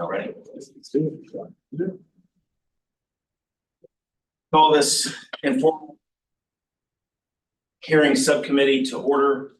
All right. Call this informal hearing subcommittee to order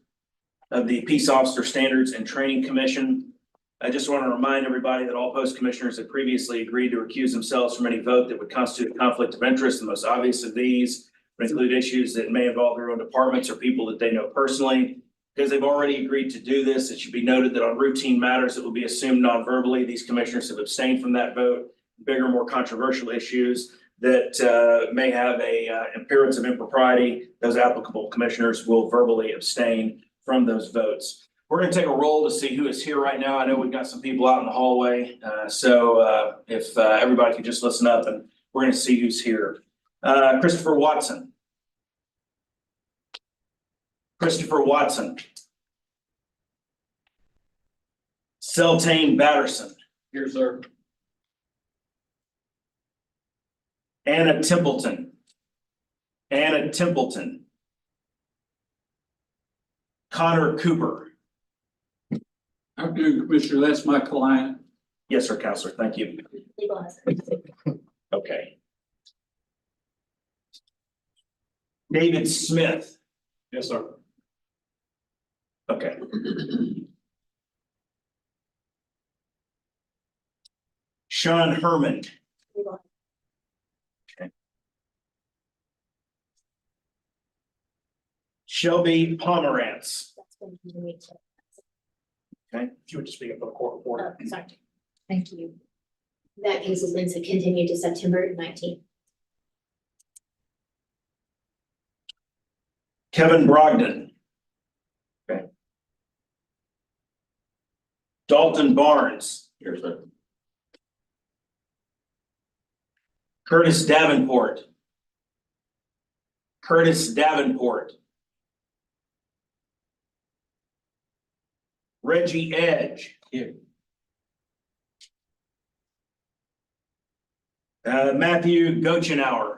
of the Peace Officer Standards and Training Commission. I just want to remind everybody that all post commissioners have previously agreed to recuse themselves from any vote that would constitute a conflict of interest. The most obvious of these would include issues that may involve their own departments or people that they know personally. Because they've already agreed to do this, it should be noted that on routine matters that will be assumed non-verbally, these commissioners have abstained from that vote. Bigger, more controversial issues that may have a appearance of impropriety, those applicable commissioners will verbally abstain from those votes. We're going to take a roll to see who is here right now. I know we've got some people out in the hallway, so if everybody could just listen up, and we're going to see who's here. Christopher Watson. Christopher Watson. Seltane Batterson. Here, sir. Anna Templeton. Anna Templeton. Connor Cooper. Afternoon, Commissioner. That's my client. Yes, sir, Counselor. Thank you. Okay. David Smith. Yes, sir. Okay. Sean Herman. Okay. Shelby Pomerantz. Okay. If you would just speak up on the court report. Oh, sorry. Thank you. That case has been continued to September 19th. Kevin Brogden. Okay. Dalton Barnes. Here, sir. Curtis Davenport. Curtis Davenport. Reggie Edge. Here. Matthew Gochenauer.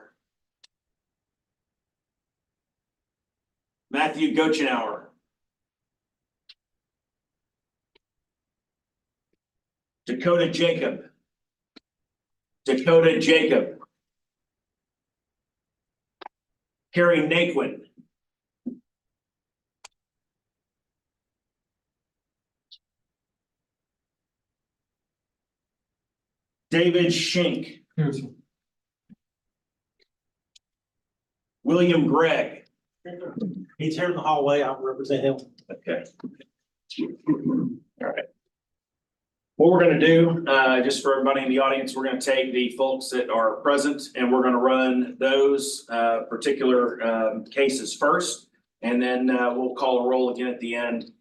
Matthew Gochenauer. Dakota Jacob. Dakota Jacob. Carrie Naquin. David Shank. William Gregg. He's here in the hallway. I'll represent him. Okay. All right. What we're going to do, just for everybody in the audience, we're going to take the folks that are present and we're going to run those particular cases first. And then we'll call a roll again at the end,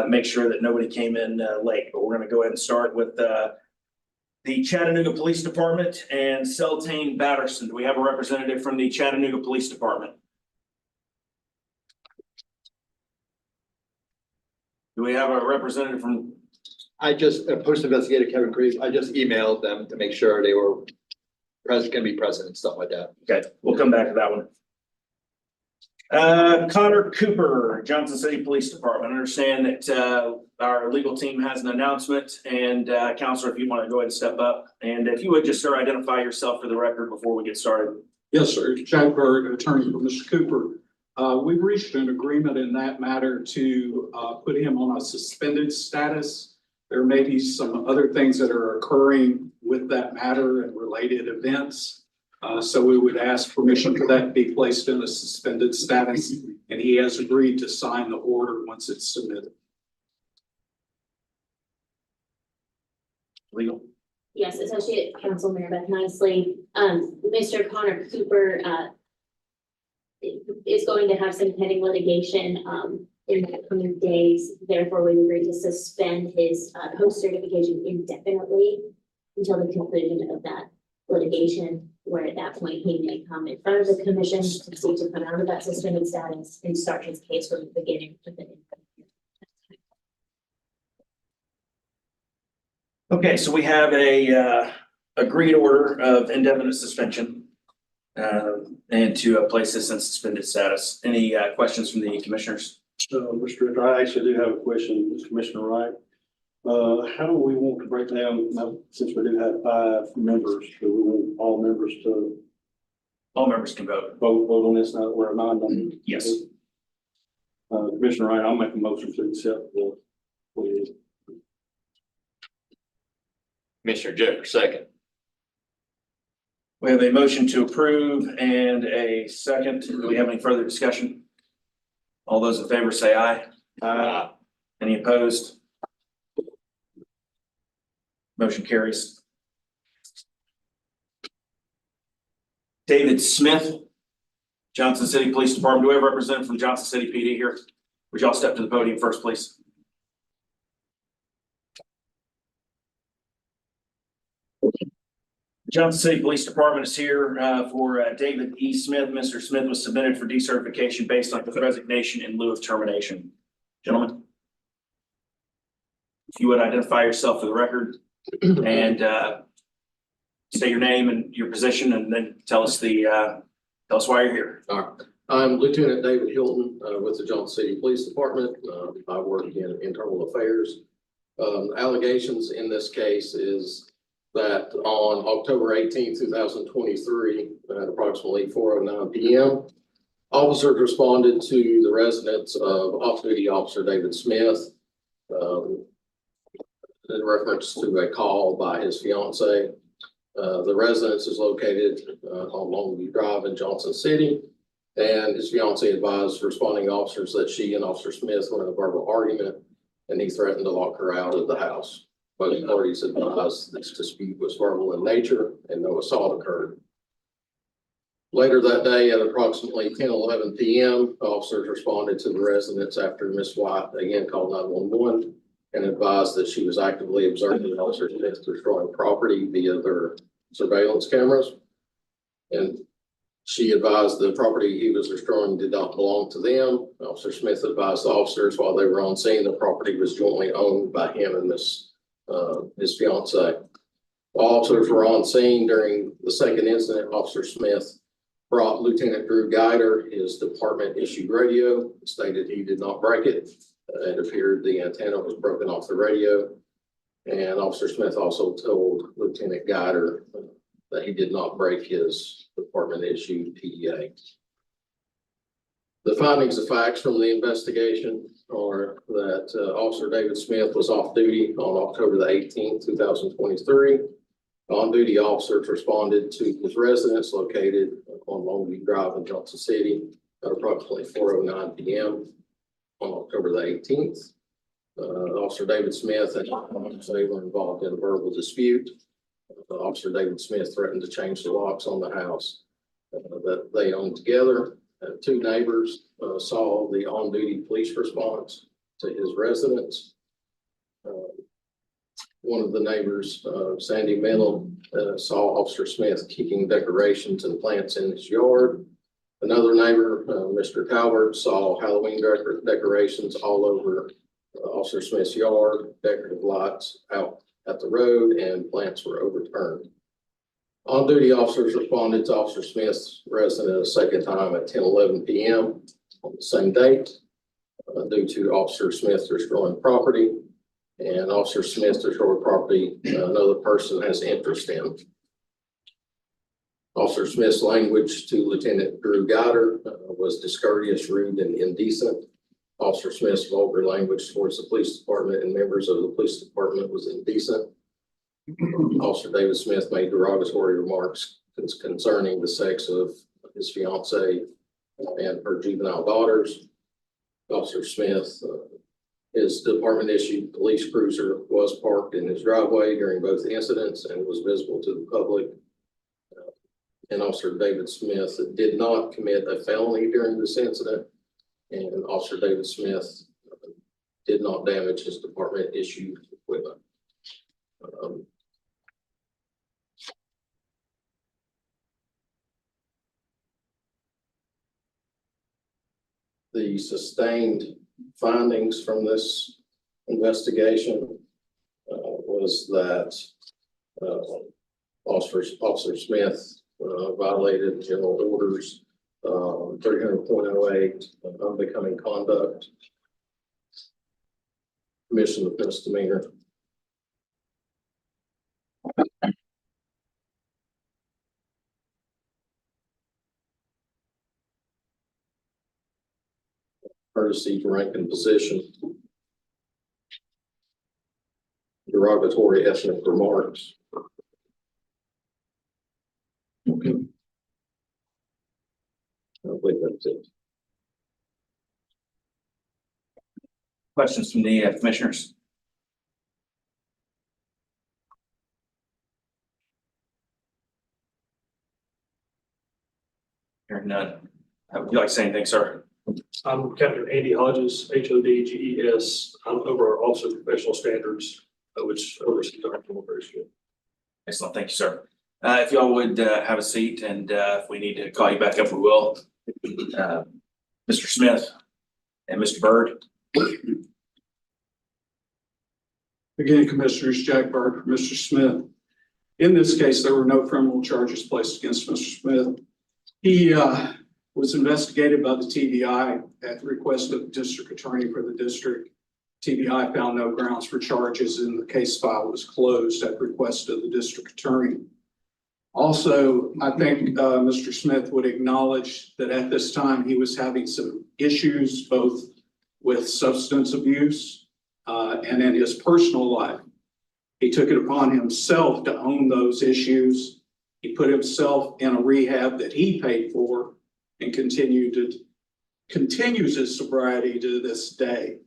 make sure that nobody came in late. But we're going to go ahead and start with the Chattanooga Police Department and Seltane Batterson. Do we have a representative from the Chattanooga Police Department? Do we have a representative from? I just, Post Investigator Kevin Creed, I just emailed them to make sure they were present, can be present and stuff like that. Okay, we'll come back to that one. Connor Cooper, Johnson City Police Department. I understand that our legal team has an announcement, and Counselor, if you want to go ahead and step up, and if you would just sir identify yourself for the record before we get started. Yes, sir. Jack Berg, attorney for Mr. Cooper. We've reached an agreement in that matter to put him on a suspended status. There may be some other things that are occurring with that matter and related events. So we would ask permission for that to be placed in a suspended status, and he has agreed to sign the order once it's submitted. Legal. Yes, Associate Counsel Mary Beth Nicely. Mr. Connor Cooper is going to have some pending litigation in the coming days. Therefore, we agreed to suspend his post certification indefinitely until the conclusion of that litigation, where at that point he may come in front of the commission to seek to come out of that suspended status and start his case from the beginning to the end. Okay, so we have a agreed order of indefinite suspension and to place this in suspended status. Any questions from the commissioners? Mr. Director, I actually do have a question, Commissioner Wright. How do we want to break down, now, since we do have 5 members, do we want all members to All members can vote. vote on this now that we're a non-member? Yes. Commissioner Wright, I'll make a motion to accept the plea. Commissioner Jeffers, second. We have a motion to approve and a second. Do we have any further discussion? All those in favor say aye. Any opposed? Motion carries. David Smith, Johnson City Police Department. Do we have a representative from Johnson City PD here? Would y'all step to the podium first, please? Johnson City Police Department is here for David E. Smith. Mr. Smith was submitted for decertification based on his resignation in lieu of termination. Gentlemen, if you would identify yourself for the record and state your name and your position, and then tell us why you're here. All right. I'm Lieutenant David Hilton with the Johnson City Police Department. I work in internal affairs. Allegations in this case is that on October 18, 2023, at approximately 4:09 p.m., officers responded to the residence of off-duty Officer David Smith in reference to a call by his fiance. The residence is located on Longview Drive in Johnson City, and his fiance advised responding officers that she and Officer Smith were in a verbal argument, and he threatened to lock her out of the house. Both parties advised this dispute was verbal in nature and no assault occurred. Later that day at approximately 10:11 p.m., officers responded to the residence after Ms. White again called 911 and advised that she was actively observing Officer Smith destroying property via their surveillance cameras. And she advised the property he was destroying did not belong to them. Officer Smith advised the officers while they were on scene the property was jointly owned by him and his fiance. While officers were on scene during the second incident, Officer Smith brought Lieutenant Drew Guider his department issued radio, stated he did not break it. It appeared the antenna was broken off the radio. And Officer Smith also told Lieutenant Guider that he did not break his department issued PDA. The findings of facts from the investigation are that Officer David Smith was off duty on October the 18th, 2023. On-duty officers responded to his residence located on Longview Drive in Johnson City at approximately 4:09 p.m. on October the 18th. Officer David Smith and they were involved in a verbal dispute. Officer David Smith threatened to change the locks on the house that they owned together. Two neighbors saw the on-duty police response to his residence. One of the neighbors, Sandy Mennel, saw Officer Smith kicking decorations and plants in his yard. Another neighbor, Mr. Calvert, saw Halloween decorations all over Officer Smith's yard, decorative lights out at the road, and plants were overturned. On-duty officers responded to Officer Smith's residence a second time at 10:11 p.m. on the same date due to Officer Smith destroying property. And Officer Smith destroyed property another person has interest in. Officer Smith's language to Lieutenant Drew Guider was discourteous, rude, and indecent. Officer Smith's vulgar language towards the police department and members of the police department was indecent. Officer David Smith made derogatory remarks concerning the sex of his fiance and her juvenile daughters. Officer Smith, his department issued police cruiser was parked in his driveway during both incidents and was visible to the public. And Officer David Smith did not commit a felony during this incident. And Officer David Smith did not damage his department issued equipment. The sustained findings from this investigation was that Officer Smith violated general orders 300.08 unbecoming conduct, commission of misdemeanor, courtesy, rank, and position. Derogatory ethnic remarks. I believe that's it. Questions from the commissioners? Hearing none. Would you like to say anything, sir? I'm Captain Andy Hodges, HODGES. I'm over our Office of Professional Standards, which oversees our deliberation. Excellent. Thank you, sir. If y'all would have a seat, and if we need to call you back up, we will. Mr. Smith and Mr. Byrd. Again, Commissioners, Jack Byrd, Mr. Smith. In this case, there were no criminal charges placed against Mr. Smith. He was investigated by the TBI at the request of the district attorney for the district. TBI found no grounds for charges, and the case file was closed at the request of the district attorney. Also, I think Mr. Smith would acknowledge that at this time he was having some issues both with substance abuse and in his personal life. He took it upon himself to own those issues. He put himself in a rehab that he paid for and continues his sobriety to this day.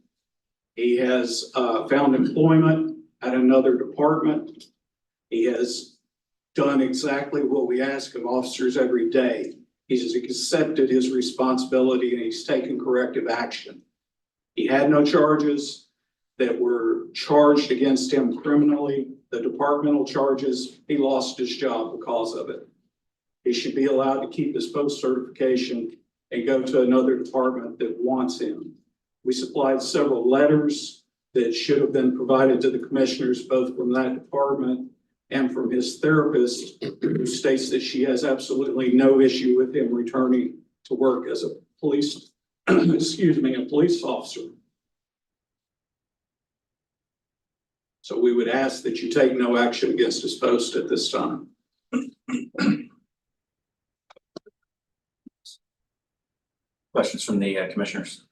He has found employment at another department. He has done exactly what we ask of officers every day. He's accepted his responsibility and he's taken corrective action. He had no charges that were charged against him criminally. The departmental charges, he lost his job because of it. He should be allowed to keep his post certification and go to another department that wants him. We supplied several letters that should have been provided to the commissioners, both from that department and from his therapist, who states that she has absolutely no issue with him returning to work as a police, a police officer. So we would ask that you take no action against his post at this time. Questions from the commissioners?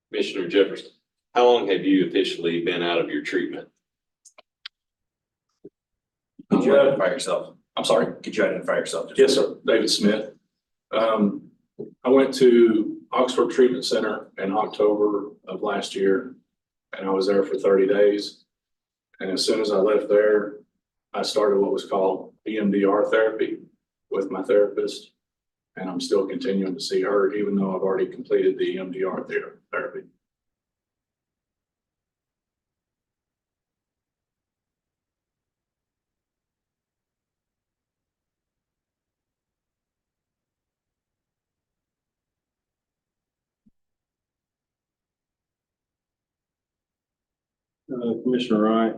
Commissioner Jefferson, how long have you officially been out of your treatment? Could you identify yourself? I'm sorry, could you identify yourself? Yes, sir. David Smith. I went to Oxford Treatment Center in October of last year, and I was there for 30 days. And as soon as I left there, I started what was called EMDR therapy with my therapist. And I'm still continuing to see her, even though I've already completed the EMDR therapy. Commissioner Wright.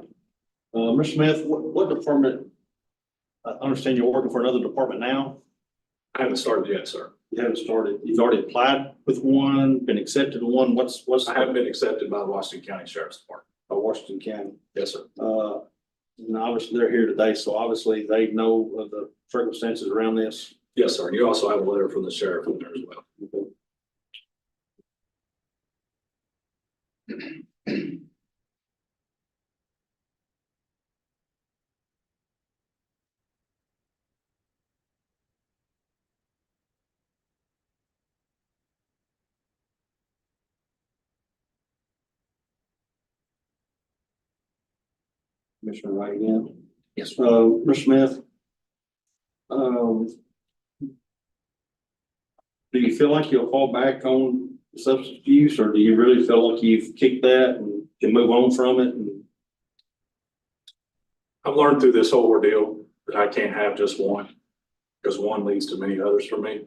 Mr. Smith, what department? I understand you're working for another department now. I haven't started yet, sir. You haven't started. You've already applied with one, been accepted to one. What's? I haven't been accepted by the Washington County Sheriff's Department. Washington County. Yes, sir. And obviously they're here today, so obviously they know of the circumstances around this. Yes, sir. And you also have a letter from the sheriff in there as well. Commissioner Wright again. Yes. Mr. Smith. Do you feel like you'll fall back on substance abuse, or do you really feel like you've kicked that and can move on from it? And I've learned through this whole ordeal that I can't have just one, because one leads to many others for me.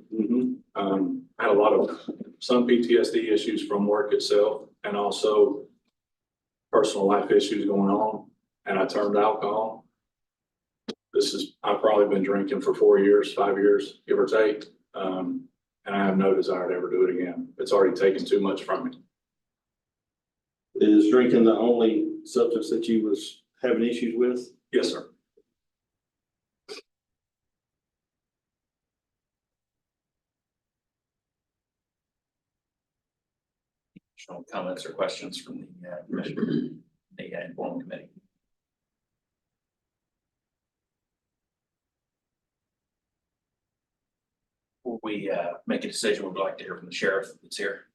I had a lot of some PTSD issues from work itself, and also personal life issues going on, and I turned to alcohol. I've probably been drinking for 4 years, 5 years, give or take. And I have no desire to ever do it again. It's already taken too much from me. is drinking the only substance that you was having issues with? Yes, sir. additional comments or questions from the commission, the informal committee? Before we make a decision, we'd like to hear from the sheriff that's here.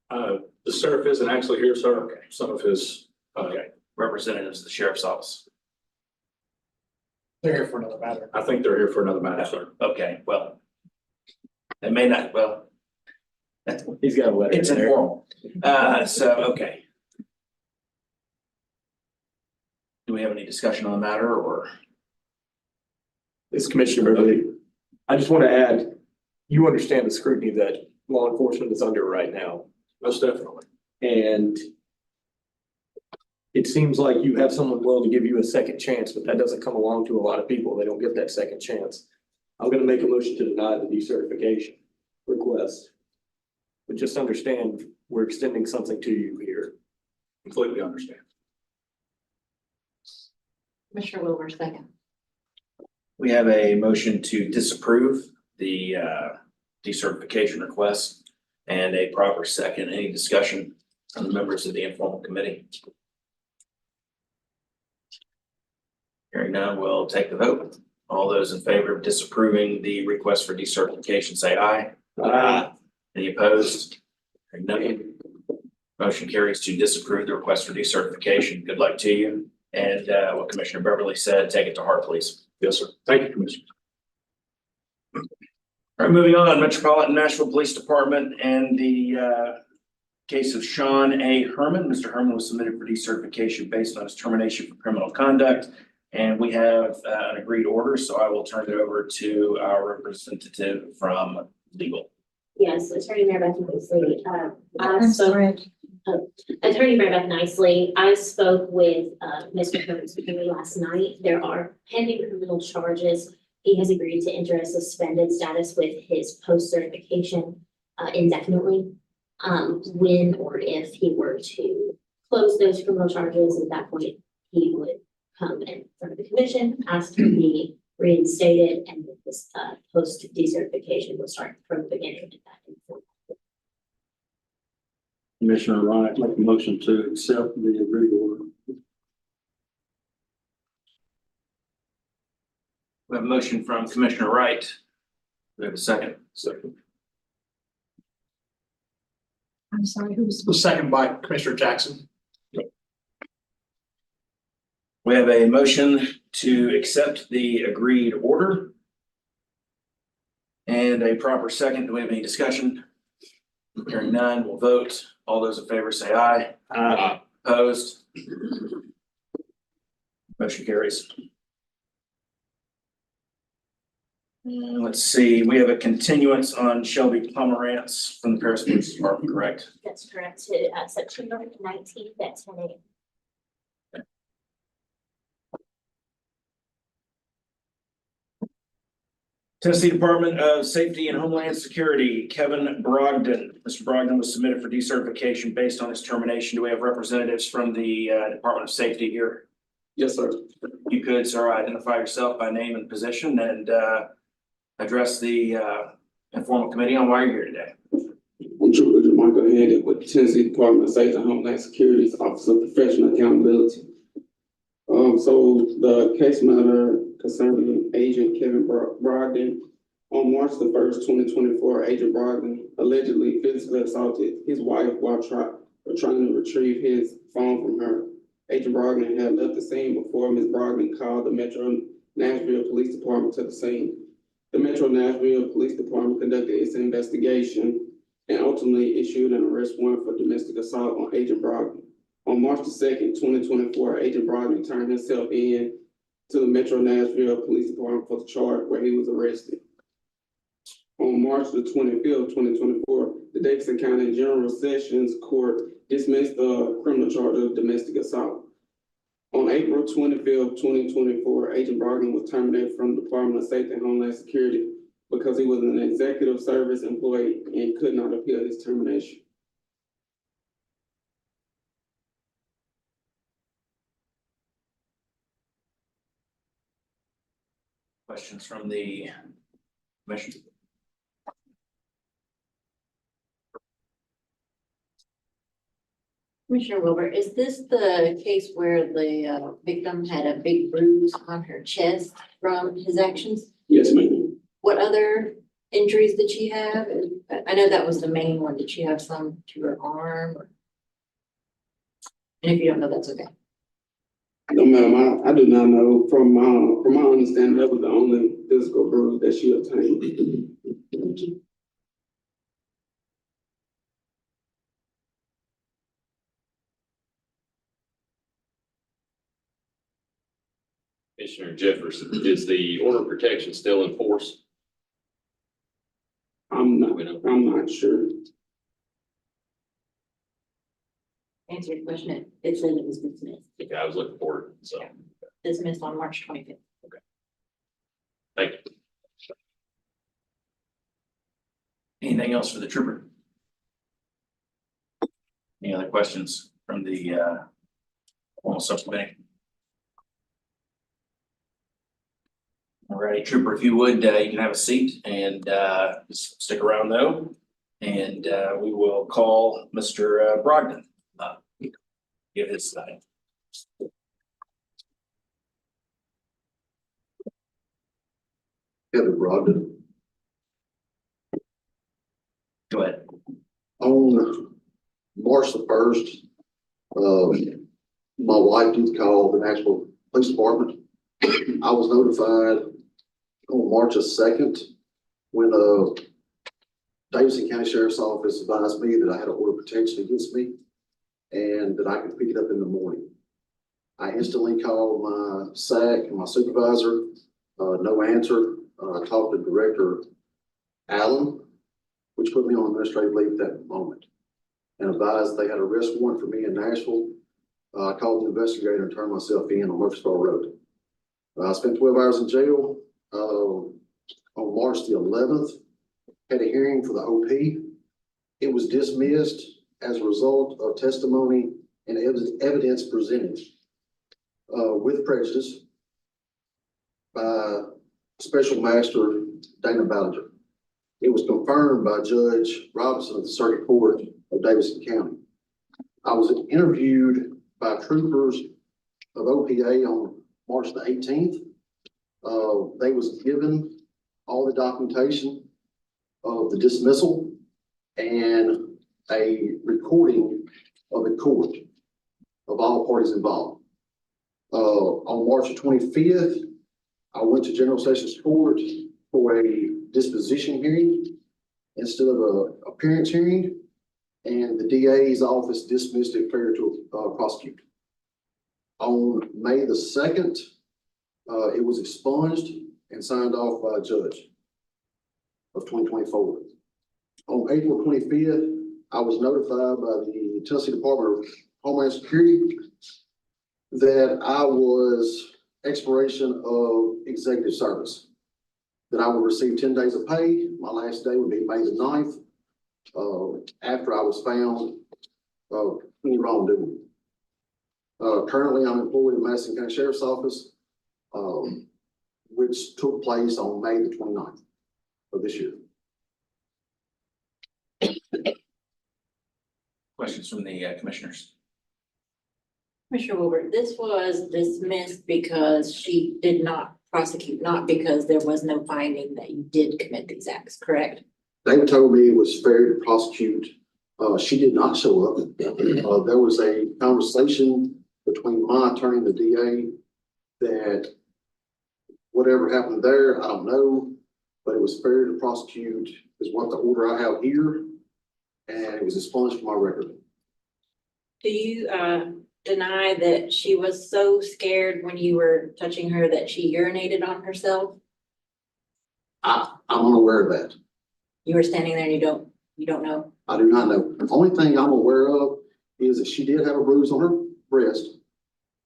The sheriff isn't actually here, sir. Okay. Some of his, Okay, representatives of the sheriff's office. They're here for another matter. I think they're here for another matter, sir. Okay, well, they may not, well. He's got a letter. It's informal. Okay. Do we have any discussion on the matter or? This is Commissioner Beverly. I just want to add, you understand the scrutiny that law enforcement is under right now. Most definitely. And it seems like you have someone willing to give you a second chance, but that doesn't come along to a lot of people. They don't get that second chance. I'm going to make a motion to deny the decertification request. But just understand, we're extending something to you here. Completely understand. Commissioner Wilbur, second. We have a motion to disapprove the decertification request and a proper second. Any discussion on the members of the informal committee? Hearing none, we'll take the vote. All those in favor of disapproving the request for decertification, say aye. Aye. Any opposed? Hearing none. Motion carries to disapprove the request for decertification. Good luck to you. And what Commissioner Beverly said, take it to heart, please. Yes, sir. Thank you, Commissioner. All right, moving on, Metropolitan Nashville Police Department and the case of Sean A. Herman. Mr. Herman was submitted for decertification based on his termination for criminal conduct. And we have an agreed order, so I will turn it over to our representative from legal. Yes, Attorney Marybeth Nicely, Attorney Marybeth Nicely, I spoke with Mr. Herman's attorney last night. There are pending criminal charges. He has agreed to enter a suspended status with his post-certification indefinitely. When or if he were to close those criminal charges, at that point, he would come in front of the commission, ask to be reinstated, and this post decertification will start from the beginning of that. Commissioner Wright, make a motion to accept the agreed order. We have a motion from Commissioner Wright. We have a second. Second. I'm sorry, who was? The second by Commissioner Jackson. We have a motion to accept the agreed order. And a proper second. Do we have any discussion? Hearing none, we'll vote. All those in favor say aye. Aye. Opposed? Motion carries. Let's see, we have a continuance on Shelby Pomerantz from the Paris Police Department, correct? That's correct, to September 19th at 10 a.m. Tennessee Department of Safety and Homeland Security, Kevin Brogden. Mr. Brogden was submitted for decertification based on his termination. Do we have representatives from the Department of Safety here? Yes, sir. You could, sir, identify yourself by name and position and address the informal committee on why you're here today. I'm Trooper Michael Handy with the Tennessee Department of Safety and Homeland Security's Office of Professional Accountability. So the case matter concerning Agent Kevin Brogden. On March the 1st, 2024, Agent Brogden allegedly physically assaulted his wife while trying to retrieve his phone from her. Agent Brogden had left the scene before Ms. Brogden called the Metro Nashville Police Department to the scene. The Metro Nashville Police Department conducted its investigation and ultimately issued an arrest warrant for domestic assault on Agent Brogden. On March the 2nd, 2024, Agent Brogden turned himself in to the Metro Nashville Police Department for the charge where he was arrested. On March the 25th, 2024, the Davidson County General Sessions Court dismissed the criminal charge of domestic assault. On April 25th, 2024, Agent Brogden was terminated from the Department of Safety and Homeland Security because he was an executive service employee and could not appeal his termination. Questions from the commission? Commissioner Wilbur, is this the case where the victim had a big bruise on her chest from his actions? Yes, ma'am. What other injuries did she have? I know that was the main one. Did she have some to her arm? And if you don't know, that's okay. No, ma'am, I do not know. From my understanding, that was the only physical bruise that she obtained. Thank you. Commissioner Jefferson, is the order of protection still in force? I'm not sure. Answer your question. It said it was dismissed. Okay, I was looking for it, so, Dismissed on March 25th. thank you. Anything else for the trooper? Any other questions from the formal subcommittee? All righty, trooper, if you would, you can have a seat and just stick around though. And we will call Mr. Brogden. Give his side. Kevin Brogden. Go ahead. On March the 1st, my wife did call the Nashville Police Department. I was notified on March the 2nd when Davidson County Sheriff's Office advised me that I had an order of protection against me and that I could pick it up in the morning. I instantly called my SAC and my supervisor, no answer. I talked to Director Allen, which put me on administrative leave at that moment, and advised they had an arrest warrant for me in Nashville. I called the investigator and turned myself in on Murfreesboro Road. I spent 12 hours in jail. On March the 11th, had a hearing for the OP. It was dismissed as a result of testimony and evidence presented with prejudice by Special Master Dana Ballinger. It was confirmed by Judge Robinson of the Circuit Court of Davidson County. I was interviewed by troopers of OPA on March the 18th. They was given all the documentation of the dismissal and a recording of the court of all parties involved. On March the 25th, I went to General Sessions Court for a disposition hearing instead of a appearance hearing, and the DA's office dismissed it failure to prosecute. On May the 2nd, it was expunged and signed off by a judge of 2024. On April 25th, I was notified by the Tennessee Department of Homeland Security that I was expiration of executive service, that I would receive 10 days of pay. My last day would be May the 9th, after I was found any wrongdoing. Currently, I'm employed in Madison County Sheriff's Office, which took place on May the 29th of this year. Questions from the commissioners? Commissioner Wilbur, this was dismissed because she did not prosecute, not because there was no finding that you did commit these acts, correct? They told me it was fair to prosecute. She did not show up. There was a conversation between my attorney and the DA that whatever happened there, I don't know, but it was fair to prosecute is what the order I have here, and it was expunged from my record. Do you deny that she was so scared when you were touching her that she urinated on herself? I'm unaware of that. You were standing there and you don't know? I do not know. The only thing I'm aware of is that she did have a bruise on her breast,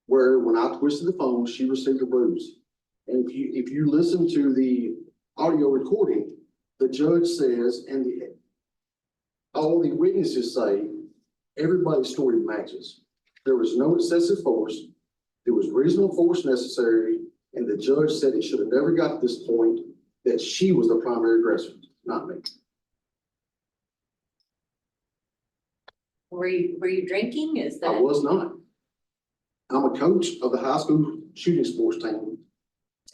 where when I twisted the phone, she received a bruise. And if you listen to the audio recording, the judge says, and all the witnesses say, everybody's story matches. There was no excessive force. There was reasonable force necessary, and the judge said it should have never got to this point, that she was the primary aggressor, not me. Were you drinking? Is I that? was not. I'm a coach of the high school shooting sports team.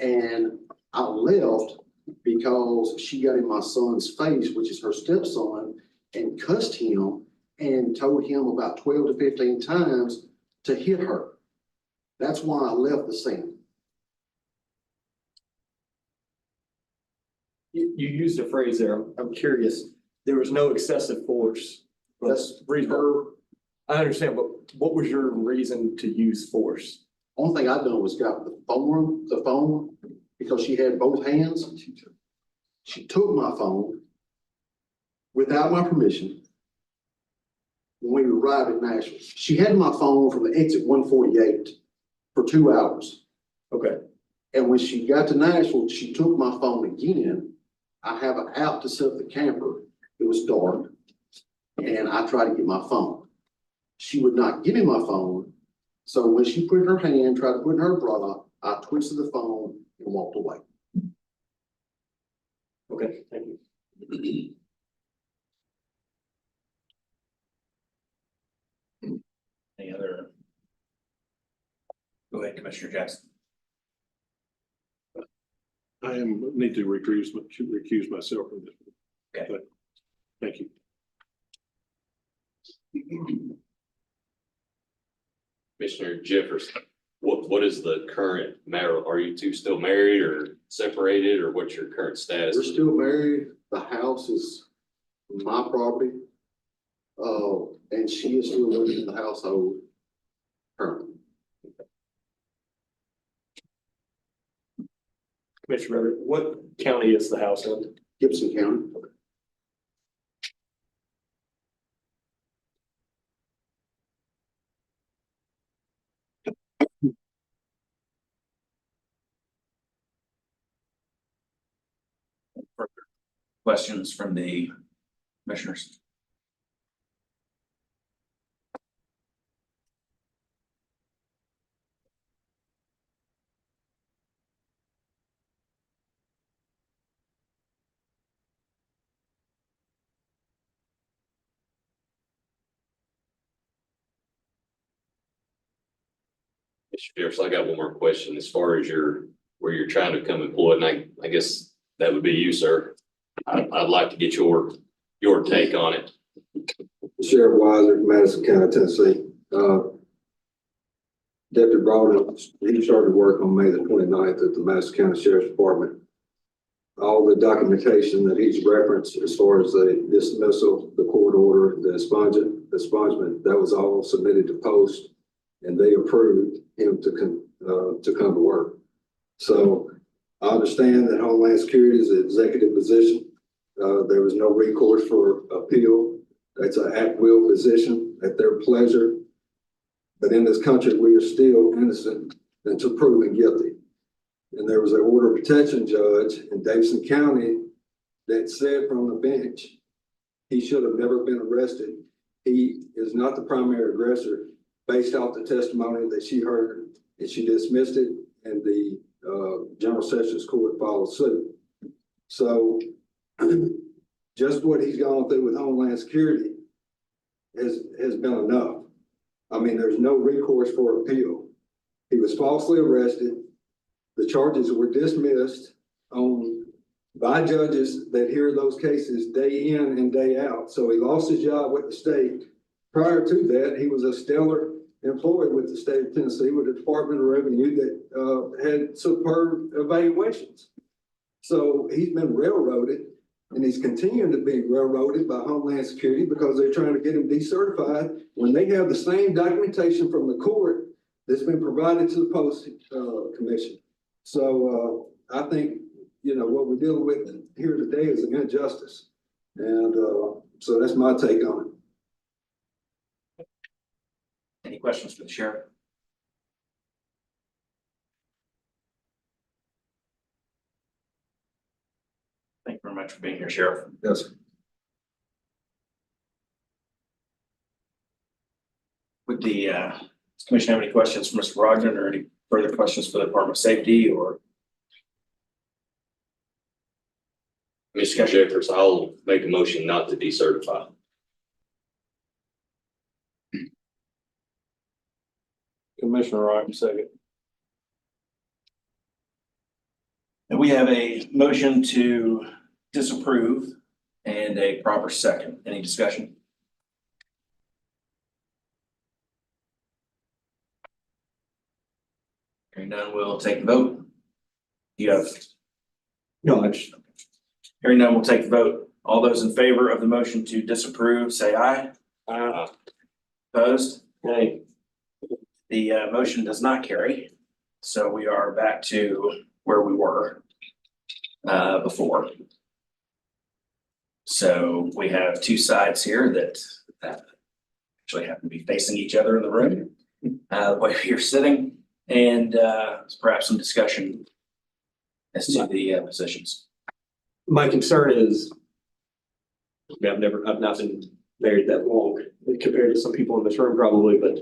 And I left because she got in my son's face, which is her stepson, and cussed him and told him about 12 to 15 times to hit her. That's why I left the scene. You used a phrase there. I'm curious. There was no excessive force. That's reasonable. her. I understand, but what was your reason to use force? Only thing I done was got the phone, because she had both hands. She took my phone without my permission when we arrived at Nashville. She had my phone from the exit 148 for 2 hours. Okay. And when she got to Nashville, she took my phone again. I have an out to set up the camper. It was dark. And I tried to get my phone. She would not give me my phone. So when she put it in her hand, tried to put it in her bra, I twisted the phone and walked away. Okay, thank you. Any other? Go ahead, Commissioner Jackson. Need to recuse myself from this. Okay. Thank you. Commissioner Jefferson, what is the current marital, are you two still married or separated, or what's your current status? We're still married. The house is my property. And she is still living in the household currently. Commissioner Everett, what county is the house in? Gibson County. Further questions from the commissioners? Mr. Jefferson, I got one more question as far as where you're trying to become employed, and I guess that would be you, sir. I'd like to get your take on it. Sheriff Weiser, Madison County, Tennessee. Deputy Brogden, he started work on May the 29th at the Madison County Sheriff's Department. All the documentation that he's referenced as far as the dismissal, the court order, the expungement, that was all submitted to post, and they approved him to come to work. So I understand that Homeland Security is an executive position. There was no recourse for appeal. That's an at-will position at their pleasure. But in this country, we are still innocent until proven guilty. And there was an order of protection judge in Davidson County that said from the bench, he should have never been arrested. He is not the primary aggressor based off the testimony that she heard, and she dismissed it, and the General Sessions Court followed suit. So just what he's gone through with Homeland Security has been enough. I mean, there's no recourse for appeal. He was falsely arrested. The charges were dismissed by judges that hear those cases day in and day out. So he lost his job with the state. Prior to that, he was a stellar employee with the state of Tennessee with the Department of Revenue that had superb evaluations. So he's been railroaded, and he's continuing to be railroaded by Homeland Security because they're trying to get him decertified when they have the same documentation from the court that's been provided to the Post Commission. So I think, what we're dealing with here today is an injustice. And so that's my take on it. Any questions for the sheriff? Thank you very much for being here, Sheriff. Yes. Would the commission have any questions for Mr. Brogden or any further questions for the Department of Safety or? Mr. Jefferson, I'll make a motion not to decertify. Commissioner Wright, second. And we have a motion to disapprove and a proper second. Any discussion? Hearing none, we'll take the vote. You have, No, I just, hearing none, we'll take the vote. All those in favor of the motion to disapprove, say aye. Opposed? hey, The motion does not carry. So we are back to where we were before. So we have two sides here that actually happen to be facing each other in the room, the way you're sitting, and perhaps some discussion as to the positions. my concern is, I've not been married that long compared to some people in this room probably, but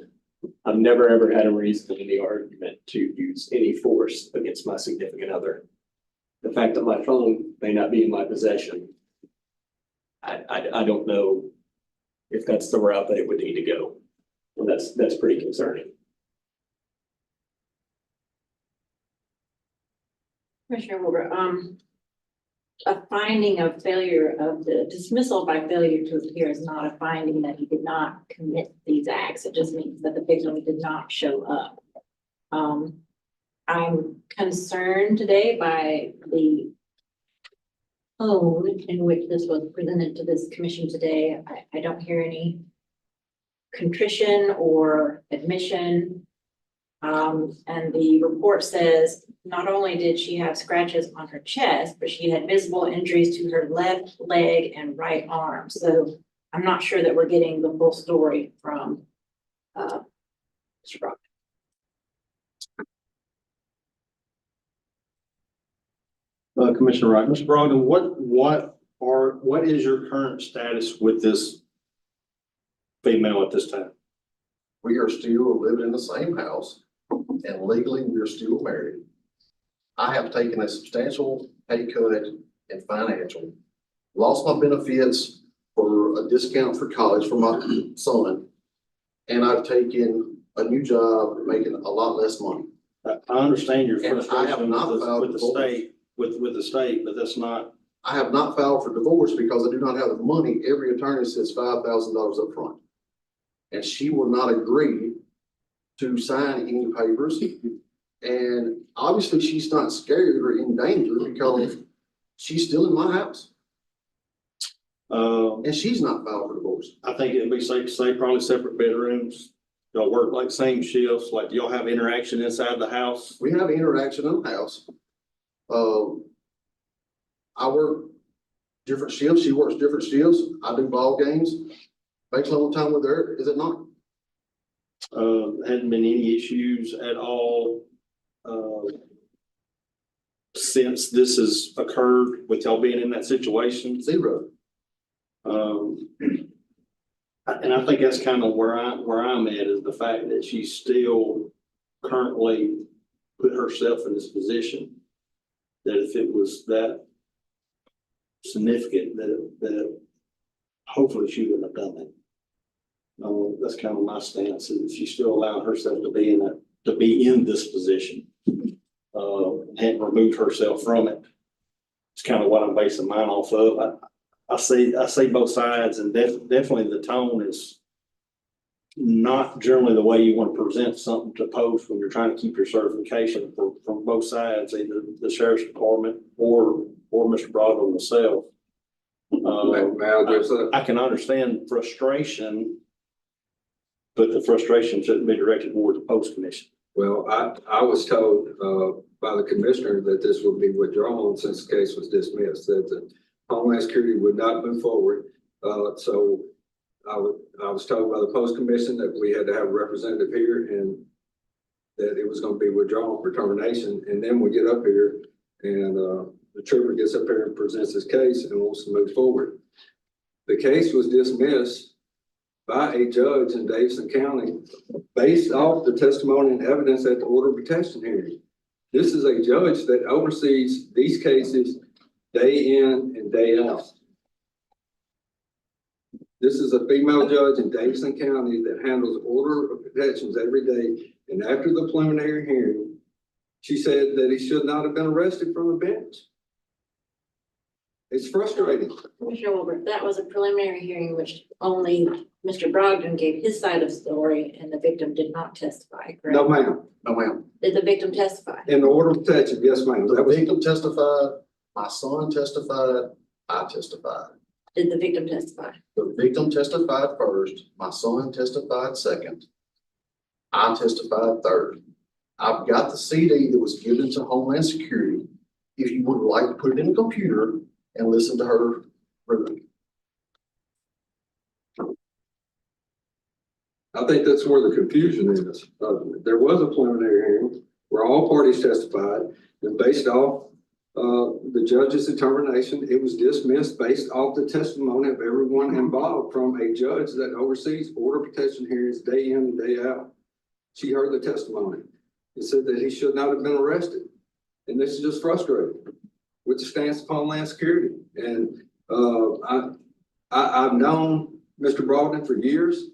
I've never ever had a reason in the argument to use any force against my significant other. The fact that my phone may not be in my possession, I don't know if that's the route that it would need to go. And that's pretty concerning. Commissioner Wilbur, a finding of failure of the dismissal by failure to appear is not a finding that he did not commit these acts. It just means that the victim did not show up. I'm concerned today by the tone in which this was presented to this commission today. I don't hear any contrition or admission. And the report says not only did she have scratches on her chest, but she had visible injuries to her left leg and right arm. So I'm not sure that we're getting the full story from Mr. Brogden. Commissioner Wright, Mr. Brogden, what is your current status with this female at this time? We are still living in the same house and legally we are still married. I have taken a substantial pay cut and financial, lost my benefits for a discount for college for my son. And I've taken a new job making a lot less money. I understand your And I have frustration not filed with the divorce. state, with the state, but that's not. I have not filed for divorce because I do not have the money. Every attorney says $5,000 up front. And she will not agree to sign any papers. And obviously she's not scared or in danger because she's still in my house. And she's not filed for divorce. I think it'd be safe to say probably separate bedrooms. Y'all work like same shifts, like y'all have interaction inside the house. We have interaction in the house. I work different shifts. She works different shifts. I do ball games. Makes a little time with her, is it not? Hadn't been any issues at all, since this has occurred with y'all being in that situation. Zero. And I think that's kind of where I'm at, is the fact that she still currently put herself in this position. That if it was that significant, that hopefully she wouldn't have done that. That's kind of my stance, is she's still allowing herself to be in this position. Hadn't removed herself from it. It's kind of what I'm basing mine off of. I see both sides, and definitely the tone is not generally the way you want to present something to post when you're trying to keep your certification from both sides, either the sheriff's department or Mr. Brogden himself. I can understand frustration, but the frustration shouldn't be directed toward the post commission. Well, I was told by the commissioner that this would be withdrawn since the case was dismissed, that the Homeland Security would not move forward. So I was told by the post commission that we had to have a representative here and that it was going to be withdrawn for termination. And then we get up here and the trooper gets up here and presents his case and wants to move forward. The case was dismissed by a judge in Davidson County based off the testimony and evidence at the order of protection hearing. This is a judge that oversees these cases day in and day out. This is a female judge in Davidson County that handles order of protections every day And after the preliminary hearing, she said that he should not have been arrested from the bench. It's frustrating. Commissioner Wilbur, that was a preliminary hearing which only Mr. Brogden gave his side of the story and the victim did not testify, correct? No, ma'am. No, ma'am. Did the victim testify? In the order of protection, yes, ma'am. The That was, victim testified, my son testified, I testified. Did the victim testify? The victim testified first, my son testified second. I testified third. I've got the CD that was given to Homeland Security. If you would like to put it in the computer and listen to her review. I think that's where the confusion is. There was a preliminary hearing where all parties testified, and based off the judge's determination, it was dismissed based off the testimony of everyone involved from a judge that oversees border protection hearings day in and day out. She heard the testimony and said that he should not have been arrested. And this is just frustrating with the stance of Homeland Security. And I've known Mr. Brogden for years.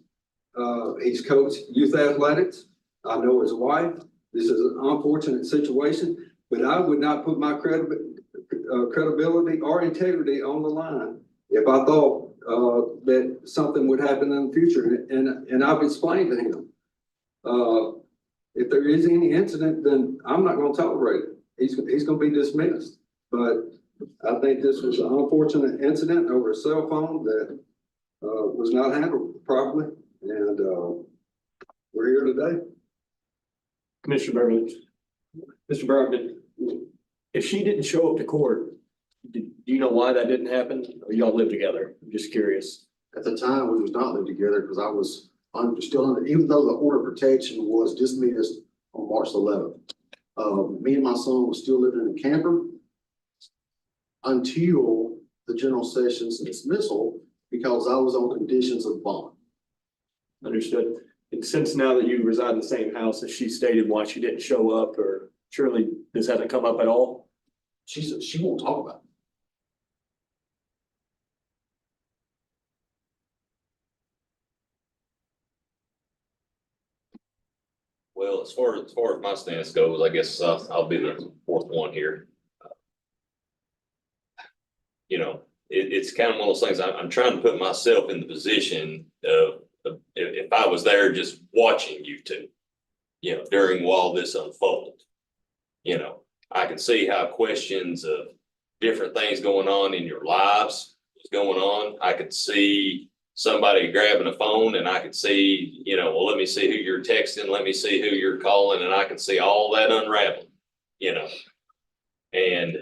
He's coached youth athletics. I know his wife. This is an unfortunate situation, but I would not put my credibility or integrity on the line if I thought that something would happen in the future. And I've explained to him, if there is any incident, then I'm not going to tolerate it. He's going to be dismissed. But I think this was an unfortunate incident over a cell phone that was not handled properly. And we're here today. Commissioner Berman, Mr. Brogden, if she didn't show up to court, do you know why that didn't happen? Or y'all live together? I'm just curious. At the time, we was not living together because I was still under, even though the order of protection was dismissed on March 11th. Me and my son was still living in a camper until the general session's dismissal because I was on conditions of bond. Understood. And since now that you reside in the same house, has she stated why she didn't show up, or surely this hasn't come up at all? She won't talk about it. Well, as far as my stance goes, I guess I'll be the fourth one here. You know, it's kind of one of those things. I'm trying to put myself in the position of if I was there just watching you two, you know, during while this unfolded. You know, I can see how questions of different things going on in your lives was going on. I could see somebody grabbing a phone and I could see, you know, well, let me see who you're texting, let me see who you're calling, and I can see all that unraveling, you know. And,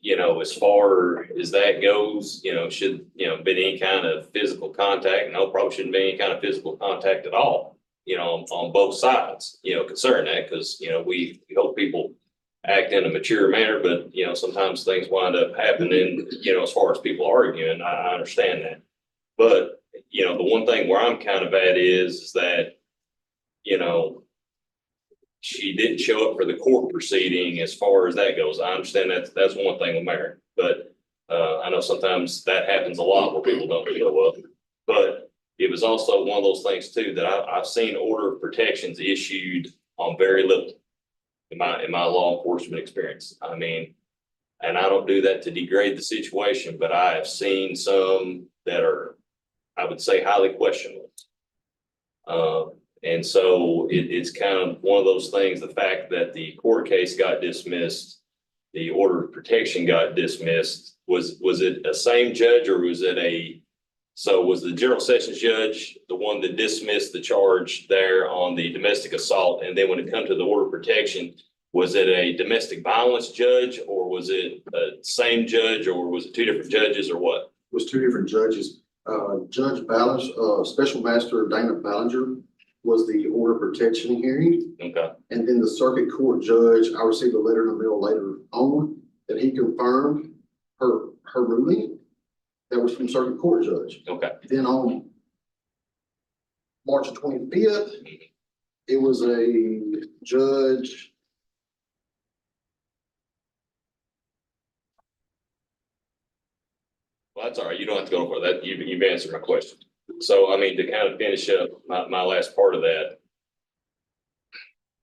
you know, as far as that goes, you know, should, you know, been any kind of physical contact? No, probably shouldn't be any kind of physical contact at all, you know, on both sides, you know, concerning that, because, you know, we hope people act in a mature manner, but, you know, sometimes things wind up happening, you know, as far as people arguing. I understand that. But, you know, the one thing where I'm kind of at is that, you know, she didn't show up for the court proceeding as far as that goes. I understand that's one thing with marriage, but I know sometimes that happens a lot where people don't show up. But it was also one of those things too that I've seen order of protections issued on very little in my law enforcement experience. I mean, and I don't do that to degrade the situation, but I have seen some that are, I would say, highly questionable. And so it's kind of one of those things, the fact that the court case got dismissed, the order of protection got dismissed, was it a same judge or was it so was the general sessions judge the one that dismissed the charge there on the domestic assault? And then when it comes to the order of protection, was it a domestic violence judge or was it a same judge or was it two different judges or what? It was two different judges. Judge Ballinger, Special Master Dana Ballinger was the order of protection hearing. Okay. And then the circuit court judge, I received a letter in the mail later on that he confirmed her ruling. That was from circuit court judge. Okay. Then on March 25th, it was a judge. Well, that's all right. You don't have to go for that. You've answered my question. So, I mean, to kind of finish up my last part of that,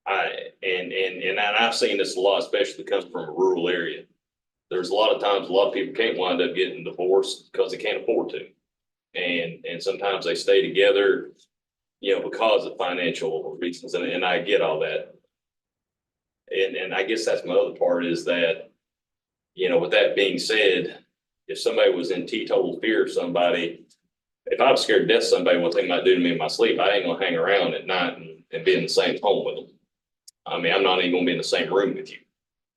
And I've seen this a lot, especially comes from a rural area. There's a lot of times, a lot of people can't wind up getting divorced because they can't afford to. And sometimes they stay together, you know, because of financial reasons, and I get all that. And I guess that's my other part is that, you know, with that being said, if somebody was in teetotal fear of somebody, if I'm scared to death of somebody, what they might do to me in my sleep, I ain't gonna hang around at night and be in the same home with them. I mean, I'm not even gonna be in the same room with you.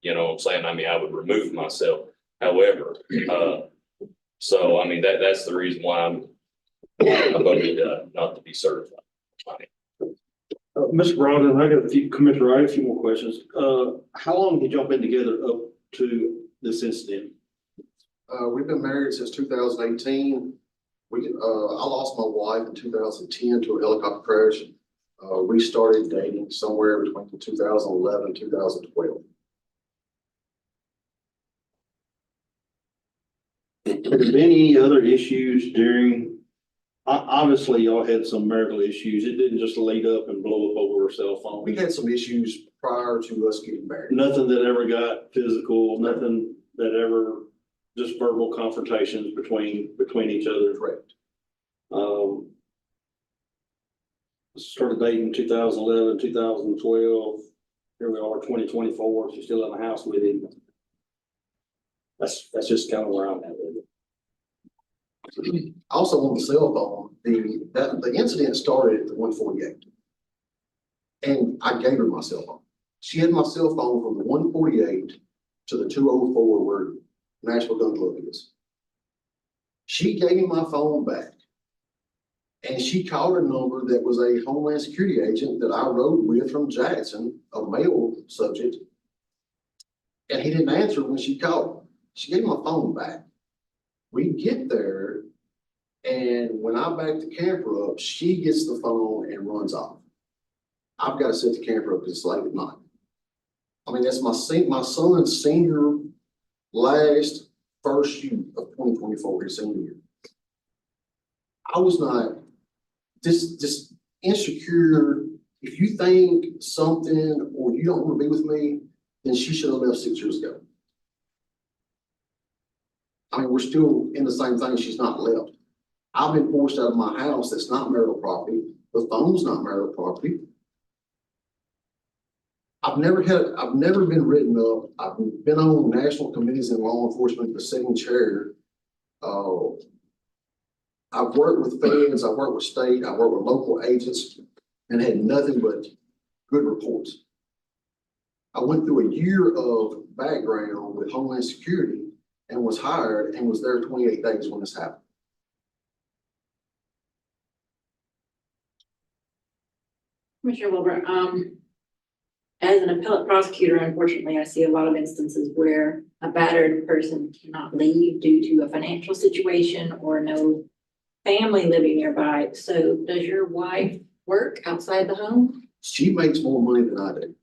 You know what I'm saying? I mean, I would remove myself. However, so I mean, that's the reason why I voted not to be certified. Mr. Brogden, I got a few, Commissioner Wright, a few more questions. How long did y'all been together up to this incident? We've been married since 2018. I lost my wife in 2010 to a helicopter crash. We started dating somewhere between 2011 and 2012. Have there been any other issues during, obviously y'all had some marital issues. It didn't just lead up and blow up over a cell phone. We had some issues prior to us getting married. Nothing that ever got physical, nothing that ever, just verbal confrontations between each other. Correct. Started dating in 2011, 2012. Here we are, 2024. She's still in the house with him. That's just kind of where I'm at with it. Also on the cell phone, the incident started at the 148. And I gave her my cell phone. She had my cell phone from the 148 to the 204 where Nashville Gun Club is. She gave me my phone back. And she called a number that was a Homeland Security agent that I rode with from Jackson, a male subject. And he didn't answer when she called. She gave my phone back. We get there, and when I back the camper up, she gets the phone and runs off. I've got to set the camper up because it's late at night. I mean, that's my son's senior last first shoot of 2024, his senior year. I was not this insecure. If you think something or you don't want to be with me, then she should have left 6 years ago. I mean, we're still in the same thing. She's not left. I've been forced out of my house. That's not marital property. The phone's not marital property. I've never been written up. I've been on national committees in law enforcement, the sitting chair. I've worked with feds, I've worked with state, I've worked with local agents, and had nothing but good reports. I went through a year of background with Homeland Security and was hired and was there 28 days when this happened. Commissioner Wilbur, as an appellate prosecutor, unfortunately, I see a lot of instances where a battered person cannot leave due to a financial situation or no family living nearby. So does your wife work outside the home? She makes more money than I do.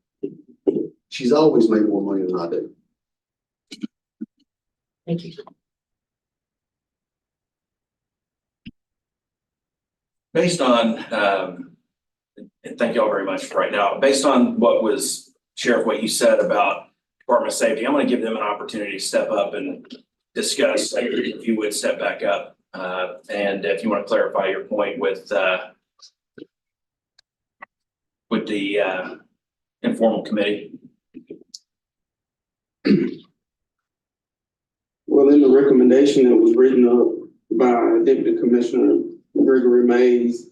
She's always made more money than I do. Thank you. Based on, and thank you all very much for right now, based on what was, Sheriff, what you said about Department of Safety, I'm going to give them an opportunity to step up and discuss, if you would step back up. And if you want to clarify your point with the informal committee. Well, in the recommendation that was written up by Deputy Commissioner Gregory Mays,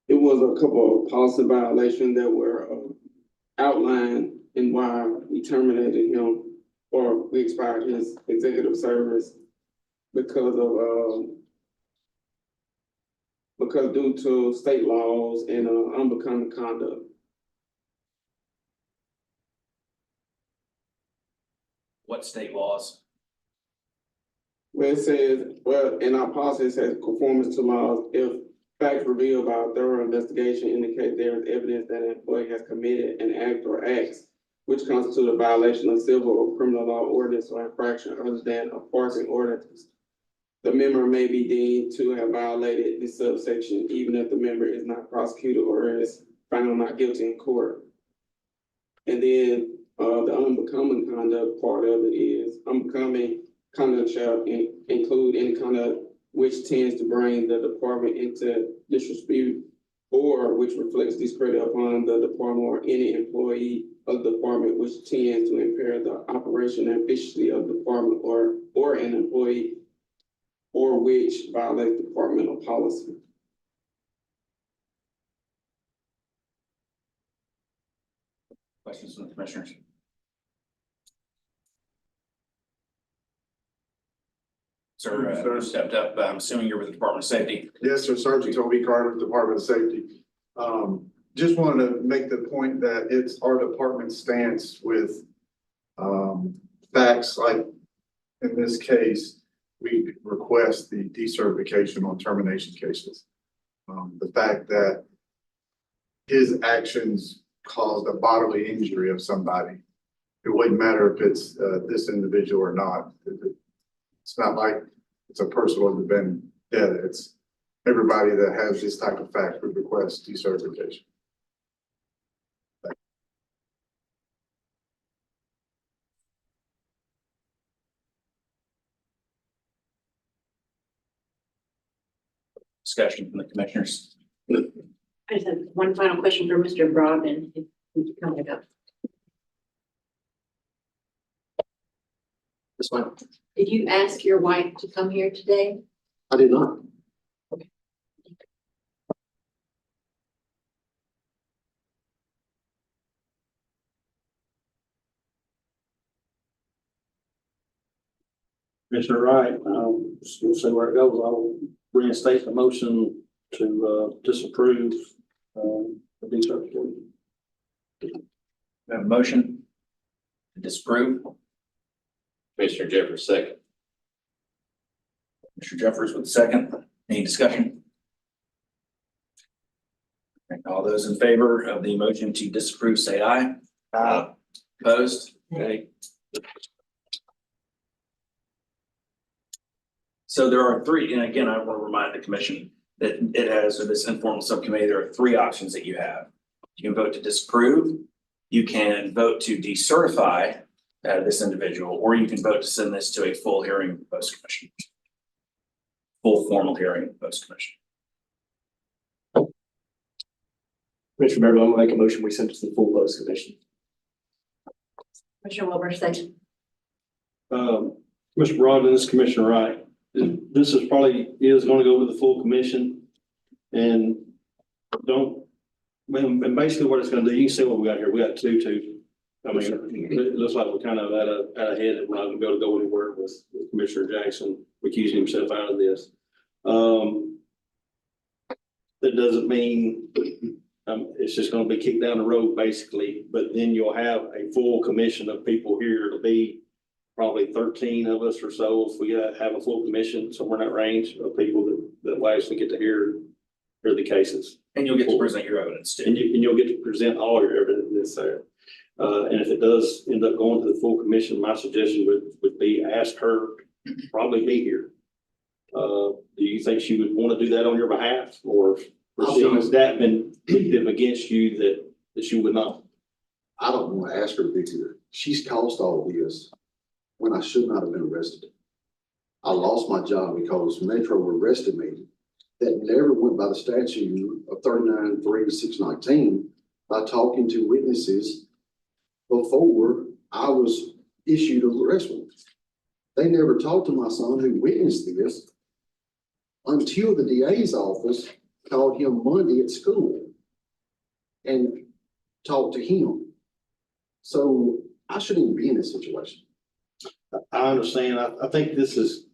it was a couple of policy violations that were outlined in why we terminated him or we expired his executive service because due to state laws and unbecoming conduct. What state laws? Well, it says, well, in our policy, it says conformance to laws. If facts revealed by a thorough investigation indicate there is evidence that an employee has committed an act or acts which constitute a violation of civil or criminal law ordinance or infraction other than a parking ordinance, the member may be deemed to have violated this subsection, even if the member is not prosecuted or is found not guilty in court. And then, the unbecoming conduct part of it is unbecoming conduct shall include any conduct which tends to bring the department into disrepute or which reflects discredit upon the department or any employee of the department which tends to impair the operation and efficiency of the department or an employee or which violates departmental policy. Questions from the commissioners? Sir, stepped up. I'm assuming you're with the Department of Safety. Yes, sir. Sergeant Toby Carter, Department of Safety. Just wanted to make the point that it's our department's stance with facts like in this case, we request the decertification on termination cases. The fact that his actions caused a bodily injury of somebody. It wouldn't matter if it's this individual or not. It's not like it's a person who has been dead. It's everybody that has this type of fact would request decertification. Discussion from the commissioners. I just have one final question for Mr. Brogden, if he's coming up. That's fine. Did you ask your wife to come here today? I did not. Commissioner Wright, just gonna see where it goes. I'll reinstate the motion to disapprove the decertification. We have a motion to disapprove. Commissioner Jeffers, second. Mr. Jeffers with the second. Any discussion? All those in favor of the motion to disapprove, say aye. Aye. Opposed? Okay. So there are three, and again, I want to remind the commission that it has, or this informal subcommittee, there are three options that you have. You can vote to disapprove, you can vote to decertify this individual, or you can vote to send this to a full hearing post commission. Full formal hearing post commission. Commissioner Beverly, I'm gonna make a motion, we send it to the full post commission. Commissioner Wilbur, second. Mr. Brogden, this is Commissioner Wright. This is probably gonna go with the full commission and and basically what it's gonna do, you can see what we got here. We got two. I mean, it looks like we're kind of at a head that we're not gonna be able to go anywhere with Commissioner Jackson recusing himself out of this. That doesn't mean it's just gonna be kicked down the road basically, but then you'll have a full commission of people here to be probably 13 of us or so, if we have a full commission, somewhere in that range of people that will actually get to hear the cases. And you'll get to present your evidence too. And you'll get to present all your evidence there. And if it does end up going to the full commission, my suggestion would be ask her to probably be here. Do you think she would want to do that on your behalf, or has that been them against you that she would not? I don't want to ask her to be here. She's caused all this when I should not have been arrested. I lost my job because Metro arrested me. That never went by the statute of 39-3-619 by talking to witnesses before I was issued an arrest warrant. They never talked to my son who witnessed this until the DA's office called him Monday at school and talked to him. So I shouldn't even be in this situation. I understand. I think this is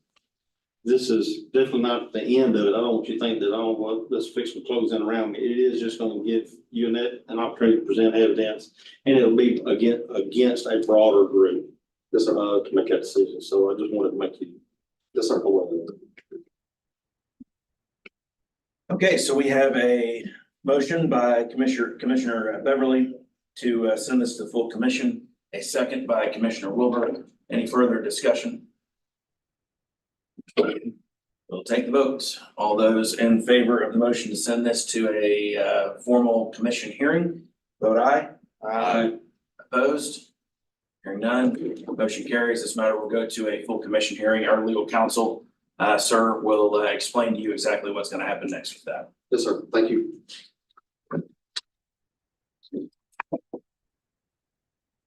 definitely not the end of it. I don't want you to think that let's fix some closing around me. It is just going to give you an opportunity to present evidence, and it'll be against a broader group. Yes, sir. To make that decision. So I just wanted to make you. Yes, sir. Okay, so we have a motion by Commissioner Beverly to send this to full commission, a second by Commissioner Wilbur. Any further discussion? We'll take the vote. All those in favor of the motion to send this to a formal commission hearing, vote aye. Aye. Opposed? Hearing none, motion carries. This matter will go to a full commission hearing. Our legal counsel, sir, will explain to you exactly what's going to happen next with that. Yes, sir. Thank you.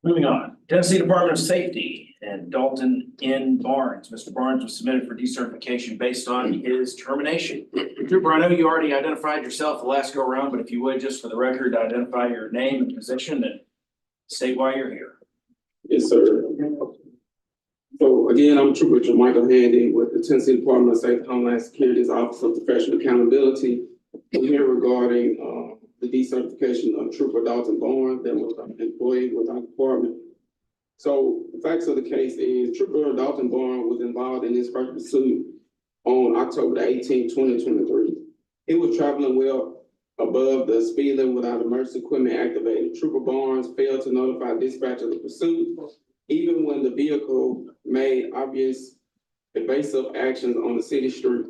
Moving on, Tennessee Department of Safety and Dalton N. Barnes. Mr. Barnes was submitted for decertification based on his termination. Trooper, I know you already identified yourself the last go around, but if you would, just for the record, identify your name and position and state why you're here. Yes, sir. So again, I'm Trooper Michael Handy with the Tennessee Department of Safety Homeland Security's Office of Professional Accountability. I'm here regarding the decertification of Trooper Dalton Barnes that was an employee with our department. So the facts of the case is Trooper Dalton Barnes was involved in this first pursuit on October 18, 2023. He was traveling well above the speed limit without emergency equipment activated. Trooper Barnes failed to notify dispatch of the pursuit, even when the vehicle made obvious evasive actions on the city street.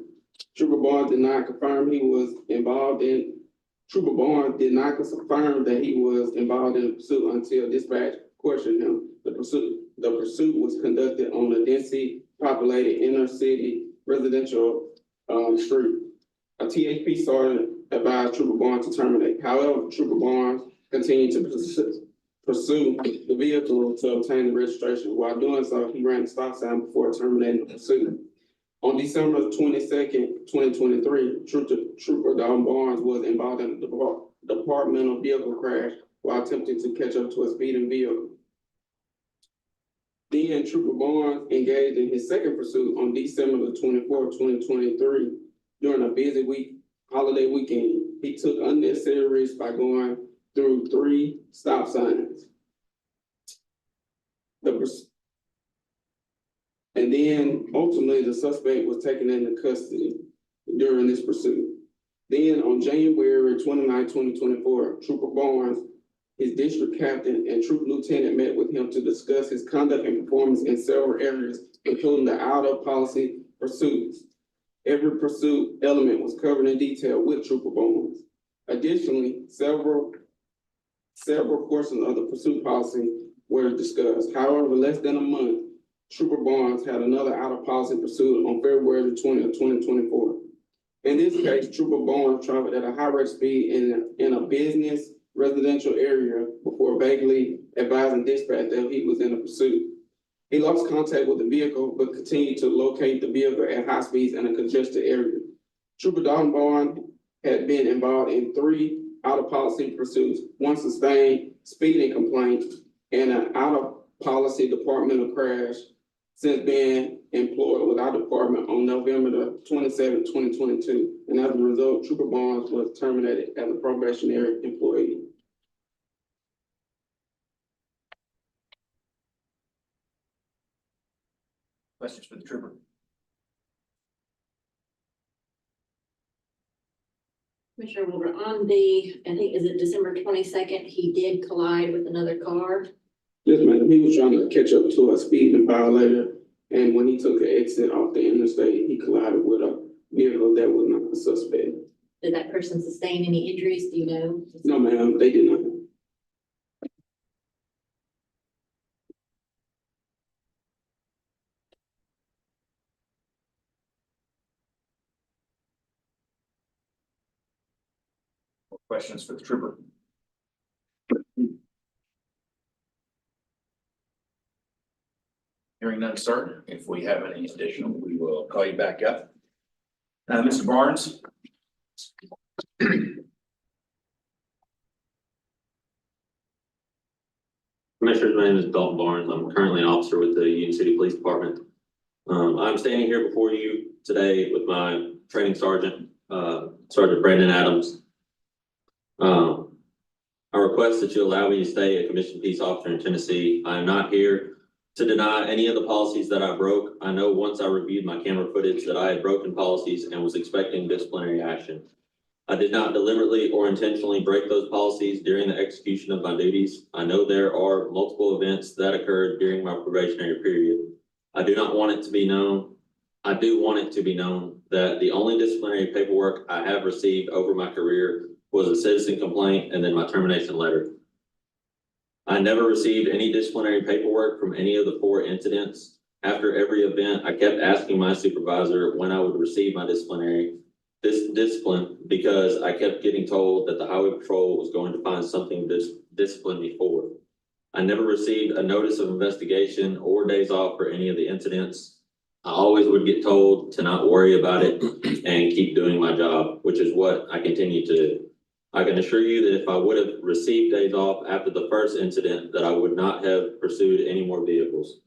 Trooper Barnes did not confirm he was involved in. Trooper Barnes did not confirm that he was involved in the pursuit until dispatch questioned him. The pursuit was conducted on a densely populated inner city residential street. A THP sergeant advised Trooper Barnes to terminate. However, Trooper Barnes continued to pursue the vehicle to obtain the registration. While doing so, he ran the stop sign before terminating the pursuit. On December 22nd, 2023, Trooper Dalton Barnes was involved in a departmental vehicle crash while attempting to catch up to a speeding vehicle. Then Trooper Barnes engaged in his second pursuit on December 24th, 2023 during a busy holiday weekend. He took unnecessary risks by going through 3 stop signs. And then ultimately the suspect was taken into custody during this pursuit. Then on January 29, 2024, Trooper Barnes, his district captain and troop lieutenant met with him to discuss his conduct and performance in several areas, including the out of policy pursuits. Every pursuit element was covered in detail with Trooper Barnes. Additionally, several portions of the pursuit policy were discussed. However, less than a month, Trooper Barnes had another out of policy pursuit on February 20th, 2024. In this case, Trooper Barnes traveled at a high rate of speed in a business residential area before vaguely advising dispatch that he was in a pursuit. He lost contact with the vehicle, but continued to locate the vehicle at high speeds in a congested area. Trooper Dalton Barnes had been involved in 3 out of policy pursuits, 1 sustained speeding complaint, and an out of policy departmental crash since being employed with our department on November 27th, 2022. And as a result, Trooper Barnes was terminated as a probationary employee. Questions for the trooper? Commissioner Wilbur, on the, I think, is it December 22nd, he did collide with another car. Yes, ma'am. He was trying to catch up to a speeding violator, and when he took the exit off the interstate, he collided with a vehicle that was not a suspect. Did that person sustain any injuries? Do you know? No, ma'am, they did not. Questions for the trooper? Hearing none, sir. If we have any additional, we will call you back up. Mr. Barnes? Commissioner's name is Dalton Barnes. I'm currently an officer with the Union City Police Department. I'm standing here before you today with my training sergeant, Sergeant Brandon Adams. I request that you allow me to stay a commissioned peace officer in Tennessee. I am not here to deny any of the policies that I broke. I know once I reviewed my camera footage that I had broken policies and was expecting disciplinary action. I did not deliberately or intentionally break those policies during the execution of my duties. I know there are multiple events that occurred during my probationary period. I do want it to be known that the only disciplinary paperwork I have received over my career was a citizen complaint and then my termination letter. I never received any disciplinary paperwork from any of the 4 incidents. After every event, I kept asking my supervisor when I would receive my discipline because I kept getting told that the highway patrol was going to find something to discipline me for. I never received a notice of investigation or days off for any of the incidents. I always would get told to not worry about it and keep doing my job, which is what I continue to do. I can assure you that if I would have received days off after the first incident, that I would not have pursued any more vehicles.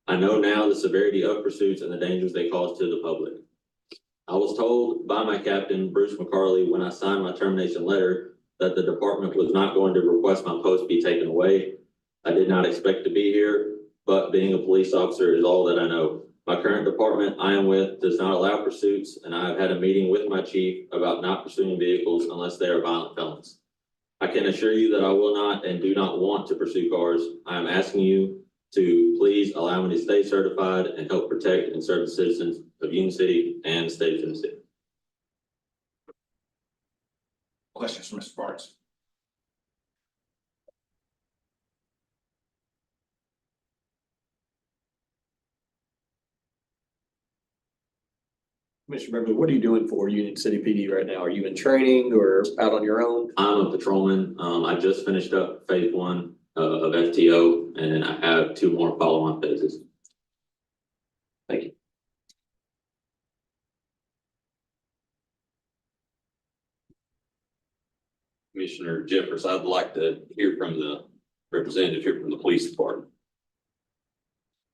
I know now the severity of pursuits and the dangers they cause to the public. I was told by my captain, Bruce McCarley, when I signed my termination letter, that the department was not going to request my post be taken away. I did not expect to be here, but being a police officer is all that I know. My current department I am with does not allow pursuits, and I have had a meeting with my chief about not pursuing vehicles unless they are violent felons. I can assure you that I will not and do not want to pursue cars. I am asking you to please allow me to stay certified and help protect and serve the citizens of Union City and the state of Tennessee. Questions for Mr. Barnes? Commissioner Beverly, what are you doing for Union City PD right now? Are you in training or out on your own? I'm a patrolman. I just finished up phase 1 of FTO, and I have 2 more follow-on phases. Thank you. Commissioner Jeffers, I'd like to hear from the representative here from the police department.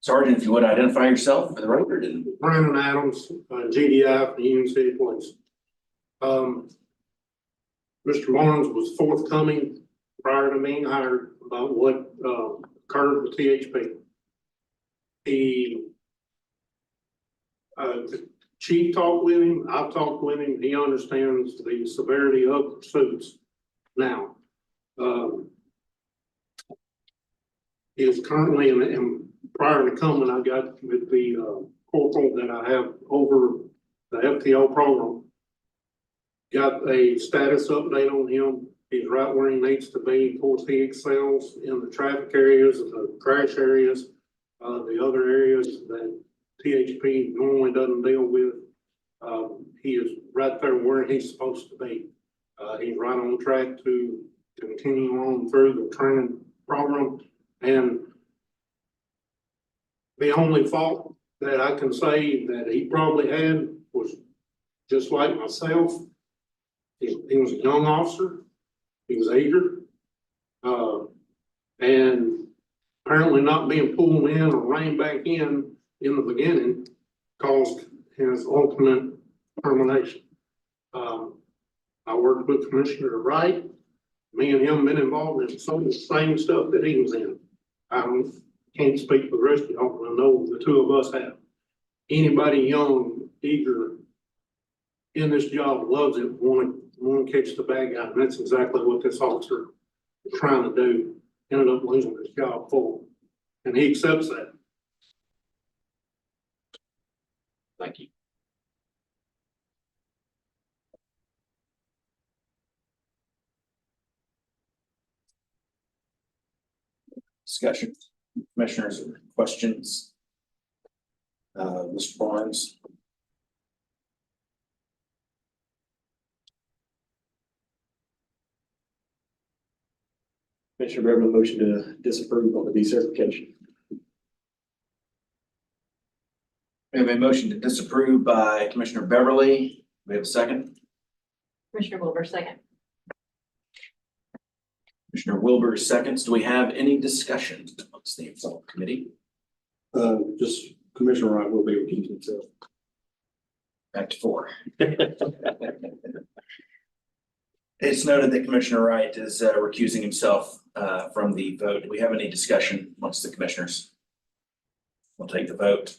Sergeant, if you would identify yourself for the record and. Brandon Adams, GDI for Union City Police. Mr. Barnes was forthcoming prior to being hired about what occurred with THP. The chief talked with him, I've talked with him, he understands the severity of pursuits now. He is currently in prior to coming, I got with the corporal that I have over the FTO program. Got a status update on him. He's right where he needs to be. Of course, he excels in the traffic areas, the crash areas, the other areas that THP normally doesn't deal with. He is right there where he's supposed to be. He's right on track to continue on through the training program. And the only fault that I can say that he probably had was just like myself. He was a young officer. He was eager. And apparently not being pulled in or reined back in the beginning caused his ultimate termination. I worked with Commissioner Wright. Me and him been involved in some of the same stuff that he was in. I can't speak for the rest of y'all, but I know the 2 of us have. Anybody young, eager in this job loves it, want to catch the bad guy, and that's exactly what this officer was trying to do. Ended up losing his job for him, and he accepts that. Thank you. Discussion, commissioners, or questions? Mr. Barnes. Commissioner Beverly, motion to disapprove on the decertification. We have a motion to disapprove by Commissioner Beverly. We have a second. Commissioner Wilbur, second. Commissioner Wilbur seconds. Do we have any discussion amongst the Informal Committee? Just Commissioner Wright will be recusing himself. Back to 4. It's noted that Commissioner Wright is recusing himself from the vote. Do we have any discussion amongst the commissioners? We'll take the vote.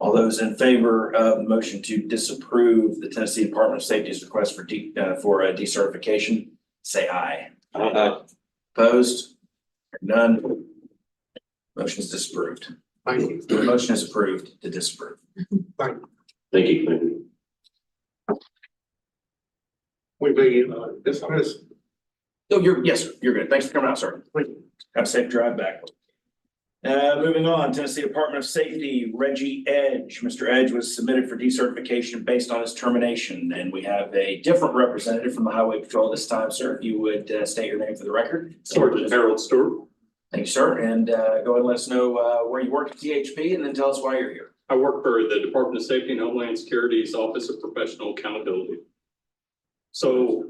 All those in favor of the motion to disapprove the Tennessee Department of Safety's request for decertification, say aye. Aye. Opposed? None. Motion is disapproved. Thank you. The motion is approved to disapprove. Thank you. We be dismissed Oh, yes, sir. You're good. Thanks for coming out, sir. Have a safe drive back. Moving on, Tennessee Department of Safety, Reggie Edge. Mr. Edge was submitted for decertification based on his termination, and we have a different representative from the Highway Patrol this time, sir. If you would state your name for the record. Sergeant Harold Stewart. Thank you, sir. And go ahead and let us know where you work at THP, and then tell us why you're here. I work for the Department of Safety and Homeland Security's Office of Professional Accountability. So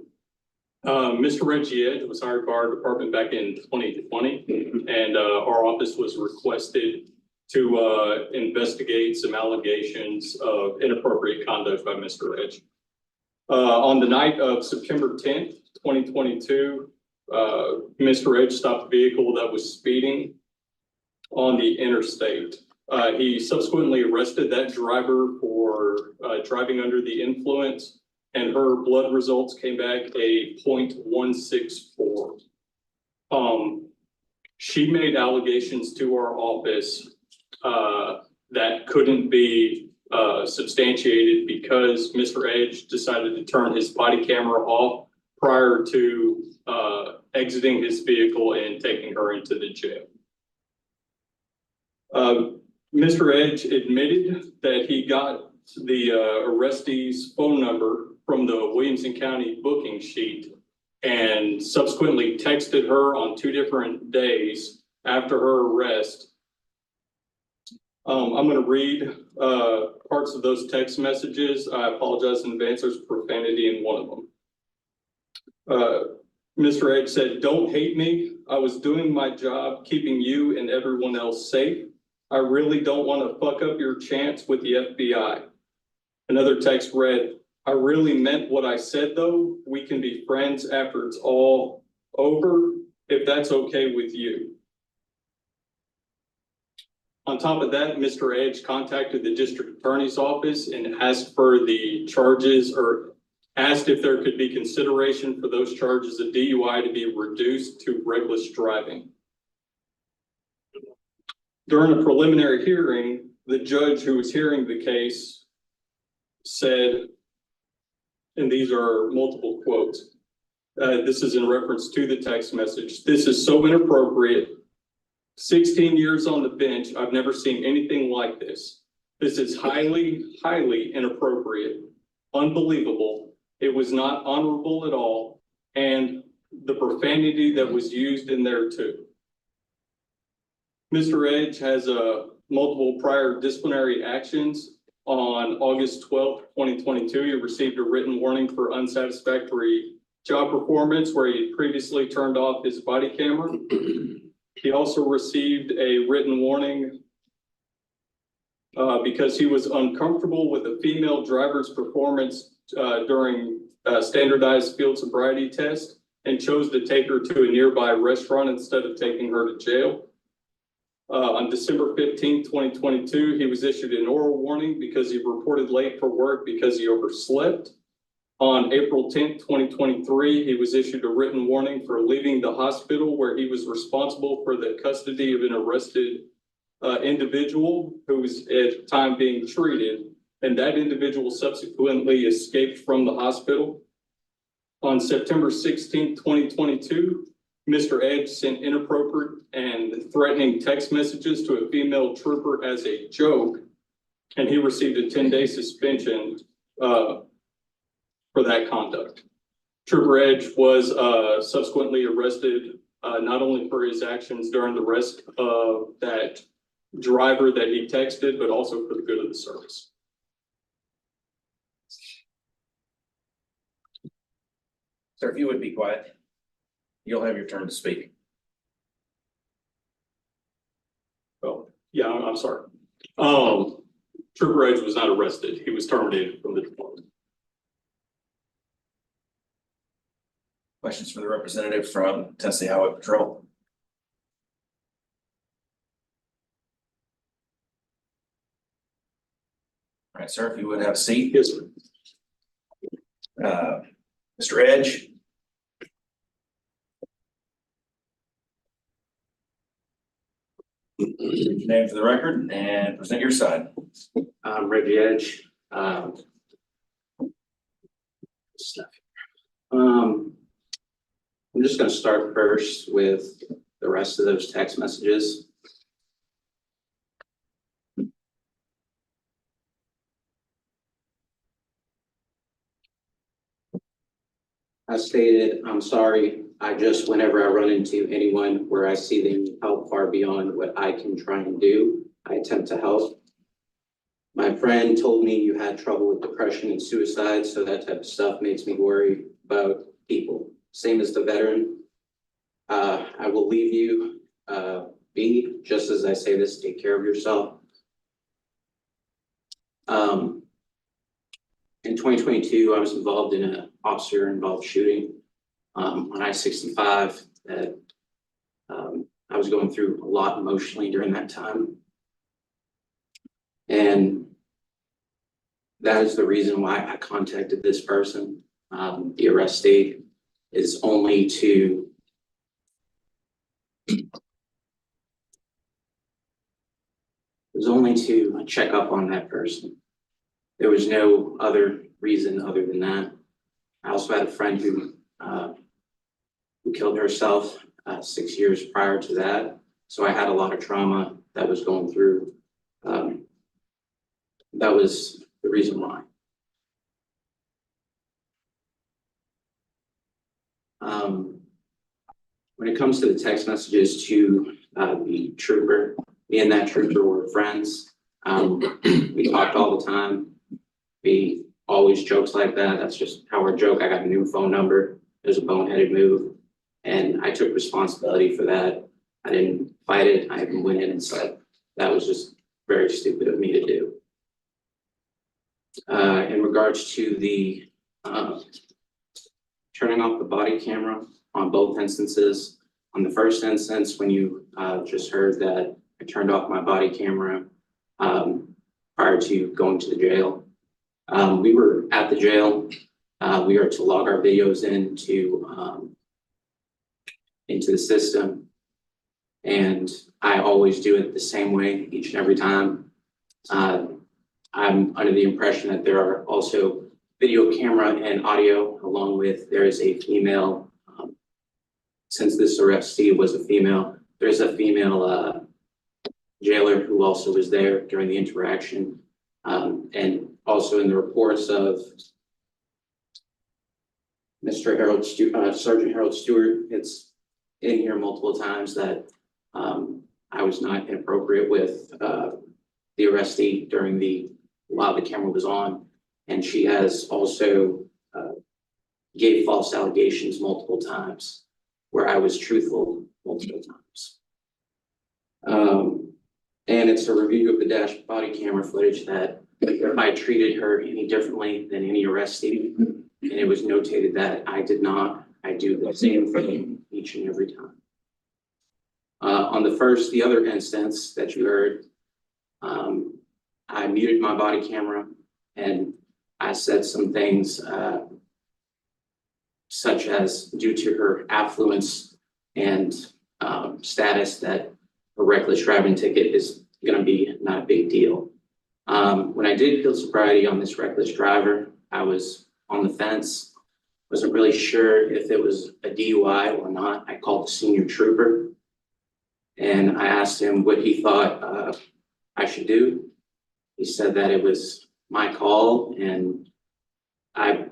Mr. Reggie Edge was hired by our department back in 2020, and our office was requested to investigate some allegations of inappropriate conduct by Mr. Edge. On the night of September 10th, 2022, Mr. Edge stopped a vehicle that was speeding on the interstate. He subsequently arrested that driver for driving under the influence, and her blood results came back a 0.164. She made allegations to our office that couldn't be substantiated because Mr. Edge decided to turn his body camera off prior to exiting his vehicle and taking her into the jail. Mr. Edge admitted that he got the arrestee's phone number from the Williamson County booking sheet and subsequently texted her on 2 different days after her arrest. I'm going to read parts of those text messages. I apologize in advance. There's profanity in one of them. Mr. Edge said, "Don't hate me. I was doing my job, keeping you and everyone else safe. I really don't want to fuck up your chance with the FBI." Another text read, "I really meant what I said though. We can be friends after it's all over, if that's okay with you." On top of that, Mr. Edge contacted the district attorney's office and asked for the charges, or asked if there could be consideration for those charges of DUI to be reduced to reckless driving. During a preliminary hearing, the judge who was hearing the case said, and these are multiple quotes, this is in reference to the text message, "This is so inappropriate. 16 years on the bench, I've never seen anything like this. This is highly, highly inappropriate, unbelievable. It was not honorable at all, and the profanity that was used in there too." Mr. Edge has multiple prior disciplinary actions. On August 12th, 2022, he received a written warning for unsatisfactory job performance where he had previously turned off his body camera. He also received a written warning because he was uncomfortable with a female driver's performance during a standardized field sobriety test and chose to take her to a nearby restaurant instead of taking her to jail. On December 15th, 2022, he was issued an oral warning because he reported late for work because he overslept. On April 10th, 2023, he was issued a written warning for leaving the hospital where he was responsible for the custody of an arrested individual who was at the time being treated, and that individual subsequently escaped from the hospital. On September 16th, 2022, Mr. Edge sent inappropriate and threatening text messages to a female trooper as a joke, and he received a 10-day suspension for that conduct. Trooper Edge was subsequently arrested not only for his actions during the arrest of that driver that he texted, but also for the good of the service. Sir, if you would be quiet, you'll have your turn to speak. Well, yeah, I'm sorry. Trooper Edge was not arrested. He was terminated from the department. Questions for the representative from Tennessee Highway Patrol? All right, sir, if you would have a seat. Yes, sir. Mr. Edge. Your name for the record and present your side. I'm Reggie Edge. I'm just gonna start first with the rest of those text messages. As stated, I'm sorry. Whenever I run into anyone where I see they need help far beyond what I can try and do, I attempt to help. My friend told me you had trouble with depression and suicide, so that type of stuff makes me worry about people. Same as the veteran. I will leave you be, just as I say this, take care of yourself. In 2022, I was involved in an officer-involved shooting on I-65 that I was going through a lot emotionally during that time. And that is the reason why I contacted this person. The arrestee is only to check up on that person. There was no other reason other than that. I also had a friend who killed herself 6 years prior to that. So I had a lot of trauma that was going through. That was the reason why. When it comes to the text messages to the trooper, me and that trooper were friends. We talked all the time. We always jokes like that. That's just how we joke. I got a new phone number. It was a boneheaded move. And I took responsibility for that. I didn't fight it. I even went in and said, that was just very stupid of me to do. In regards to the turning off the body camera on both instances, on the first instance, when you just heard that I turned off my body camera prior to going to the jail, we were at the jail. We are to log our videos into the system. And I always do it the same way each and every time. I'm under the impression that there are also video camera and audio, along with there is a female, since this arrestee was a female, there's a female jailer who also was there during the interaction. And also in the reports of Mr. Sergeant Harold Stewart, it's in here multiple times that I was not inappropriate with the arrestee while the camera was on. And she has also gave false allegations multiple times where I was truthful multiple times. And it's a review of the dash body camera footage that if I treated her any differently than any arrestee, and it was notated that I did not, I do the same thing each and every time. On the other instance that you heard, I muted my body camera and I said some things such as due to her affluence and status that a reckless driving ticket is going to be not a big deal. When I did field sobriety on this reckless driver, I was on the fence. Wasn't really sure if it was a DUI or not. I called the senior trooper and I asked him what he thought I should do. He said that it was my call and I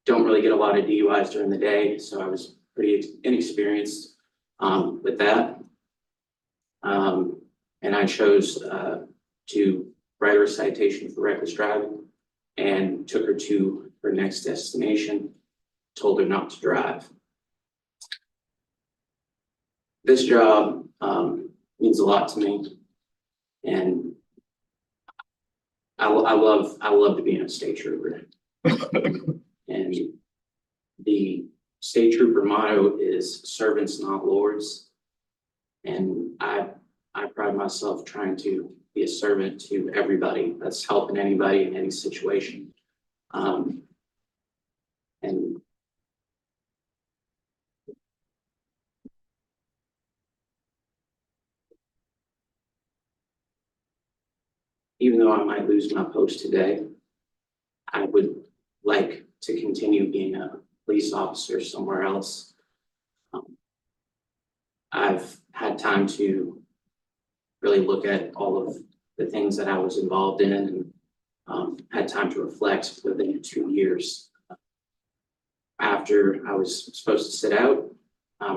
don't really get a lot of DUIs during the day, so I was pretty inexperienced with that. And I chose to write her a citation for reckless driving and took her to her next destination, told her not to drive. This job means a lot to me, and I love to be in a state trooper. And the state trooper motto is servants, not lords. And I pride myself trying to be a servant to everybody that's helping anybody in any situation. And even though I might lose my post today, I would like to continue being a police officer somewhere else. I've had time to really look at all of the things that I was involved in and had time to reflect within 2 years. After I was supposed to sit out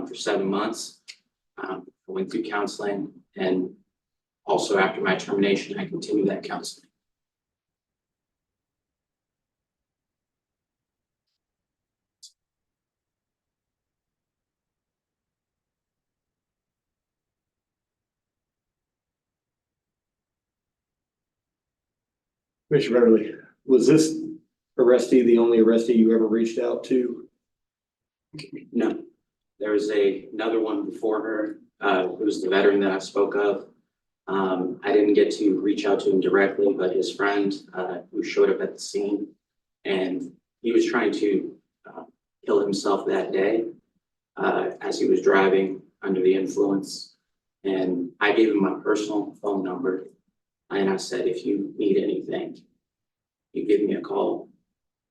for 7 months, I went through counseling, and also after my termination, I continued that counseling. Commissioner Beverly, was this arrestee the only arrestee you ever reached out to? No, there was another one before her, who was the veteran that I spoke of. I didn't get to reach out to him directly, but his friend, who showed up at the scene, and he was trying to kill himself that day, as he was driving under the influence. And I gave him my personal phone number, and I said, if you need anything, you give me a call.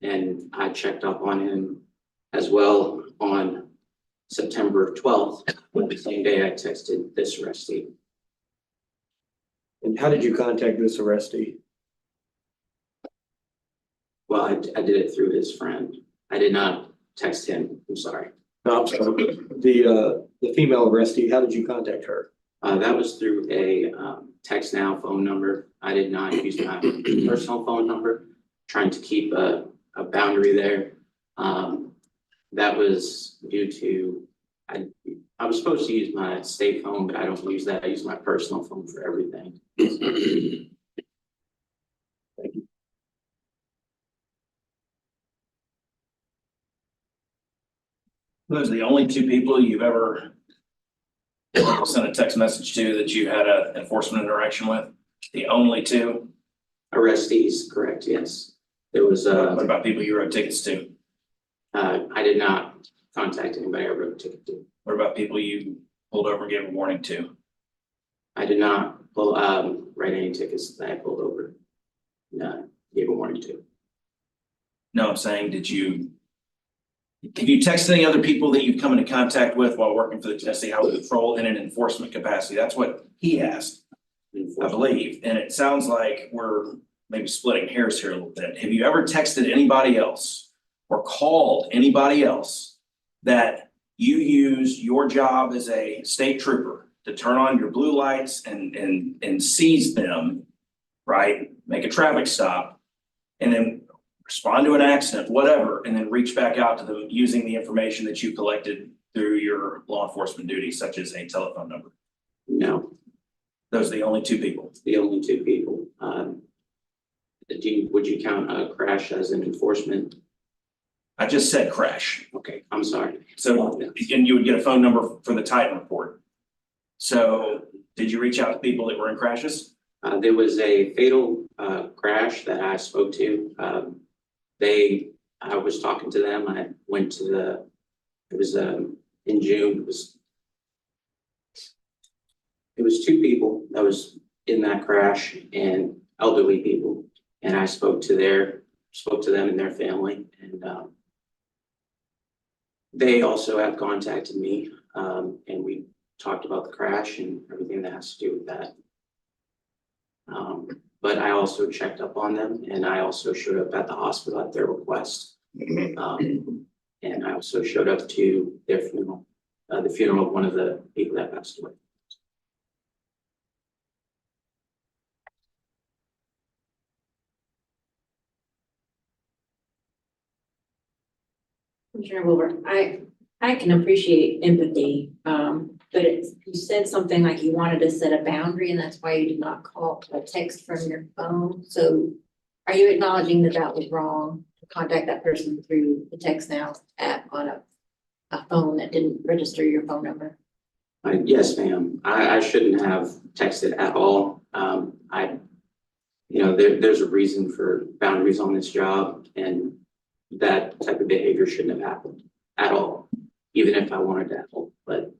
And I checked up on him as well on September 12th, the same day I texted this arrestee. And how did you contact this arrestee? Well, I did it through his friend. I did not text him. I'm sorry. No, I'm sorry. The female arrestee, how did you contact her? That was through a text now phone number. I did not use my personal phone number, trying to keep a boundary there. That was due to, I was supposed to use my state phone, but I don't use that. I use my personal phone for everything. Thank you. Those are the only two people you've ever sent a text message to that you had an enforcement interaction with? The only two? Arrestees, correct, yes. There was What about people you wrote tickets to? I did not contact anybody I wrote a ticket to. What about people you pulled over and gave a warning to? I did not write any tickets that I pulled over. No, gave a warning to. No, I'm saying, have you texted any other people that you've come into contact with while working for the Tennessee Highway Patrol in an enforcement capacity? That's what he asked, I believe. And it sounds like we're maybe splitting hairs here a little bit. Have you ever texted anybody else or called anybody else that you use your job as a state trooper to turn on your blue lights and seize them, right? Make a traffic stop, and then respond to an accident, whatever, and then reach back out to them using the information that you collected through your law enforcement duties, such as a telephone number? No. Those are the only two people? The only two people. Would you count a crash as an enforcement? I just said crash. Okay, I'm sorry. So, and you would get a phone number for the Titan report. So did you reach out to people that were in crashes? There was a fatal crash that I spoke to. I was talking to them. I went to it was in June. It was two people that was in that crash, and elderly people. And I spoke to them and their family, and they also have contacted me, and we talked about the crash and everything that has to do with that. But I also checked up on them, and I also showed up at the hospital at their request. And I also showed up to their funeral, the funeral of one of the people that passed away. Commissioner Wilbur, I can appreciate empathy, but you said something like you wanted to set a boundary, and that's why you did not call a text from your phone. So are you acknowledging that that was wrong to contact that person through the text now app on a phone that didn't register your phone number? Yes, ma'am. I shouldn't have texted at all. There's a reason for boundaries on this job, and that type of behavior shouldn't have happened at all, even if I wanted to help. But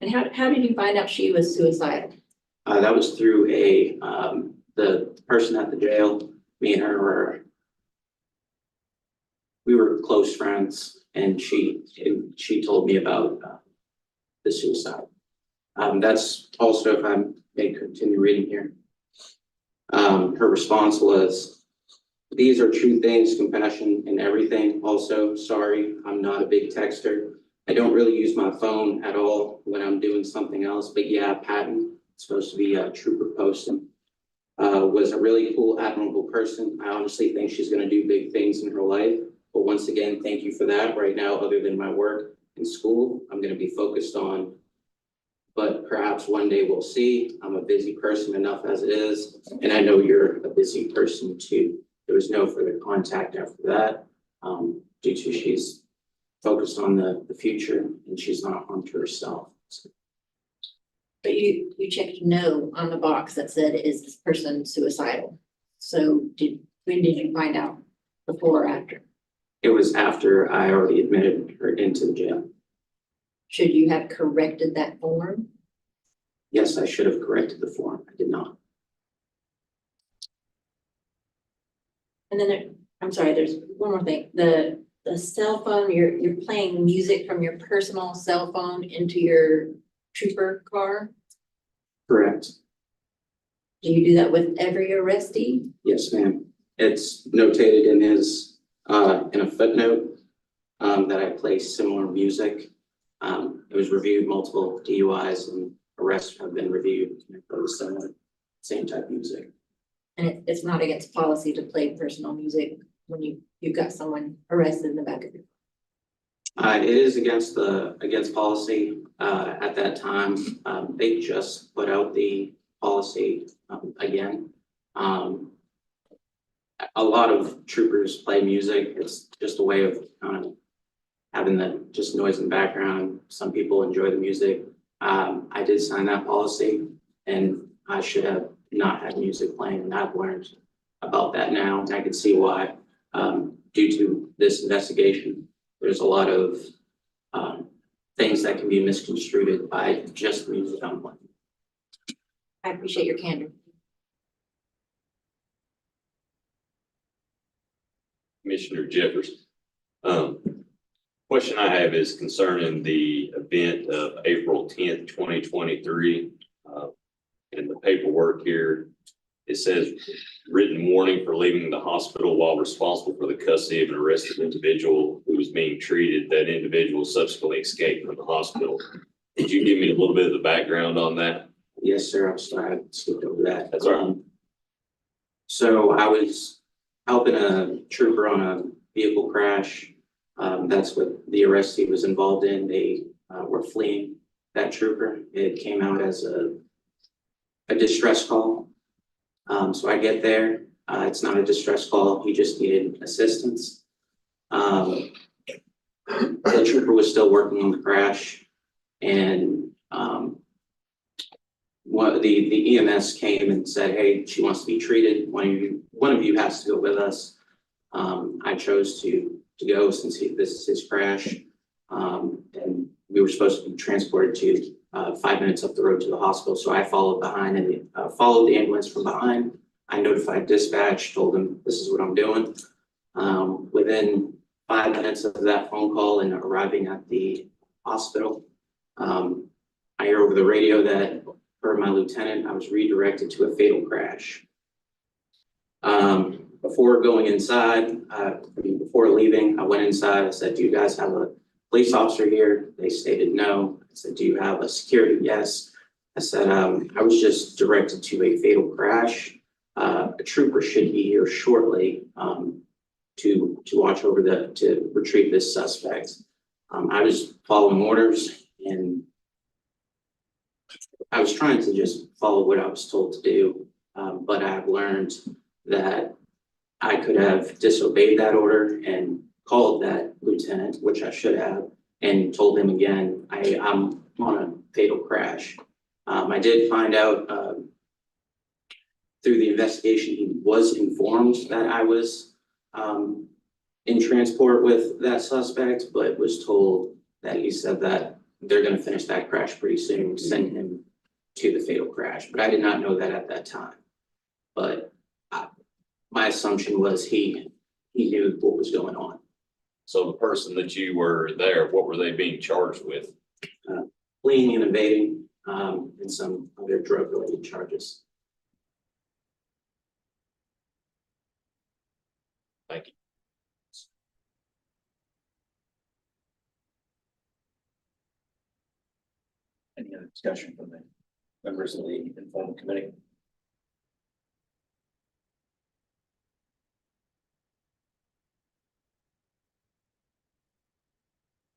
And how did you find out she was suicidal? that was through the person at the jail. Me and her we were close friends, and she told me about the suicide. That's also, if I may continue reading here. Her response was, "These are true things, compassion and everything. Also, sorry, I'm not a big texter. I don't really use my phone at all when I'm doing something else, but yeah, Patton, supposed to be a trooper posting, was a really cool, admirable person. I honestly think she's gonna do big things in her life. But once again, thank you for that. Right now, other than my work in school, I'm gonna be focused on, but perhaps one day we'll see. I'm a busy person enough as it is, and I know you're a busy person too." There was no further contact after that, due to she's focused on the future and she's not onto herself. But you checked no on the box that said, "Is this person suicidal?" So when did you find out? Before or after? It was after I already admitted her into the jail. Should you have corrected that form? Yes, I should have corrected the form. I did not. And then I'm sorry, there's one more thing. The cell phone, you're playing music from your personal cell phone into your trooper car. Correct. Do you do that with every arrestee? Yes, ma'am. It's notated in his, in a footnote, that I play similar music. It was reviewed, multiple DUIs and arrests have been reviewed for the similar, same type of music. And it's not against policy to play personal music when you've got someone arrested in the back of your. It is against policy. At that time, they just put out the policy, again. A lot of troopers play music. It's just a way of kind of having the just noise in the background. Some people enjoy the music. I did sign that policy and I should have not had music playing, and I've learned about that now, and I can see why. Due to this investigation, there's a lot of things that can be misconstrued by just music I'm playing. I appreciate your candor. Commissioner Jefferson. Question I have is concerning the event of April 10th, 2023. In the paperwork here, it says written warning for leaving the hospital while responsible for the custody of an arrested individual who was being treated. That individual subsequently escaped from the hospital. Could you give me a little bit of the background on that? Yes, sir. I'm sorry, I skipped over that. That's all right. So I was helping a trooper on a vehicle crash. That's what the arrestee was involved in. They were fleeing that trooper. It came out as a distress call. So I get there. It's not a distress call. He just needed assistance. The trooper was still working on the crash, and the EMS came and said, "Hey, she wants to be treated. One of you has to go with us." I chose to go since this is his crash, and we were supposed to be transported to 5 minutes up the road to the hospital. So I followed behind and followed the ambulance from behind. I notified dispatch, told them this is what I'm doing. Within 5 minutes of that phone call and arriving at the hospital, I hear over the radio that, per my lieutenant, I was redirected to a fatal crash. Before going inside, before leaving, I went inside. I said, "Do you guys have a police officer here?" They stated no. I said, "Do you have a security?" "Yes." I said, "I was just directed to a fatal crash. A trooper should be here shortly to watch over to retrieve this suspect." I was following orders, and I was trying to just follow what I was told to do. But I've learned that I could have disobeyed that order and called that lieutenant, which I should have, and told him again, I'm on a fatal crash. I did find out through the investigation, he was informed that I was in transport with that suspect, but was told that he said that they're going to finish that crash pretty soon, send him to the fatal crash. But I did not know that at that time. But my assumption was he knew what was going on. So the person that you were there, what were they being charged with? Fleeing and evading. and some other drug-related charges. Thank you. Any other discussion from the members of the informal committee?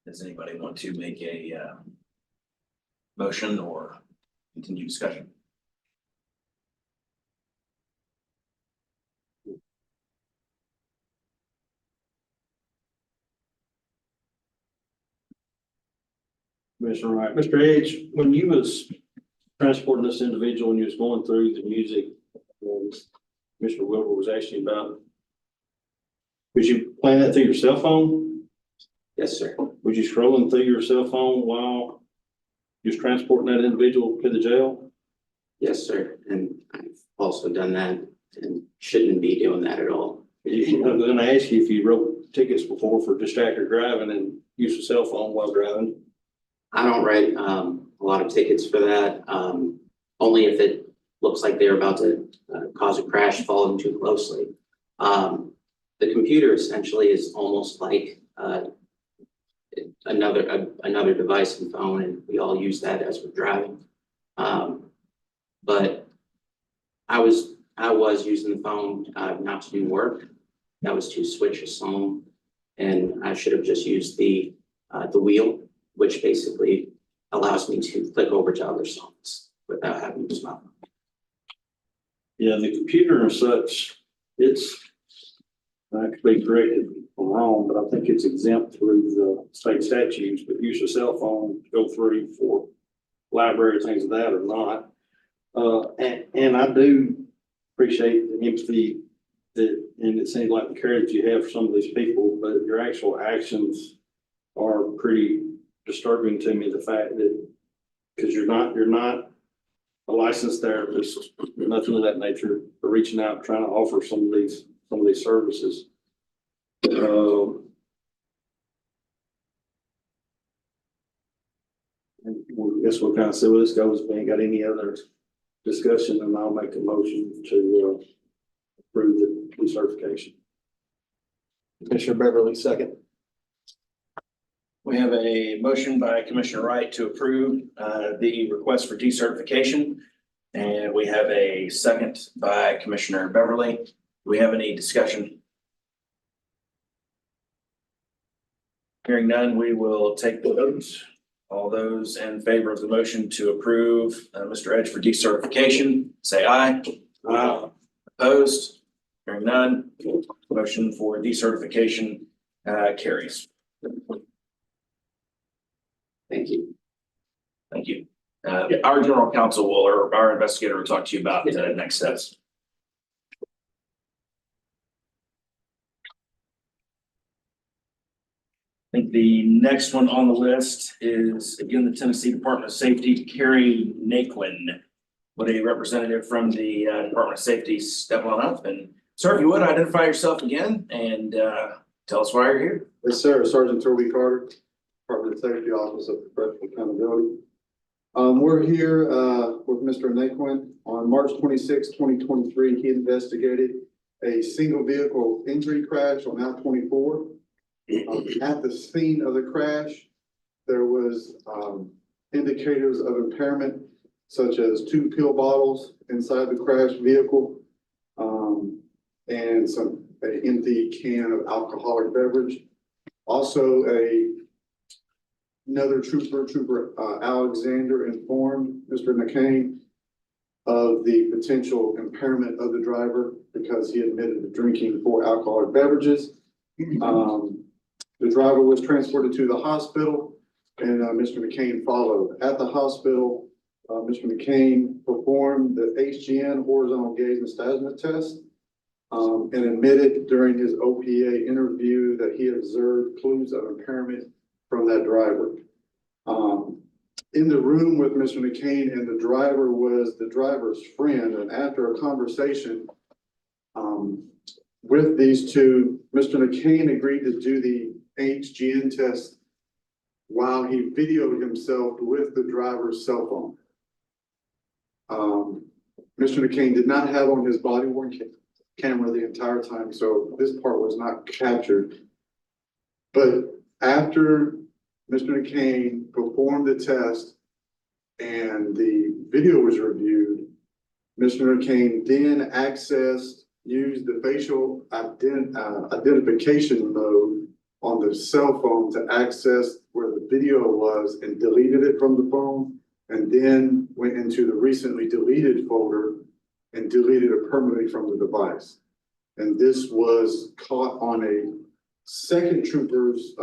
Does anybody want to make a motion or continue discussion? Commissioner Wright, Mr. Edge, when you was transporting this individual and you was going through the music, Mr. Wilbur was asking about, was you playing that through your cell phone? Yes, sir. Was you scrolling through your cell phone while you was transporting that individual to the jail? Yes, sir. And I've also done that and shouldn't be doing that at all. I was gonna ask you if you wrote tickets before for distracted driving and use a cell phone while driving. I don't write a lot of tickets for that, only if it looks like they're about to cause a crash following too closely. The computer essentially is almost like another device and phone, and we all use that as we're driving. But I was using the phone not to do work. That was to switch a song, and I should have just used the wheel, which basically allows me to click over to other songs without having to use my phone. Yeah, the computer and such, it's, I could be corrected if I'm wrong, but I think it's exempt through the state statutes, but use a cell phone to go through for library, things of that or not. And I do appreciate the empathy that, and it seems like the courage you have for some of these people, but your actual actions are pretty disturbing to me. The fact that, because you're not a licensed therapist, nothing of that nature, but reaching out, trying to offer some of these services. And I guess we'll kind of see where this goes. If we ain't got any other discussion, and I'll make a motion to approve the decertification. Commissioner Beverly, second. We have a motion by Commissioner Wright to approve the request for decertification. And we have a second by Commissioner Beverly. Do we have any discussion? Hearing none, we will take the vote. All those in favor of the motion to approve Mr. Edge for decertification, say aye. Aye. Opposed? Hearing none, motion for decertification carries. Thank you. Thank you. Our general counsel will, or our investigator will talk to you about the next steps. I think the next one on the list is, again, the Tennessee Department of Safety, Carrie Naquin. Would a representative from the Department of Safety step on up? And sir, if you would, identify yourself again and tell us why you're here. Yes, sir. Sergeant Toby Carter, Department of Safety, Office of Professional Accountability. We're here with Mr. Naquin. On March 26, 2023, he investigated a single vehicle injury crash on I-24. At the scene of the crash, there was indicators of impairment, such as 2 pill bottles inside the crash vehicle, and an empty can of alcoholic beverage. Also, another trooper Alexander, informed Mr. Naquin of the potential impairment of the driver because he admitted to drinking 4 alcoholic beverages. The driver was transported to the hospital, and Mr. McCain followed. At the hospital, Mr. McCain performed the HGN, horizontal gaze nystagmus test, and admitted during his OPA interview that he observed clues of impairment from that driver. In the room with Mr. McCain and the driver was the driver's friend, and after a conversation with these two, Mr. McCain agreed to do the HGN test while he videoed himself with the driver's cell phone. Mr. Naquin did not have on his body worn camera the entire time, so this part was not captured. But after Mr. Naquin performed the test and the video was reviewed, Mr. Naquin then used the facial identification mode on the cell phone to access where the video was and deleted it from the phone, and then went into the recently deleted folder and deleted it permanently from the device. And this was caught on a second trooper's,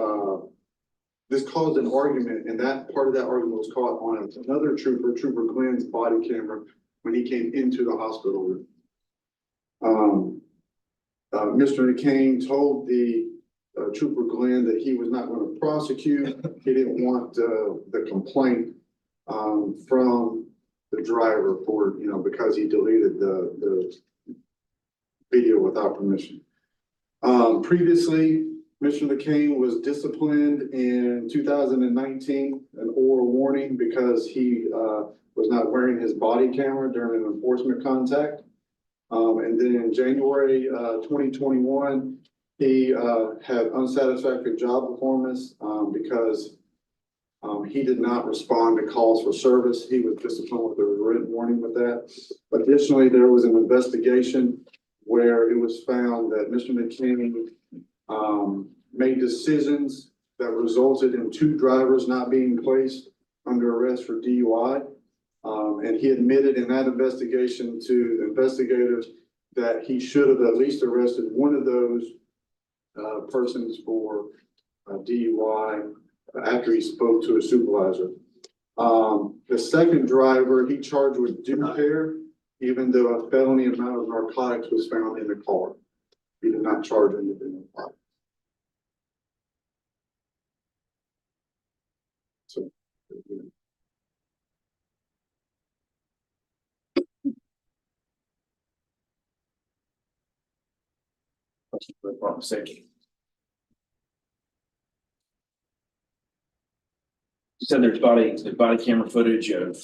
this caused an argument, and that part of that argument was caught on another trooper, Trooper Glenn's body camera, when he came into the hospital room. Mr. Naquin told the Trooper Glenn that he was not going to prosecute. He didn't want the complaint from the driver for, because he deleted the video without permission. Previously, Mr. Naquin was disciplined in 2019, an oral warning because he was not wearing his body camera during an enforcement contact. And then in January 2021, he had unsatisfactory job performance because he did not respond to calls for service. He was disciplined with a written warning with that. Additionally, there was an investigation where it was found that Mr. Naquin made decisions that resulted in 2 drivers not being placed under arrest for DUI. And he admitted in that investigation to investigators that he should have at least arrested one of those persons for DUI after he spoke to a supervisor. The second driver, he charged with due care, even though a felony amount of narcotics was found in the car. He did not charge him with the narcotics. So, Department of Safety. You said there's body camera footage of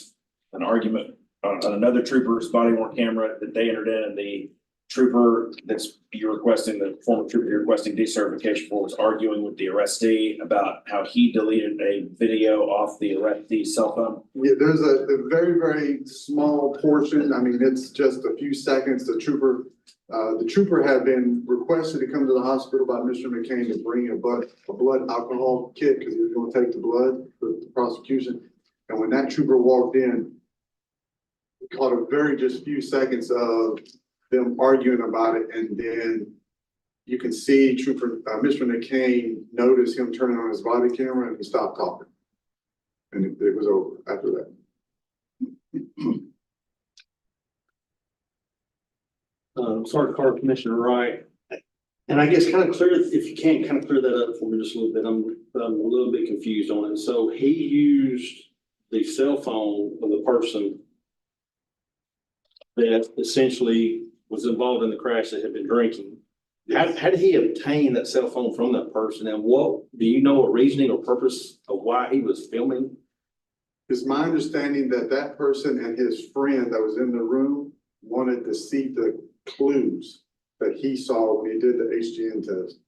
an argument on another trooper's body worn camera that they entered in, and the trooper the former trooper you're requesting decertification for was arguing with the arrestee about how he deleted a video off the arrestee's cell phone. Yeah, there's a very, very small portion. I mean, it's just a few seconds. The trooper had been requested to come to the hospital by Mr. Naquin to bring a blood alcohol kit because he was going to take the blood for the prosecution. And when that trooper walked in, we caught a very just few seconds of them arguing about it, and then you can see Mr. Naquin notice him turning on his body camera, and he stopped talking, and it was over after that. Sergeant Carter, Commissioner Wright, and I guess kind of clear, if you can kind of clear that up for me just a little bit, I'm a little bit confused on it. So he used the cell phone of the person that essentially was involved in the crash that had been drinking. How did he obtain that cell phone from that person, and what, do you know a reasoning or purpose of why he was filming? It's my understanding that that person and his friend that was in the room wanted to see the clues that he saw when he did the HGN test.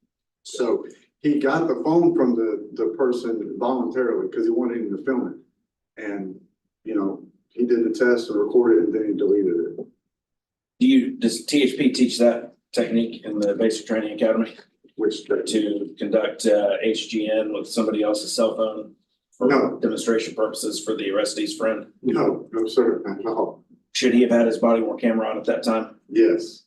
So he got the phone from the person voluntarily because he wanted him to film it. And, he did the test and recorded it, and then he deleted it. Does THP teach that technique in the basic training academy? Which to conduct HGN with somebody else's cell phone for demonstration purposes for the arrestee's friend? No, sir, not at all. Should he have had his body worn camera on at that time? Yes.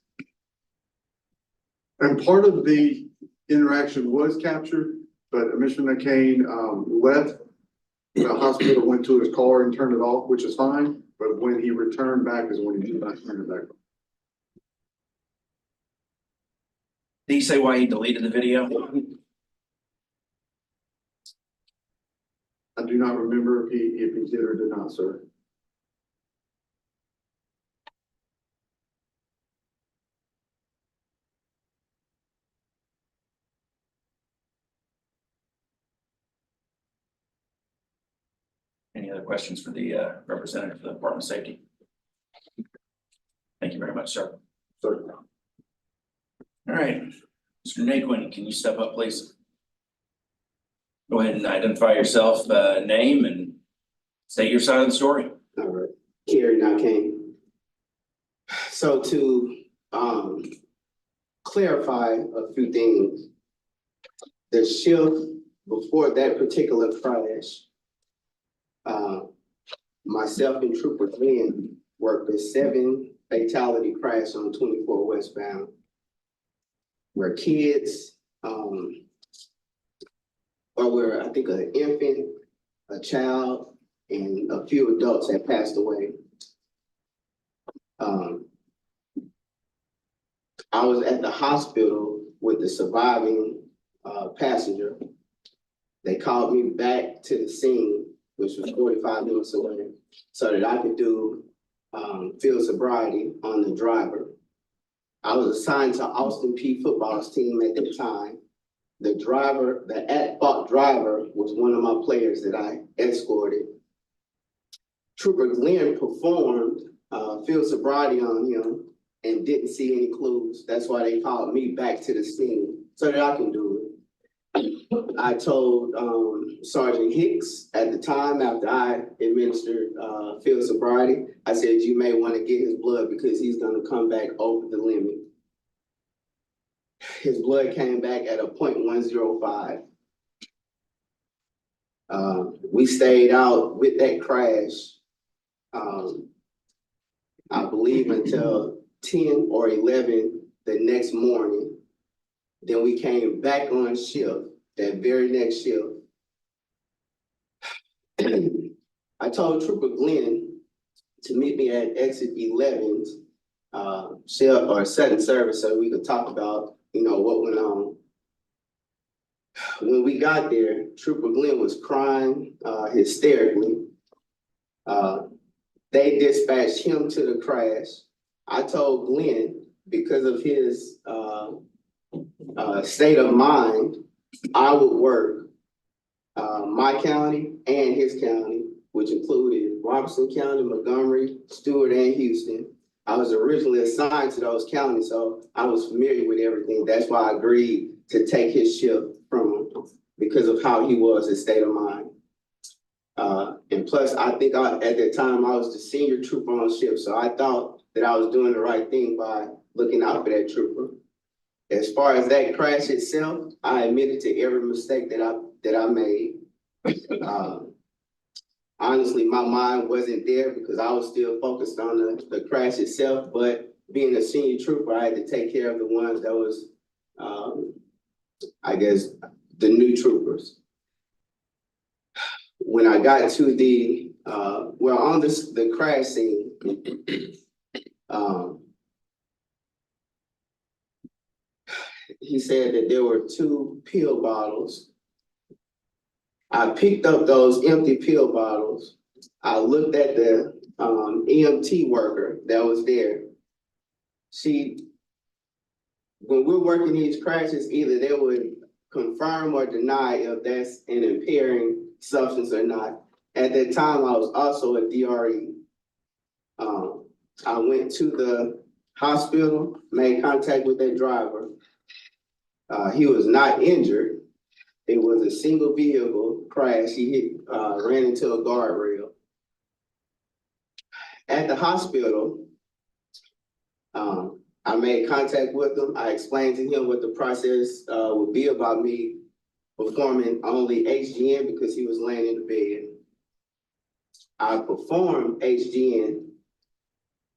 And part of the interaction was captured, but Mr. Naquin left the hospital, went to his car and turned it off, which is fine. But when he returned back is when he did not turn it back on. Did he say why he deleted the video? I do not remember if he did or did not, sir. Any other questions for the representative of the Department of Safety? Thank you very much, sir. All right, Mr. Naquin, can you step up, please? Go ahead and identify yourself, name and state your side of the story. All right, Kerry Naquin. So to clarify a few things, the shift before that particular crash, myself and Trooper Glenn worked a 7 fatality crash on 24 westbound, where kids, or where I think an infant, a child, and a few adults had passed away. I was at the hospital with the surviving passenger. They called me back to the scene, which was 45 minutes away, so that I could do field sobriety on the driver. I was assigned to Austin P football's team at the time. The driver, the at-fault driver, was one of my players that I escorted. Trooper Glenn performed field sobriety on him and didn't see any clues. That's why they called me back to the scene so that I can do it. I told Sergeant Hicks at the time, after I administered field sobriety, I said, you may want to get his blood because he's going to come back over the limit. His blood came back at a 0.105. We stayed out with that crash, I believe until 10 or 11 the next morning. Then we came back on shift, that very next shift. I told Trooper Glenn to meet me at exit 11's shift or second service so we could talk about, what went on. When we got there, Trooper Glenn was crying hysterically. They dispatched him to the crash. I told Glenn, because of his state of mind, I would work my county and his county, which included Robertson County, Montgomery, Stewart, and Houston. I was originally assigned to those counties, so I was familiar with everything. That's why I agreed to take his shift from him, because of how he was, his state of mind. And plus, I think at that time, I was the senior trooper on shift, so I thought that I was doing the right thing by looking out for that trooper. As far as that crash itself, I admitted to every mistake that I made. Honestly, my mind wasn't there because I was still focused on the crash itself, but being a senior trooper, I had to take care of the ones that was, I guess, the new troopers. When I got to the crash scene, he said that there were 2 pill bottles. I picked up those empty pill bottles. I looked at the EMT worker that was there. When we're working these crashes, either they would confirm or deny if that's an impairing substance or not. At that time, I was also a DRE. I went to the hospital, made contact with that driver. He was not injured. It was a single vehicle crash. He ran into a guardrail. At the hospital, I made contact with him. I explained to him what the process would be about me performing only HGN because he was laying in the bed. I performed HGN.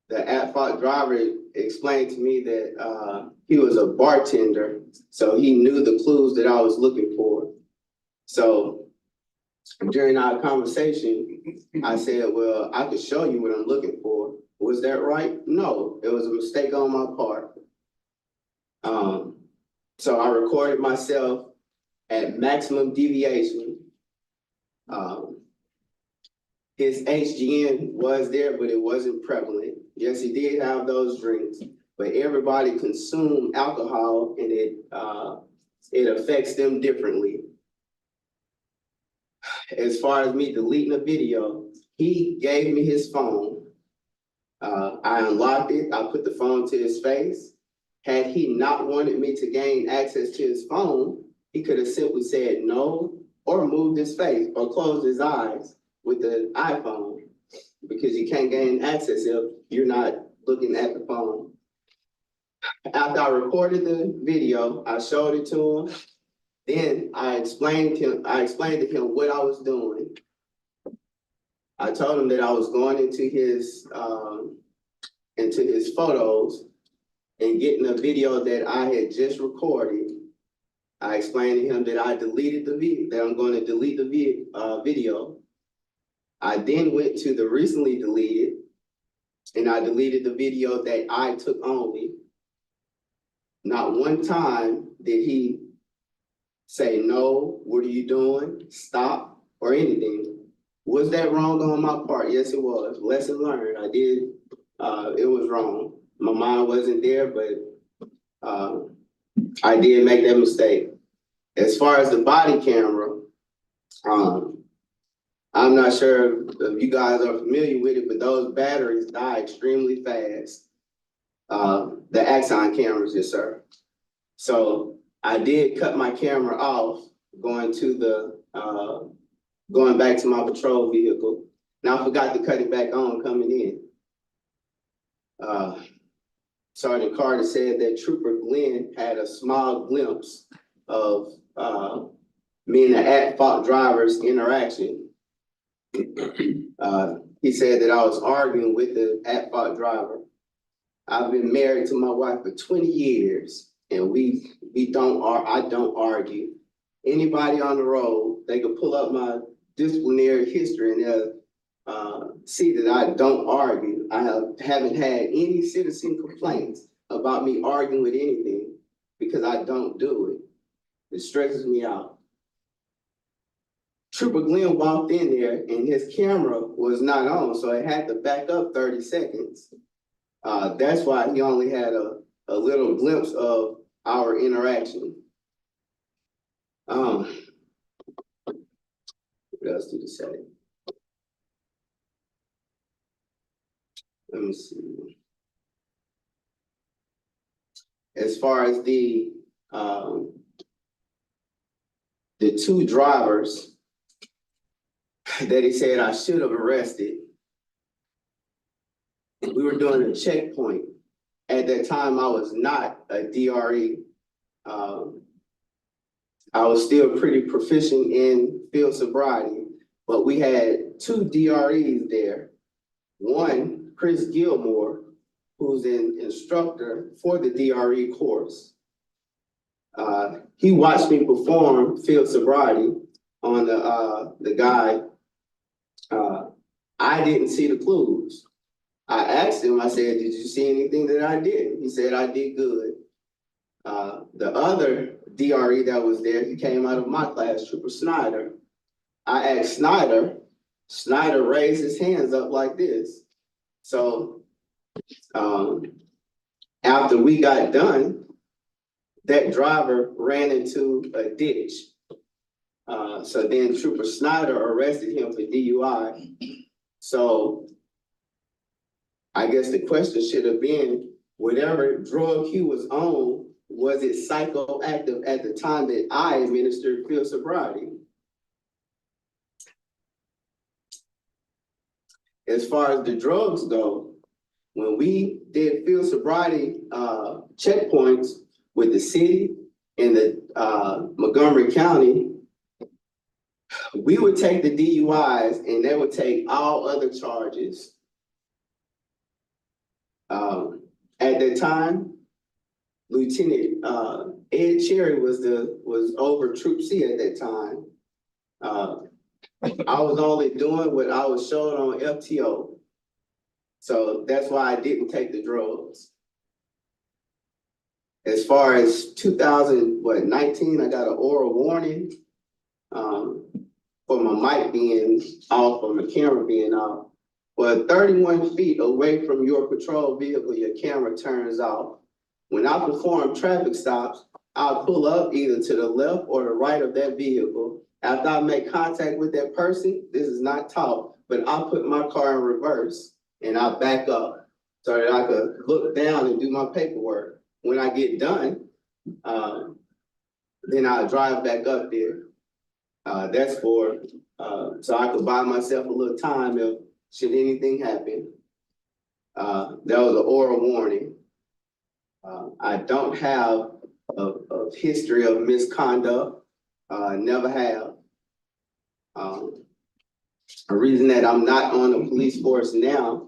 The at-fault driver explained to me that he was a bartender, so he knew the clues that I was looking for. So during our conversation, I said, well, I could show you what I'm looking for. Was that right? No, it was a mistake on my part. So I recorded myself at maximum deviation. His HGN was there, but it wasn't prevalent. Yes, he did have those drinks, but everybody consumed alcohol and it affects them differently. As far as me deleting a video, he gave me his phone. I unlocked it, I put the phone to his face. Had he not wanted me to gain access to his phone, he could have simply said no, or moved his face, or closed his eyes with the iPhone, because you can't gain access if you're not looking at the phone. After I recorded the video, I showed it to him. Then I explained to him what I was doing. I told him that I was going into his photos and getting a video that I had just recorded. I explained to him that I deleted the video, that I'm going to delete the video. I then went to the recently deleted, and I deleted the video that I took only. Not one time did he say, no, what are you doing? Stop, or anything. Was that wrong on my part? Yes, it was. Lesson learned. I did, it was wrong. My mind wasn't there, but I did make that mistake. As far as the body camera, I'm not sure if you guys are familiar with it, but those batteries die extremely fast. The Axon cameras, yes, sir. So I did cut my camera off going back to my patrol vehicle. Now I forgot to cut it back on coming in. Sergeant Carter said that Trooper Glenn had a small glimpse of me and the at-fault driver's interaction. He said that I was arguing with the at-fault driver. I've been married to my wife for 20 years, and I don't argue. Anybody on the road, they could pull up my disciplinary history and they'll see that I don't argue. I haven't had any citizen complaints about me arguing with anything because I don't do it. It stresses me out. Trooper Glenn walked in there and his camera was not on, so it had to back up 30 seconds. That's why he only had a little glimpse of our interaction. What else did he say? Let me see. As far as the two drivers that he said I should have arrested, we were doing a checkpoint. At that time, I was not a DRE. I was still pretty proficient in field sobriety, but we had two DREs there. One, Chris Gilmore, who's an instructor for the DRE course. He watched me perform field sobriety on the guy. I didn't see the clues. I asked him, I said, did you see anything that I did? He said, I did good. The other DRE that was there, he came out of my class, Trooper Snyder. I asked Snyder raised his hands up like this. So after we got done, that driver ran into a ditch. So then Trooper Snyder arrested him for DUI. So I guess the question should have been, whatever drug he was on, was it psychoactive at the time that I administered field sobriety? As far as the drugs go, when we did field sobriety checkpoints with the city and the Montgomery County, we would take the DUIs and they would take all other charges. At that time, Lieutenant Ed Cherry was over Troop C at that time. I was only doing what I was showed on FTO. So that's why I didn't take the drugs. As far as 2019, I got an oral warning for my mic being off or my camera being off. Well, 31 feet away from your patrol vehicle, your camera turns off. When I perform traffic stops, I'll pull up either to the left or the right of that vehicle. After I make contact with that person, this is not taught, but I'll put my car in reverse and I'll back up. so that I could look down and do my paperwork. When I get done, then I'll drive back up there. That's for, so I could buy myself a little time if should anything happen. That was an oral warning. I don't have a history of misconduct, never have. A reason that I'm not on the police force now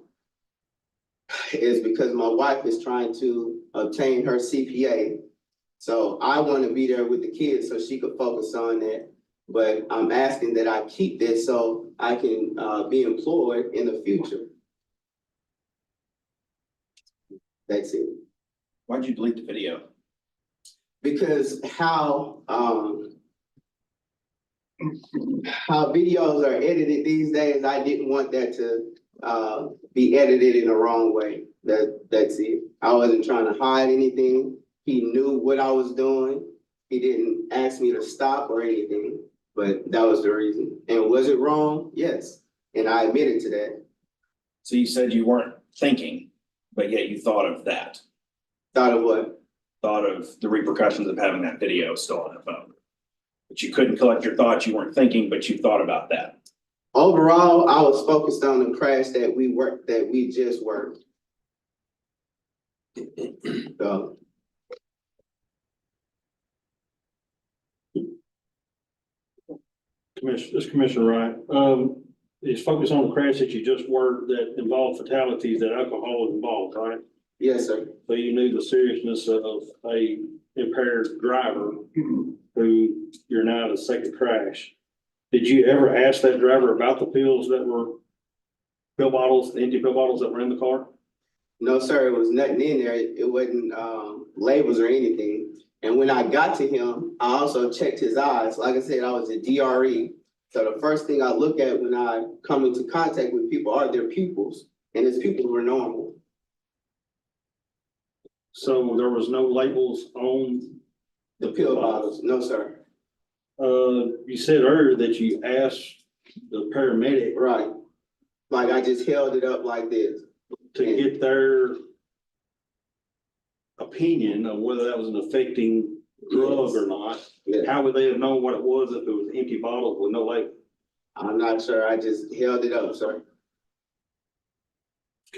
is because my wife is trying to obtain her CPA. So I want to be there with the kids so she could focus on that. But I'm asking that I keep this so I can be employed in the future. That's it. Why'd you delete the video? Because how videos are edited these days, I didn't want that to be edited in the wrong way. That's it. I wasn't trying to hide anything. He knew what I was doing. He didn't ask me to stop or anything, but that was the reason. And was it wrong? Yes. And I admitted to that. So you said you weren't thinking, but yet you thought of that. Thought of what? Thought of the repercussions of having that video still on the phone. But you couldn't collect your thoughts, you weren't thinking, but you thought about that. Overall, I was focused on the crash that we just worked. So. Commissioner Wright, is focused on the crash that you just worked that involved fatalities, that alcohol was involved, right? Yes, sir. So you knew the seriousness of a impaired driver who you're now the second crash. Did you ever ask that driver about the pills that were pill bottles, the empty pill bottles that were in the car? No, sir, it was nothing in there. It wasn't labels or anything. And when I got to him, I also checked his eyes. Like I said, I was a DRE. So the first thing I look at when I come into contact with people are their pupils, and his pupils were normal. So there was no labels on the pill bottles? No, sir. You said earlier that you asked the paramedic. Right. Like I just held it up like this. To get their opinion of whether that was an affecting drug or not. Yes. How would they have known what it was if it was empty bottles with no label? I'm not sure. I just held it up, sir.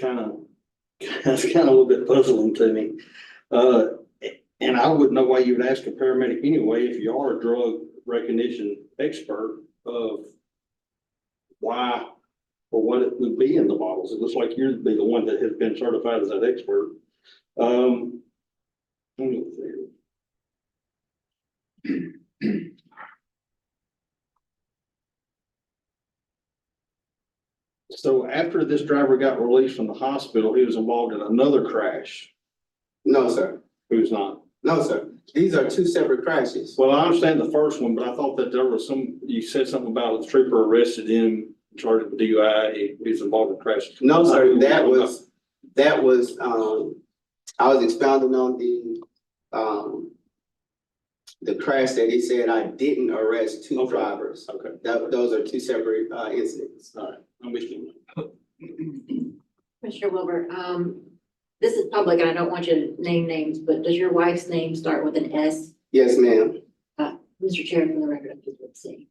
That's kind of a little bit puzzling to me. And I wouldn't know why you would ask a paramedic anyway, if you are a drug recognition expert, of why or what it would be in the bottles. It looks like you'd be the one that has been certified as that expert. Let me see. So after this driver got released from the hospital, he was involved in another crash. No, sir. Who's not? No, sir. These are two separate crashes. Well, I understand the first one, but I thought that there was you said something about a trooper arrested him, charged with DUI, he was involved in a crash. No, sir, that was, I was expounding on the crash that he said I didn't arrest two drivers. Okay. Those are two separate incidents. All right, I'm with you. Commissioner Wilbur, this is public and I don't want you to name names, but does your wife's name start with an S? Yes, ma'am. Mr. Chair, for the record, I'm just saying.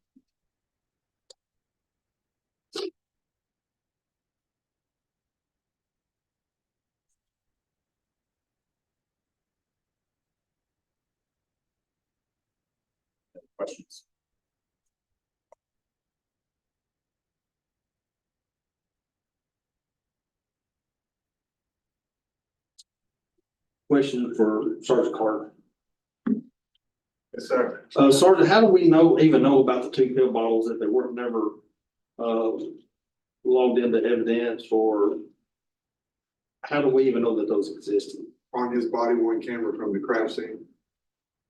Questions? Question for Sergeant Carter. Yes, sir. Sergeant, how do we even know about the two pill bottles if they weren't never logged into evidence, or how do we even know that those existed? On his body worn camera from the crash scene.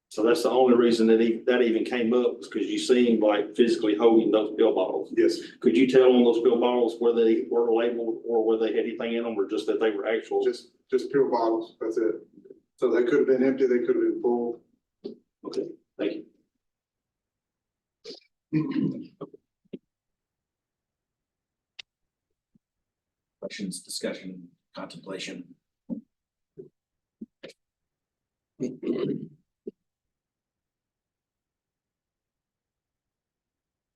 So that's the only reason that even came up, was because you seen like physically holding those pill bottles. Yes. Could you tell on those pill bottles whether they were labeled or whether they had anything in them, or just that they were actual? Just pill bottles, that's it. So they could have been empty, they could have been full. Okay, thank you. Questions, discussion, contemplation.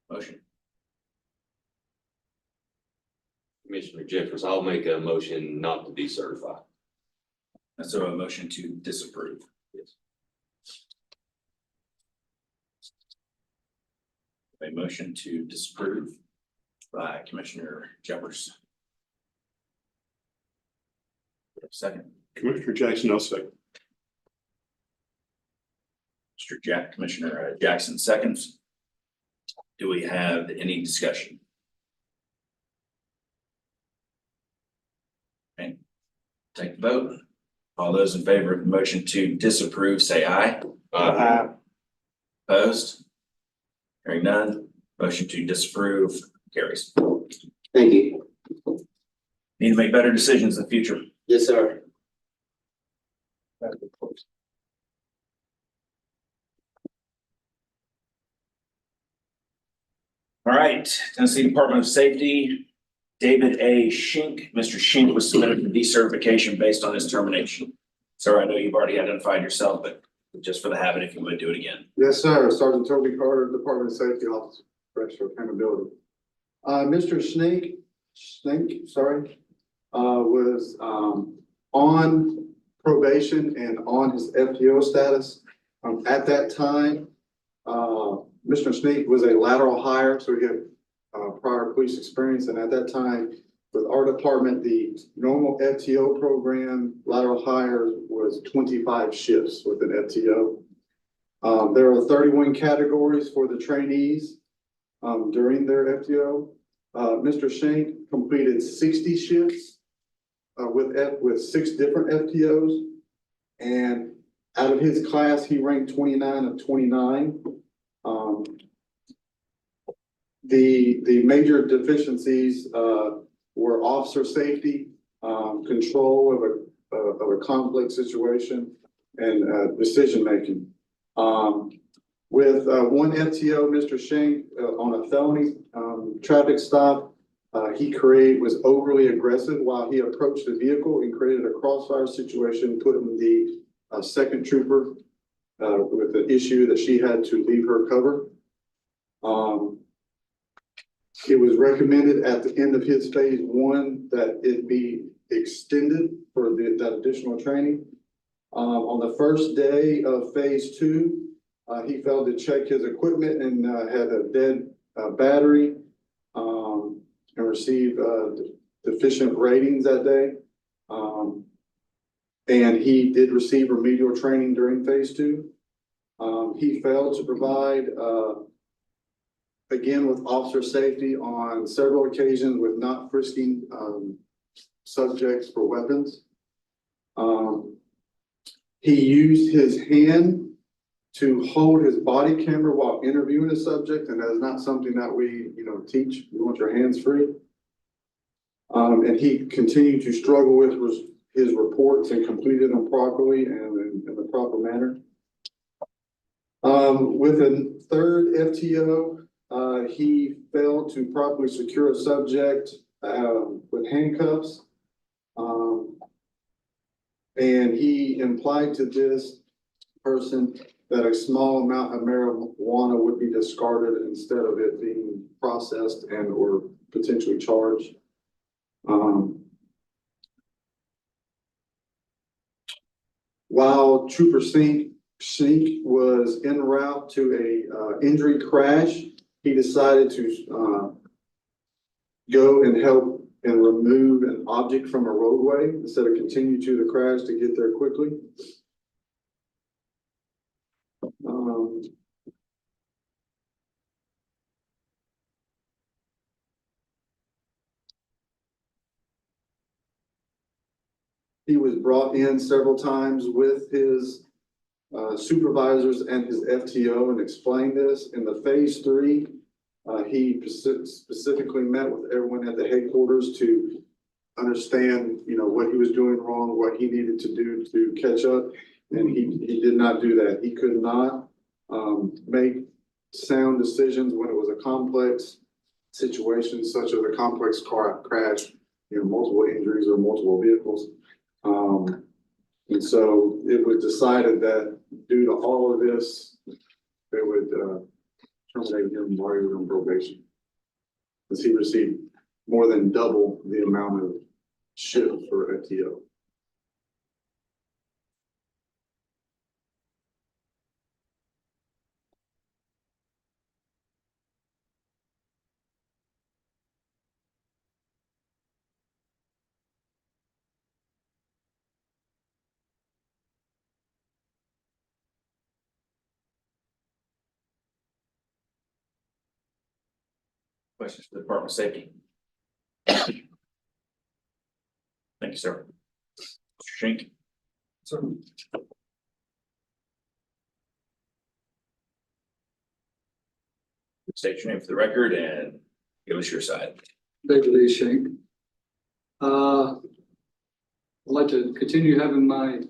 Motion. Commissioner Jeffers, I'll make a motion not to decertify. That's a motion to disapprove. Yes. A motion to disapprove by Commissioner Jeffers. Second. Commissioner Jackson, I'll second. Commissioner Jackson seconds. Do we have any discussion? Okay, take the vote. All those in favor of the motion to disapprove, say aye. Aye. Opposed? Hearing none, motion to disapprove carries. Thank you. Need to make better decisions in the future. Yes, sir. All right, Tennessee Department of Safety, David A. Shank. Mr. Shank was submitted for decertification based on his termination. Sir, I know you've already identified yourself, but just for the habit, if you would do it again. Yes, sir. Sergeant Toby Carter, Department of Safety Officer, for accountability. Mr. Snake, was on probation and on his FTO status. At that time, Mr. Snake was a lateral hire, so he had prior police experience, and at that time, with our department, the normal FTO program, lateral hire was 25 shifts with an FTO. There are 31 categories for the trainees during their FTO. Mr. Shank completed 60 shifts with 6 different FTOs. And out of his class, he ranked 29 of 29. The major deficiencies were officer safety, control of a complex situation, and decision making. With one FTO, Mr. Shank, on a felony traffic stop, he was overly aggressive while he approached the vehicle and created a crossfire situation, putting the second trooper with the issue that she had to leave her cover. It was recommended at the end of his phase 1 that it be extended for that additional training. On the first day of phase 2, he failed to check his equipment and had a dead battery and received deficient ratings that day. And he did receive remedial training during phase 2. He failed to provide, again, with officer safety on several occasions with not frisking subjects for weapons. He used his hand to hold his body camera while interviewing a subject, and that is not something that we, teach. We want your hands free. And he continued to struggle with his reports and completed them properly and in the proper manner. With a third FTO, he failed to properly secure a subject with handcuffs. And he implied to this person that a small amount of marijuana would be discarded instead of it being processed and or potentially charged. While Trooper Sink was en route to a injury crash, he decided to go and help and remove an object from a roadway instead of continue to the crash to get there quickly. He was brought in several times with his supervisors and his FTO and explained this. In the phase 3, he specifically met with everyone at the headquarters to understand, what he was doing wrong, what he needed to do to catch up. And he did not do that. He could not make sound decisions when it was a complex situation, such as a complex car crash multiple injuries or multiple vehicles. And so it was decided that due to all of this, they would, terminate him while he was on probation. Because he received more than double the amount of shift for FTO. Questions for the Department of Safety? Thank you, sir. Mr. Shank. State your name for the record and give us your side. David Shank. I'd like to continue having my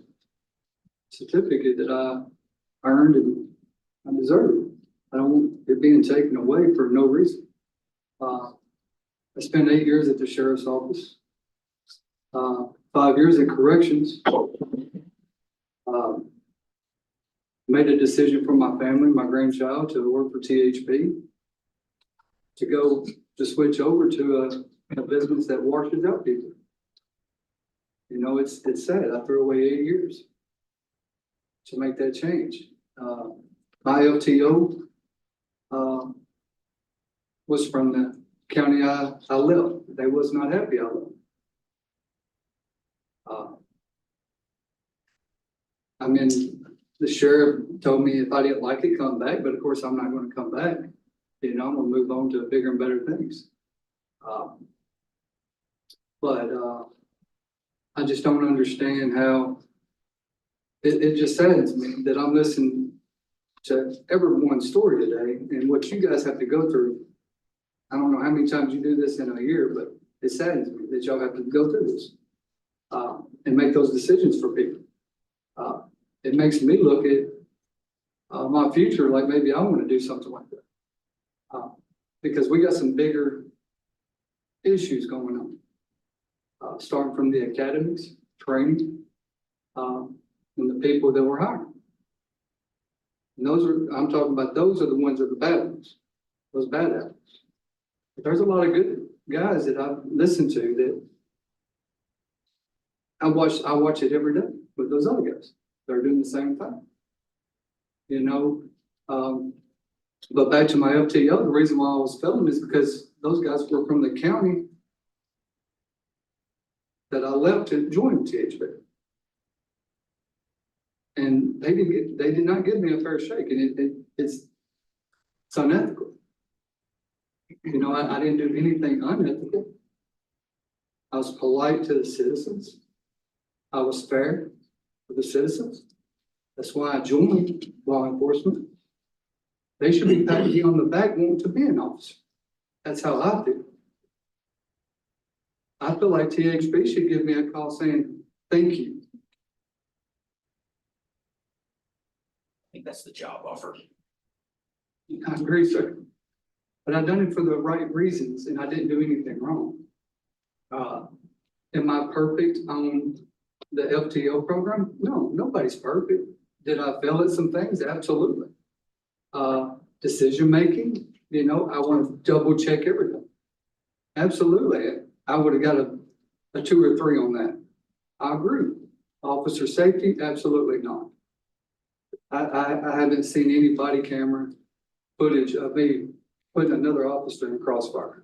certificate that I earned and I deserve. I don't want it being taken away for no reason. I spent 8 years at the sheriff's office, 5 years in corrections. Made a decision for my family, my grandchild, to work for THB, to switch over to a business that washes out people. You know, it's sad. I threw away 8 years to make that change. My LTO was from the county I left. They was not happy I left. I mean, the sheriff told me if I didn't like it, come back, but of course I'm not going to come back. You know, I'm going to move on to bigger and better things. But I just don't understand how it just saddens me that I'm listening to everyone's story today and what you guys have to go through. I don't know how many times you do this in a year, but it saddens me that y'all have to go through this and make those decisions for people. It makes me look at my future like maybe I want to do something like that. Because we got some bigger issues going on, starting from the academies, training, and the people that we're hiring. And I'm talking about those are the ones that are the bad ones, those bad apples. But there's a lot of good guys that I've listened to that I watch it every day with those other guys. They're doing the same thing. You know, but back to my FTO, the reason why I was failing is because those guys were from the county that I left to join THB. And they did not give me a fair shake, and it's unethical. You know, I didn't do anything unethical. I was polite to the citizens. I was fair to the citizens. That's why I joined law enforcement. They should be patting me on the back wanting to be an officer. That's how I feel. I feel like THB should give me a call saying, thank you. I think that's the job offer. I agree, sir. But I've done it for the right reasons and I didn't do anything wrong. Am I perfect on the FTO program? No, nobody's perfect. Did I fail at some things? Absolutely. Decision making, you know, I want to double check everything. Absolutely. I would have got a 2 or 3 on that. I agree. Officer safety, absolutely not. I haven't seen any body camera footage of me putting another officer in a crossfire.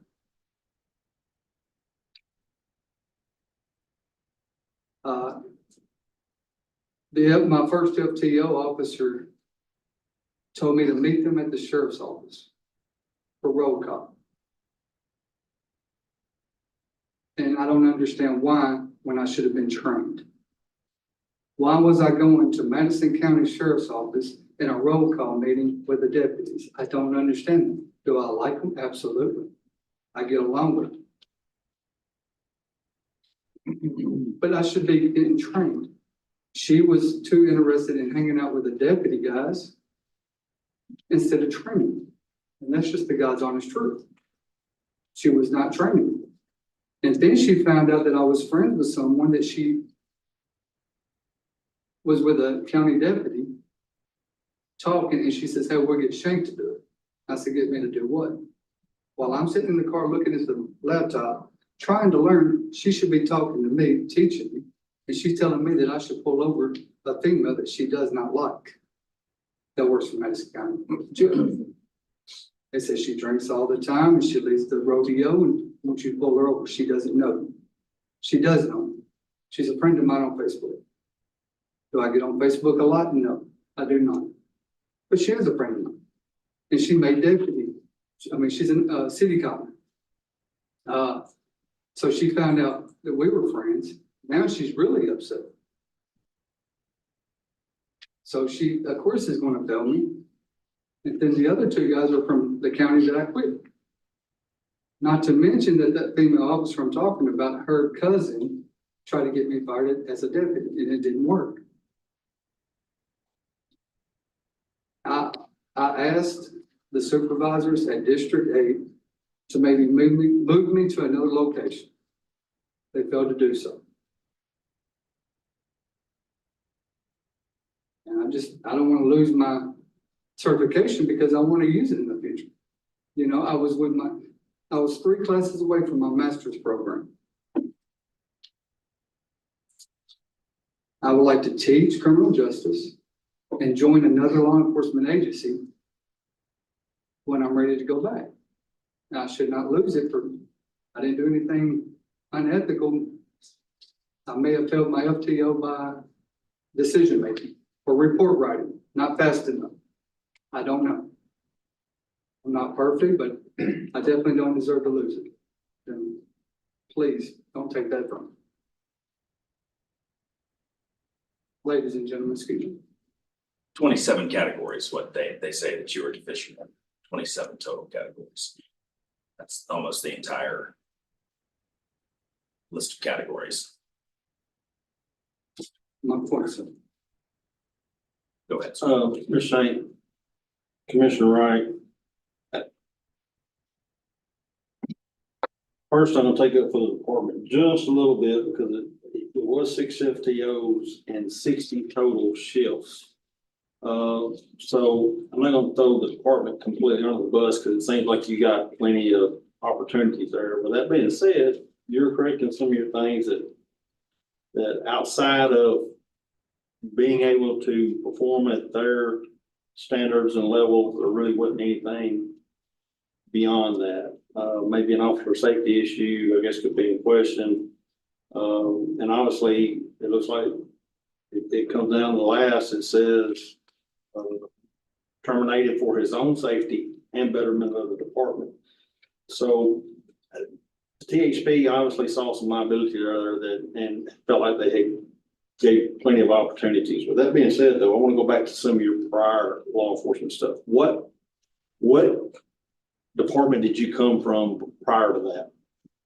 My first FTO officer told me to meet them at the sheriff's office for roll call. And I don't understand why when I should have been trained. Why was I going to Madison County Sheriff's Office in a roll call meeting with the deputies? I don't understand them. Do I like them? Absolutely. I get along with them. But I should be getting trained. She was too interested in hanging out with the deputy guys instead of training. And that's just the God's honest truth. She was not training. And then she found out that I was friends with someone that she was with a county deputy talking, and she says, hey, we'll get Shank to do it. I said, get me to do what? While I'm sitting in the car looking at the laptop, trying to learn, she should be talking to me, teaching me. And she's telling me that I should pull over a female that she does not like that works for Madison County. They say she drinks all the time and she leaves the rodeo and wants you to pull her over. She doesn't know. She does know. She's a friend of mine on Facebook. Do I get on Facebook a lot? No, I do not. But she is a friend of mine. And she made deputy. I mean, she's a city cop. So she found out that we were friends. Now she's really upset. So she, of course, is going to tell me. And then the other two guys are from the county that I quit. Not to mention that that female officer I'm talking about, her cousin tried to get me fired as a deputy, and it didn't work. I asked the supervisors at District 8 to maybe move me to another location. They failed to do so. And I don't want to lose my certification because I want to use it in the future. You know, I was 3 classes away from my master's program. I would like to teach criminal justice and join another law enforcement agency when I'm ready to go back. Now, I should not lose it I didn't do anything unethical. I may have failed my FTO by decision making or report writing, not fast enough. I don't know. I'm not perfect, but I definitely don't deserve to lose it. And please don't take that from me. Ladies and gentlemen, excuse me. 27 categories, what they say that you were deficient in, 27 total categories. That's almost the entire list of categories. My point, sir. Go ahead. Mr. Shank, Commissioner Wright. First, I'm gonna take up for the department just a little bit because it was 6 FTOs and 60 total shifts. So I'm not gonna throw the department completely under the bus because it seems like you got plenty of opportunities there. But that being said, you're correct in some of your things that outside of being able to perform at their standards and level, there really wasn't anything beyond that. Maybe an officer safety issue, I guess, could be in question. And obviously, it looks like it comes down to the last, it says terminated for his own safety and betterment of the department. So THP obviously saw some liability there and felt like they gave plenty of opportunities. With that being said, though, I want to go back to some of your prior law enforcement stuff. What department did you come from prior to that?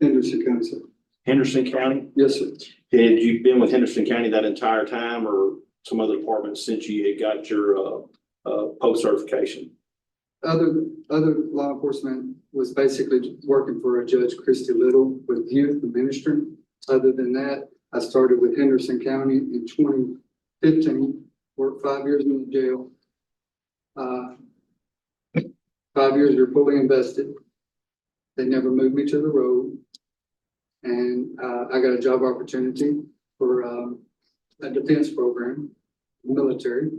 Henderson County, sir. Henderson County? Yes, sir. Had you been with Henderson County that entire time or some other departments since you had got your post certification? Other law enforcement was basically working for a Judge Christy Little with youth and ministry. Other than that, I started with Henderson County in 2015, worked 5 years in the jail. 5 years were fully invested. They never moved me to the road. And I got a job opportunity for a defense program, military,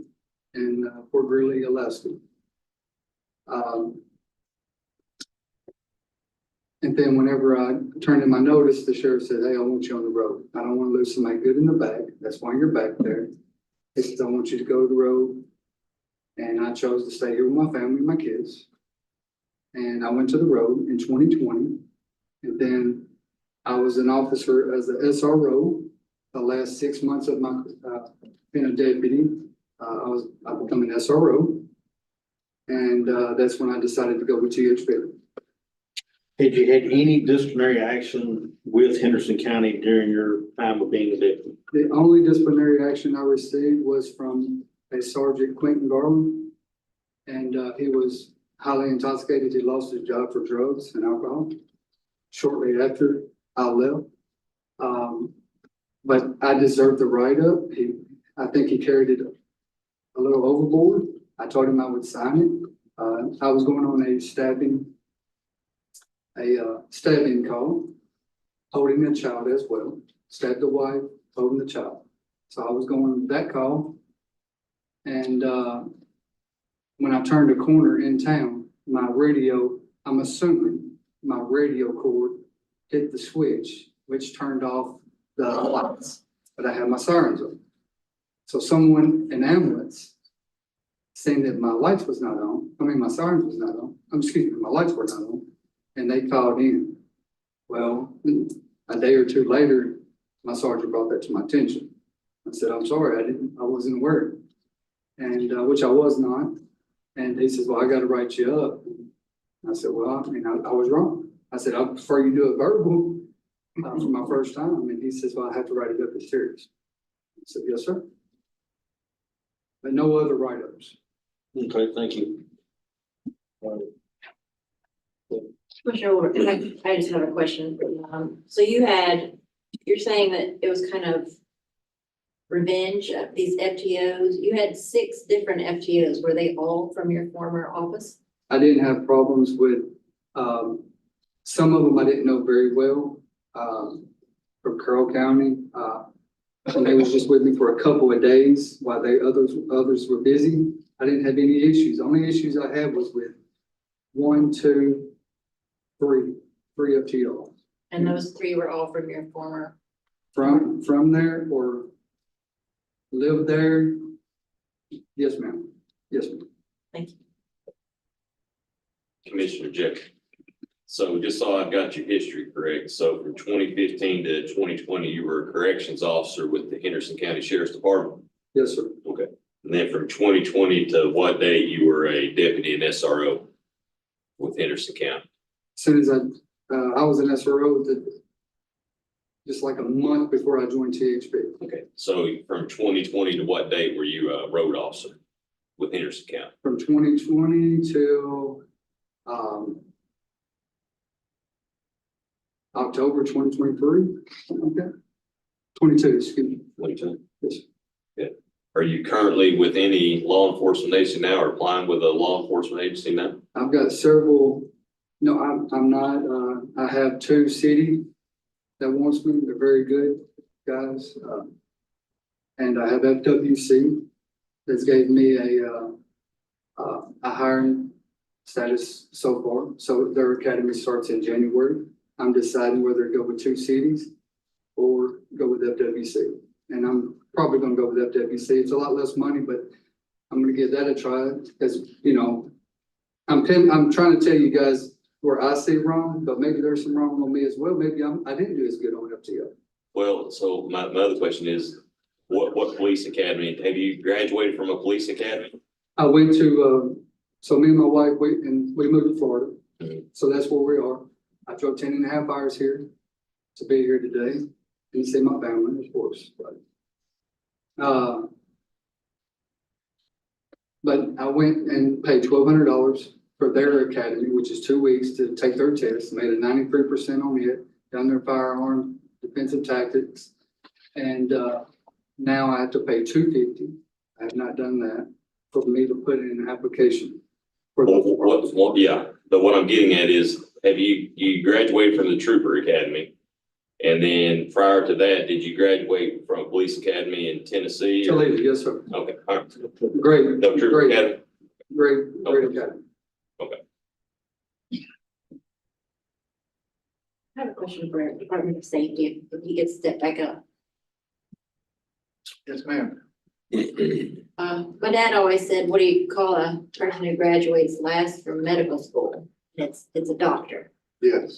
in Fort Greeley, Alaska. And then whenever I turned in my notice, the sheriff said, hey, I want you on the road. I don't want to lose somebody good in the back. That's why you're back there. He says, I want you to go to the road. And I chose to stay here with my family, my kids. And I went to the road in 2020. And then I was an officer as an SRO the last 6 months of my being a deputy. I become an SRO. And that's when I decided to go with THP. Had you had any disciplinary action with Henderson County during your time of being a deputy? The only disciplinary action I received was from a Sergeant Quentin Garland. And he was highly intoxicated. He lost his job for drugs and alcohol. Shortly after, I left. But I deserved the write-up. I think he carried it a little overboard. I told him I would sign it. I was going on a stabbing call, holding a child as well. Stabbed the wife, holding the child. So I was going on that call. And, when I turned a corner in town, my radio, I'm assuming my radio cord hit the switch, which turned off the lights, but I had my sirens on. So someone, an ambulance, saying that my lights was not on, my sirens was not on, excuse me, my lights were not on, and they called in. Well, a day or two later, my sergeant brought that to my attention. I said, I'm sorry, I wasn't aware. And, which I was not. And he says, well, I gotta write you up. I said, well, I was wrong. I said, I prefer you do it verbal for my first time. And he says, well, I have to write it up as serious. I said, yes, sir. But no other write-ups. Okay, thank you. Commissioner Woolard, I just have a question. So you're saying that it was kind of revenge of these FTOs. You had 6 different FTOs. Were they all from your former office? I didn't have problems with, some of them I didn't know very well, from Carroll County. And they was just with me for a couple of days while others were busy. I didn't have any issues. The only issues I had was with 1, 2, 3 FTOs. And those 3 were all from your former? From there or lived there? Yes, ma'am. Yes, ma'am. Thank you. Commissioner Jeff. So just so I've got your history correct, so from 2015 to 2020, you were a corrections officer with the Henderson County Sheriff's Department? Yes, sir. Okay. And then from 2020 to what date you were a deputy and SRO with Henderson County? As soon as I was an SRO just like a month before I joined THB. Okay. So from 2020 to what date were you a road officer with Henderson County? From 2020 till October 2023. Okay. 22, excuse me. 22. Yes. Okay. Are you currently with any law enforcement agency now or applying with a law enforcement agency now? I've got several. No, I'm not. I have 2 city that wants me. They're very good guys. And I have FWC that's gave me a hiring status so far. So their academy starts in January. I'm deciding whether to go with 2 cities or go with FWC. And I'm probably going to go with FWC. It's a lot less money, but I'm going to give that a try because, I'm trying to tell you guys where I see wrong, but maybe there's some wrong on me as well. Maybe I didn't do as good on FTO. Well, so my other question is, what police academy? Have you graduated from a police academy? I went to, so me and my wife, we moved to Florida. So that's where we are. I drove 10.5 hours here to be here today and see my family, of course. But I went and paid $1,200 for their academy, which is 2 weeks to take their test, made a 93% on it, done their firearm, defensive tactics. And now I have to pay $250. I have not done that for me to put in an application. Yeah, but what I'm getting at is, have you graduated from the Trooper Academy? And then prior to that, did you graduate from a police academy in Tennessee? Toledo, yes, sir. Okay, all right. Great. No, Trooper Academy? Great academy. Okay. I have a question for Department of Safety, if you could step back up. Yes, ma'am. My dad always said, what do you call a person who graduates last from medical school? It's a doctor. Yes.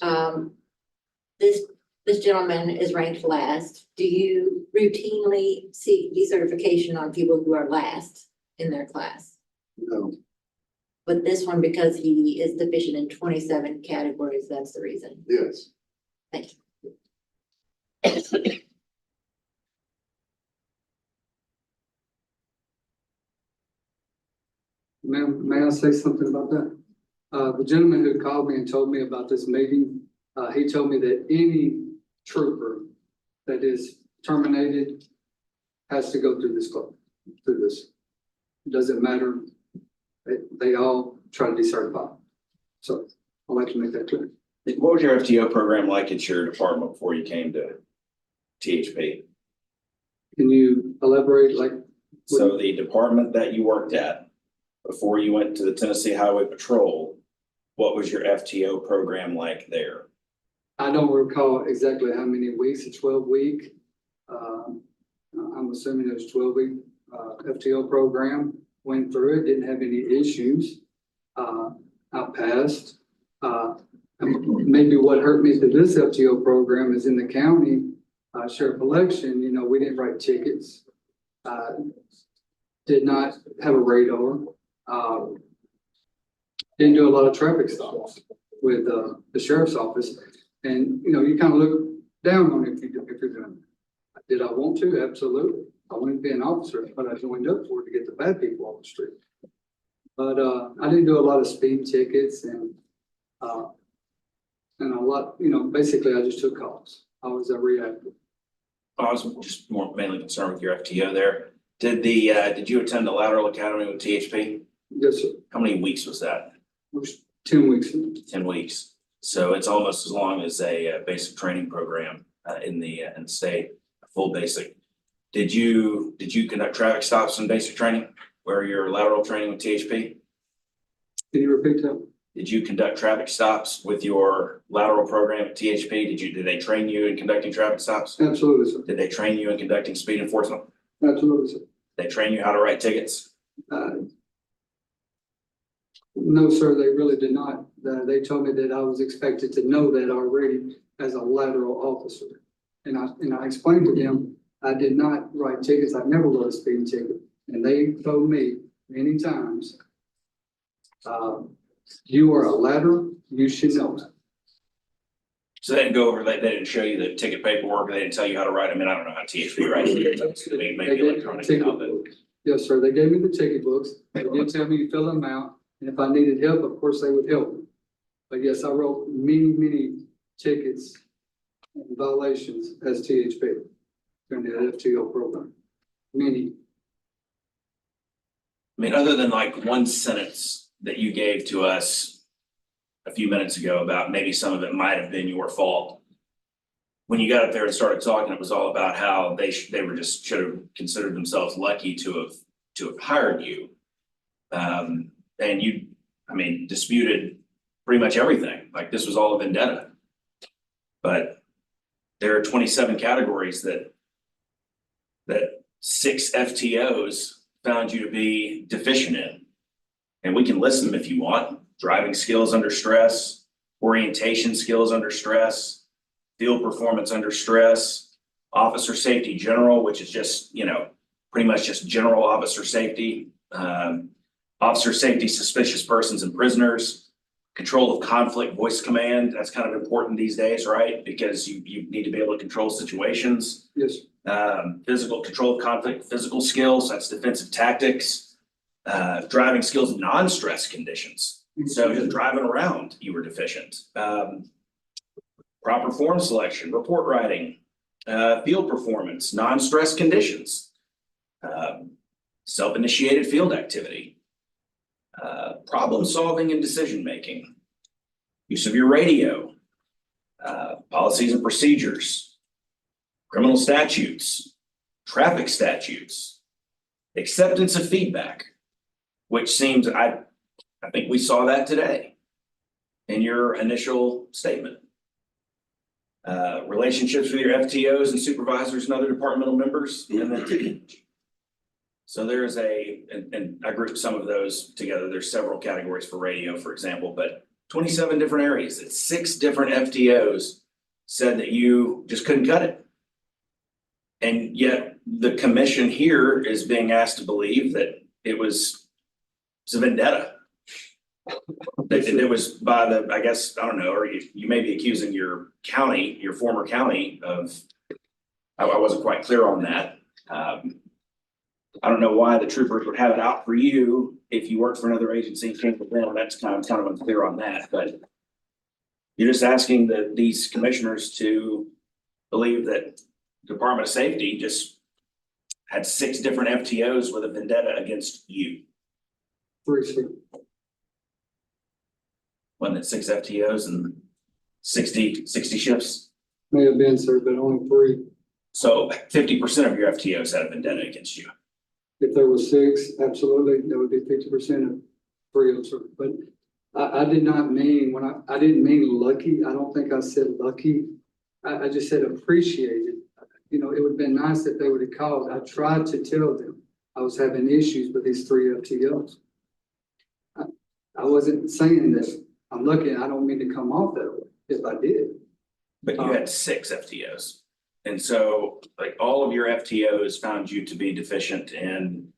This gentleman is ranked last. Do you routinely seek decertification on people who are last in their class? No. But this one, because he is deficient in 27 categories, that's the reason. Yes. Thank you. Ma'am, may I say something about that? The gentleman who called me and told me about this meeting, he told me that any trooper that is terminated has to go through this. Doesn't matter. They all try to decertify. So I'd like to make that clear. What was your FTO program like at your department before you came to THP? Can you elaborate like? So the department that you worked at before you went to the Tennessee Highway Patrol, what was your FTO program like there? I don't recall exactly how many weeks, a 12-week. I'm assuming it was 12-week FTO program. Went through it, didn't have any issues. I passed. Maybe what hurt me to this FTO program is in the county sheriff election, we didn't write tickets. Did not have a radar. Didn't do a lot of traffic stops with the sheriff's office. And, you kind of look down on it if you're doing it. Did I want to? Absolutely. I wanted to be an officer, but I joined up for it to get the bad people off the street. But I didn't do a lot of speed tickets and a lot, basically I just took calls. I was a reactor. I was just more mainly concerned with your FTO there. Did you attend the lateral academy with THP? Yes, sir. How many weeks was that? It was 10 weeks. 10 weeks. So it's almost as long as a basic training program in the state, full basic. Did you conduct traffic stops in basic training where your lateral training with THP? Can you repeat that? Did you conduct traffic stops with your lateral program at THP? Did they train you in conducting traffic stops? Absolutely, sir. Did they train you in conducting speed enforcement? Absolutely, sir. They train you how to write tickets? No, sir, they really did not. They told me that I was expected to know that already as a lateral officer. And I explained to them, I did not write tickets. I never wrote a speeding ticket. And they told me many times, you are a lateral, you should know that. So they didn't go over, they didn't show you the ticket paperwork, or they didn't tell you how to write them. I mean, I don't know how THP writes tickets. Maybe electronic. Yes, sir. They gave me the ticket books. They did tell me to fill them out. And if I needed help, of course, they would help me. But yes, I wrote many tickets and violations as THP during the FTO program. Many. I mean, other than like one sentence that you gave to us a few minutes ago about maybe some of it might have been your fault. When you got up there and started talking, it was all about how they were just should have considered themselves lucky to have hired you. And you, disputed pretty much everything. Like this was all a vendetta. But there are 27 categories that 6 FTOs found you to be deficient in. And we can list them if you want. Driving skills under stress, orientation skills under stress, field performance under stress, officer safety general, which is just, pretty much just general officer safety, officer safety, suspicious persons and prisoners, control of conflict, voice command. That's kind of important these days, right? Because you need to be able to control situations. Yes. Physical control of conflict, physical skills, that's defensive tactics, driving skills in non-stress conditions. So just driving around, you were deficient. Proper form selection, report writing, field performance, non-stress conditions, self-initiated field activity, problem solving and decision making, use of your radio, policies and procedures, criminal statutes, traffic statutes, acceptance of feedback, which seems, I think we saw that today in your initial statement. Relationships with your FTOs and supervisors and other departmental members, and then so there's and I grouped some of those together. There's several categories for radio, for example, but 27 different areas. It's 6 different FTOs said that you just couldn't cut it. And yet the commission here is being asked to believe that it was a vendetta. It was by the, I guess, I don't know, or you may be accusing your county, your former county of, I wasn't quite clear on that. I don't know why the troopers would have it out for you if you worked for another agency and came with them. That's kind of unclear on that, but you're just asking these commissioners to believe that Department of Safety just had 6 different FTOs with a vendetta against you. 3, sir. Wasn't it 6 FTOs and 60 shifts? May have been, sir, but only 3. So 50% of your FTOs had a vendetta against you. If there was 6, absolutely, that would be 50% of 3 of them, sir. But I did not mean, I didn't mean lucky. I don't think I said lucky. I just said appreciated. You know, it would have been nice if they would have called. I tried to tell them I was having issues with these 3 FTOs. I wasn't saying that I'm lucky. I don't mean to come off that way if I did. But you had 6 FTOs. And so like all of your FTOs found you to be deficient in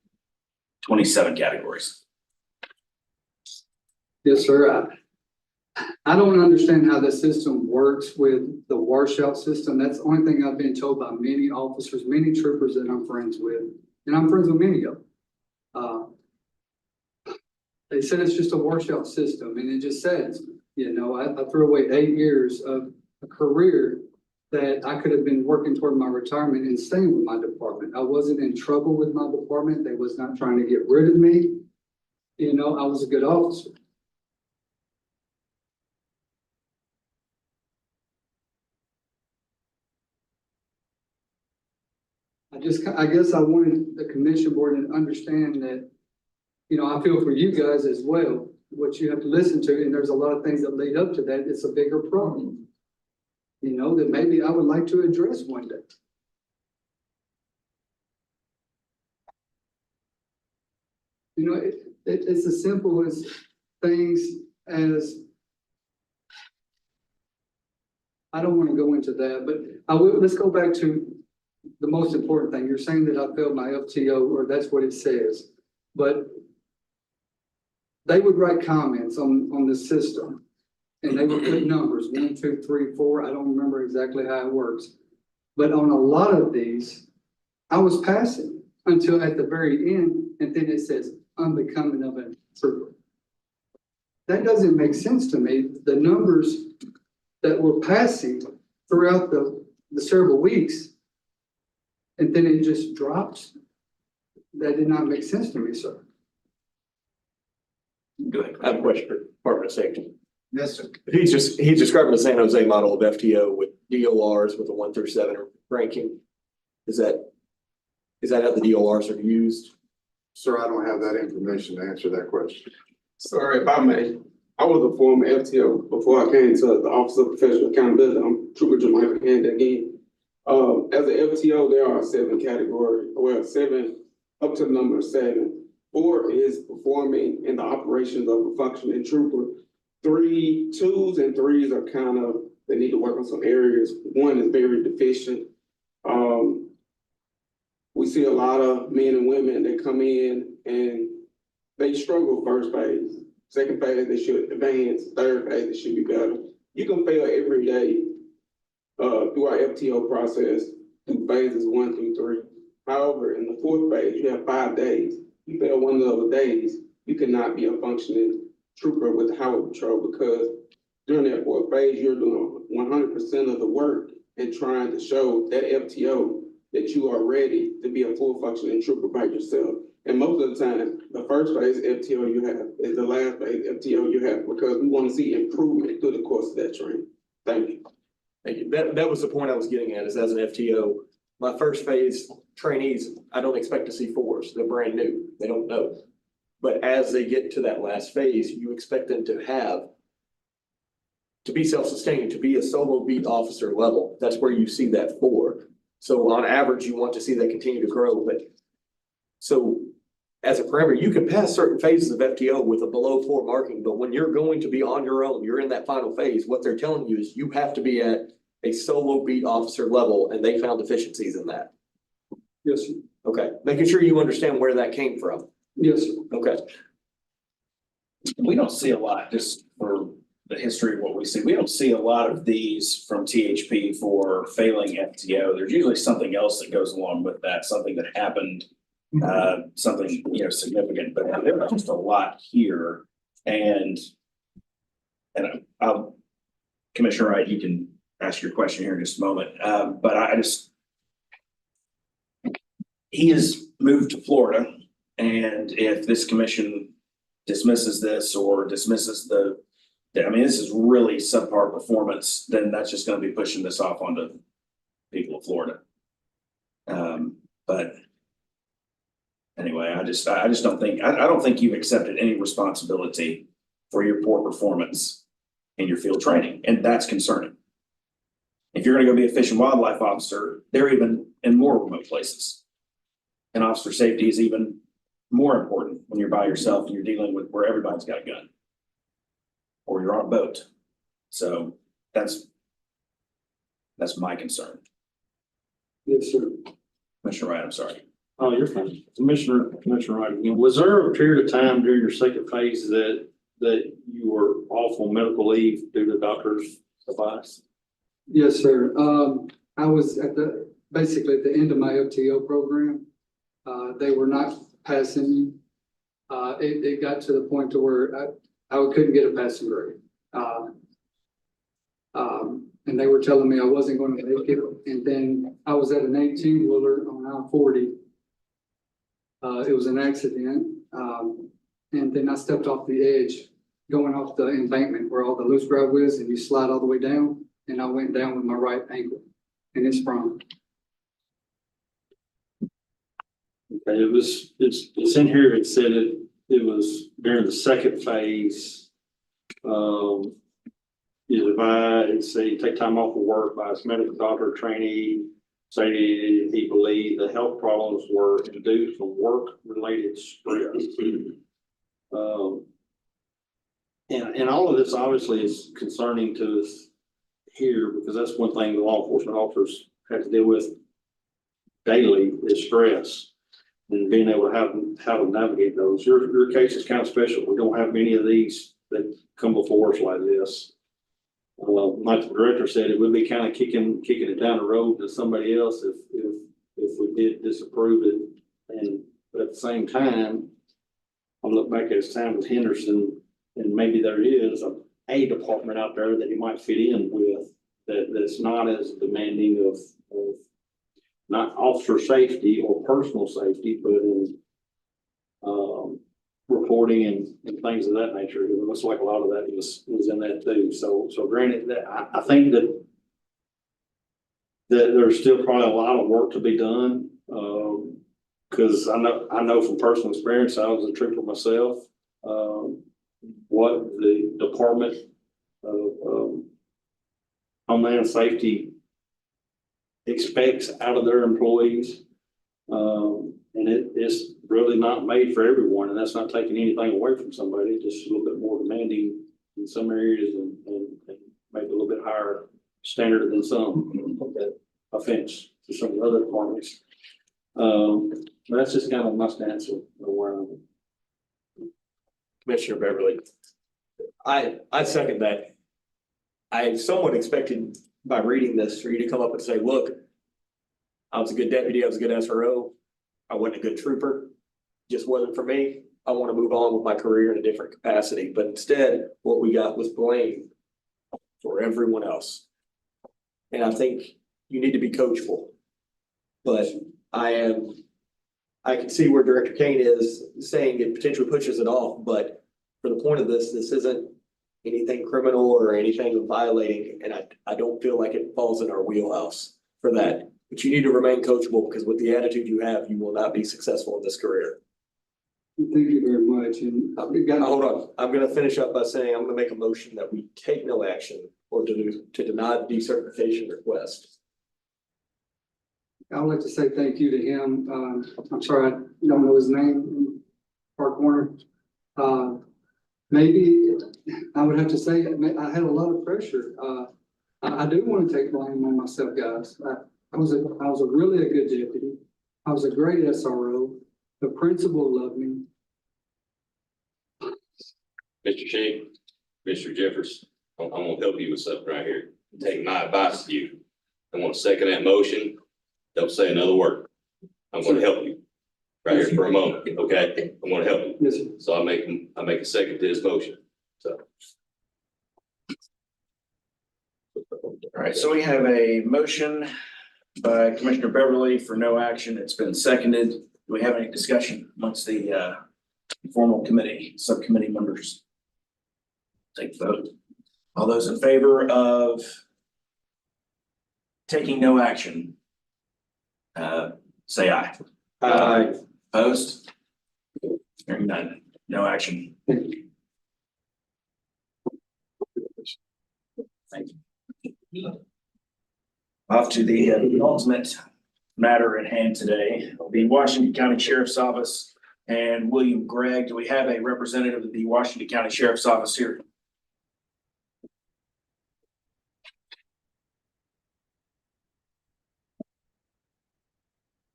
27 categories. Yes, sir. I don't understand how the system works with the washout system. That's the only thing I've been told by many officers, many troopers that I'm friends with, and I'm friends with many of them. They said it's just a washout system, and it just says, you know, I threw away 8 years of a career that I could have been working toward my retirement and staying with my department. I wasn't in trouble with my department. They was not trying to get rid of me. You know, I was a good officer. I guess I wanted the commission board to understand that, you know, I feel for you guys as well, what you have to listen to, and there's a lot of things that lead up to that. It's a bigger problem, you know, that maybe I would like to address one day. You know, it's as simple as things as, I don't want to go into that, but let's go back to the most important thing. You're saying that I failed my FTO, or that's what it says, but they would write comments on the system and they would put numbers 1, 2, 3, 4. I don't remember exactly how it works, but on a lot of these, I was passing until at the very end, and then it says unbecoming of a trooper. That doesn't make sense to me. The numbers that were passing throughout the several weeks, and then it just drops. That did not make sense to me, sir. Go ahead. I have a question for Department of Safety. Yes, sir. He's describing the San Jose model of FTO with DORs with a 1 through 7 ranking. Is that how the DORs are used? Sir, I don't have that information to answer that question. Sorry, if I may, I was a former FTO before I came to the Office of Professional Accountability. I'm Trooper Jermaine Hand again. As an FTO, there are 7 categories, well, 7 up to the number 7. 4 is performing in the operations of a functioning trooper. 3, 2s and 3s are kind of, they need to work on some areas. 1 is very deficient. We see a lot of men and women that come in and they struggle first phase. Second phase, they should advance. Third phase, they should be better. You can fail every day through our FTO process through phases 1 through 3. However, in the 4th phase, you have 5 days. You fail one of those days, you cannot be a functioning trooper with the highway patrol, because during that 4th phase, you're doing 100% of the work and trying to show that FTO that you are ready to be a full functioning trooper by yourself. And most of the time, the first phase FTO you have is the last phase FTO you have, because we want to see improvement through the course of that training. Thank you. Thank you. That was the point I was getting at, is as an FTO, my first phase trainees, I don't expect to see 4s. They're brand new. They don't know. But as they get to that last phase, you expect them to be self-sustaining, to be a solo beat officer level. That's where you see that 4. So on average, you want to see that continue to grow. But so as a parameter, you can pass certain phases of FTO with a below 4 marking, but when you're going to be on your own, you're in that final phase, what they're telling you is you have to be at a solo beat officer level, and they found deficiencies in that. Yes, sir. Okay, making sure you understand where that came from. Yes, sir. Okay. We don't see a lot, just for the history of what we see. We don't see a lot of these from THP for failing FTO. There's usually something else that goes along with that, something that happened, something, you know, significant, but there was just a lot here. And Commissioner Wright, you can ask your question here in just a moment. But he has moved to Florida, and if this commission dismisses this or dismisses this is really subpar performance, then that's just gonna be pushing this off onto people of Florida. But anyway, I just don't think, I don't think you've accepted any responsibility for your poor performance in your field training, and that's concerning. If you're gonna go be a fish and wildlife officer, they're even in more remote places. And officer safety is even more important when you're by yourself and you're dealing with where everybody's got a gun. Or you're on a boat. So that's my concern. Yes, sir. Commissioner Wright, I'm sorry. Oh, you're fine. Commissioner Wright, again, was there a period of time during your second phase that you were off on medical leave due to doctor's advice? Yes, sir. I was basically at the end of my FTO program. They were not passing me. It got to the point to where I couldn't get a passing grade. And they were telling me I wasn't going to make it. And then I was at an 18-wheeler on I-40. It was an accident. And then I stepped off the edge going off the embankment where all the loose gravel is, and you slide all the way down. And I went down with my right ankle and it sprung. Okay, it's in here, it said it was during the second phase. You advise, say, take time off of work by his medical doctor trainee, say he believed the health problems were induced from work-related stress. And all of this obviously is concerning to us here, because that's one thing the law enforcement officers have to deal with daily is stress. And being able to how to navigate those. Your case is kind of special. We don't have many of these that come before us like this. Like the director said, it would be kind of kicking it down the road to somebody else if we did disapprove it. But at the same time, I look back at his time with Henderson, and maybe there is a department out there that he might fit in with that's not as demanding of not officer safety or personal safety, but in reporting and things of that nature. It looks like a lot of that was in that too. So granted, that I think that there's still probably a lot of work to be done. Because I know from personal experience, I was a trooper myself. What the Department of Homeland Safety expects out of their employees. And it's really not made for everyone, and that's not taking anything away from somebody, just a little bit more demanding in some areas and maybe a little bit higher standard than some offense to some of the other departments. But that's just kind of my stance of where I'm. Commissioner Beverly, I second that. I somewhat expected by reading this for you to come up and say, look, I was a good deputy, I was a good SRO, I wasn't a good trooper, just wasn't for me. I want to move on with my career in a different capacity. But instead, what we got was blame for everyone else. And I think you need to be coachable. But I can see where Director Kane is saying it potentially pushes it off, but for the point of this isn't anything criminal or anything violating, and I don't feel like it falls in our wheelhouse for that. But you need to remain coachable, because with the attitude you have, you will not be successful in this career. Thank you very much. And hold on, I'm gonna finish up by saying I'm gonna make a motion that we take no action or to deny the decertification request. I'd like to say thank you to him. I'm sorry, I don't know his name, Park Warner. Maybe I would have to say I had a lot of pressure. I do want to take blame on myself, guys. I was a really good deputy. I was a great SRO. The principal loved me. Mr. Shank, Mr. Jeffers, I'm gonna help you with something right here. Take my advice to you. I want to second that motion. Don't say another word. I'm gonna help you right here for a moment, okay? I'm gonna help you. Yes, sir. So I make a second to this motion, so. All right, so we have a motion by Commissioner Beverly for no action. It's been seconded. Do we have any discussion amongst the informal committee, subcommittee members? Take the vote. All those in favor of taking no action, say aye. Aye. Opposed? Hearing none, no action. Thank you. Off to the ultimate matter at hand today, the Washington County Sheriff's Office and William Gregg. Do we have a representative of the Washington County Sheriff's Office here?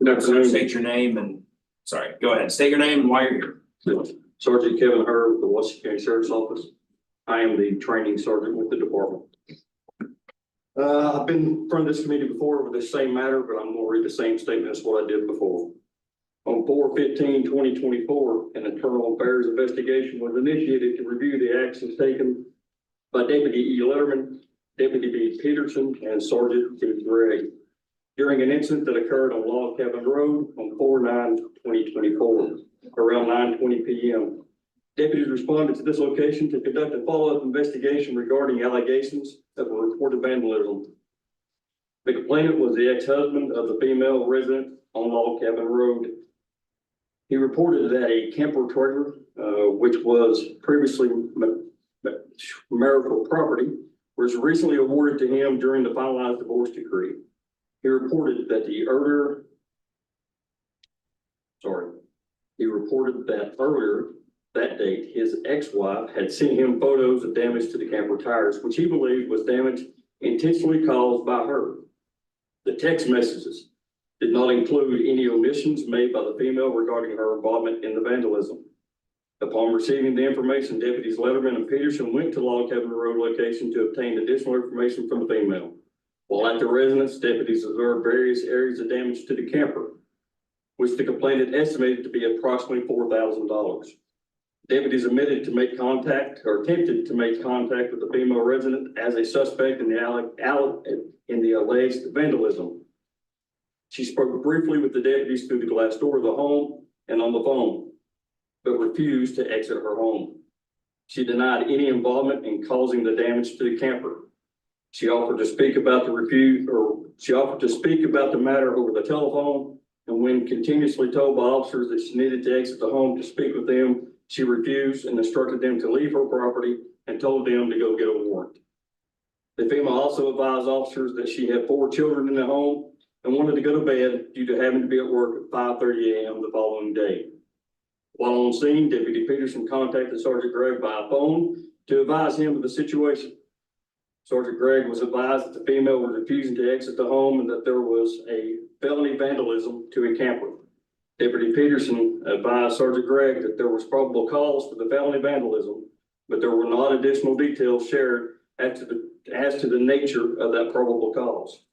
Good afternoon. State your name and, sorry, go ahead. State your name and why you're here. Sergeant Kevin Herb with the Washington County Sheriff's Office. I am the training sergeant with the department. I've been in front of this committee before with this same matter, but I'm going to read the same statement as what I did before. On 4/15/2024, an internal affairs investigation was initiated to review the actions taken by Deputy E. Letterman, Deputy B. Peterson, and Sergeant D. Gregg during an incident that occurred on Log Cabin Road on 4/9/2024, around 9:20 p.m. Deputies responded to this location to conduct a follow-up investigation regarding allegations of a reported vandalism. The complainant was the ex-husband of the female resident on Log Cabin Road. He reported that a camper trailer, which was previously marital property, was recently awarded to him during the finalized divorce decree. He reported that earlier that date, his ex-wife had sent him photos of damage to the camper tires, which he believed was damage intentionally caused by her. The text messages did not include any omissions made by the female regarding her involvement in the vandalism. Upon receiving the information, Deputies Letterman and Peterson went to Log Cabin Road location to obtain additional information from the female. While at the residence, deputies observed various areas of damage to the camper, which the complainant estimated to be approximately $4,000. Deputies attempted to make contact with the female resident as a suspect in the alleged vandalism. She spoke briefly with the deputies through the glass door of the home and on the phone, but refused to exit her home. She denied any involvement in causing the damage to the camper. She offered to speak about the matter over the telephone, and when continuously told by officers that she needed to exit the home to speak with them, she refused and instructed them to leave her property and told them to go get a warrant. The female also advised officers that she had 4 children in the home and wanted to go to bed due to having to be at work at 5:30 a.m. the following day. While on scene, Deputy Peterson contacted Sergeant Gregg by phone to advise him of the situation. Sergeant Gregg was advised that the female was refusing to exit the home and that there was a felony vandalism to a camper. Deputy Peterson advised Sergeant Gregg that there was probable cause for the felony vandalism, but there were not additional details shared as to the nature of that probable cause.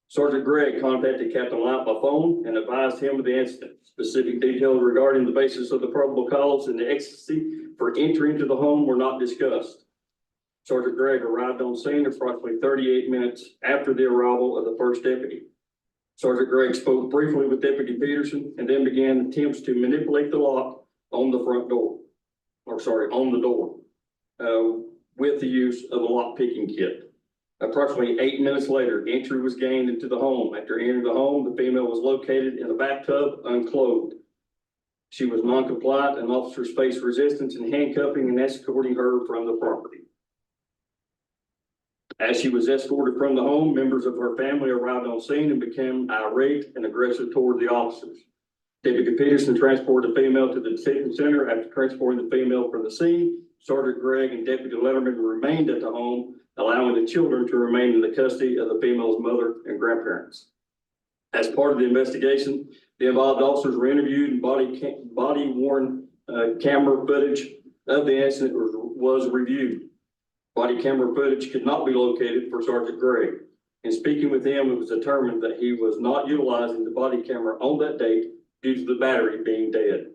Sergeant Gregg contacted Captain Light by phone and advised him of the incident. Specific details regarding the basis of the probable cause and the ecstasy for entry into the home were not discussed. Sergeant Gregg arrived on scene approximately 38 minutes after the arrival of the first deputy. Sergeant Gregg spoke briefly with Deputy Peterson and then began attempts to manipulate the lock on the door, with the use of a lock picking kit. Approximately 8 minutes later, entry was gained into the home. After entering the home, the female was located in a bathtub, unclothed. She was non-compliant, and officers faced resistance in handcuffing and escorting her from the property. As she was escorted from the home, members of her family arrived on scene and became irate and aggressive toward the officers. Deputy Peterson transported the female to the detention center. After transporting the female from the scene, Sergeant Gregg and Deputy Letterman remained at the home, allowing the children to remain in the custody of the female's mother and grandparents. As part of the investigation, the involved officers were interviewed and body-worn camera footage of the incident was reviewed. Body camera footage could not be located for Sergeant Gregg. In speaking with him, it was determined that he was not utilizing the body camera on that date due to the battery being dead.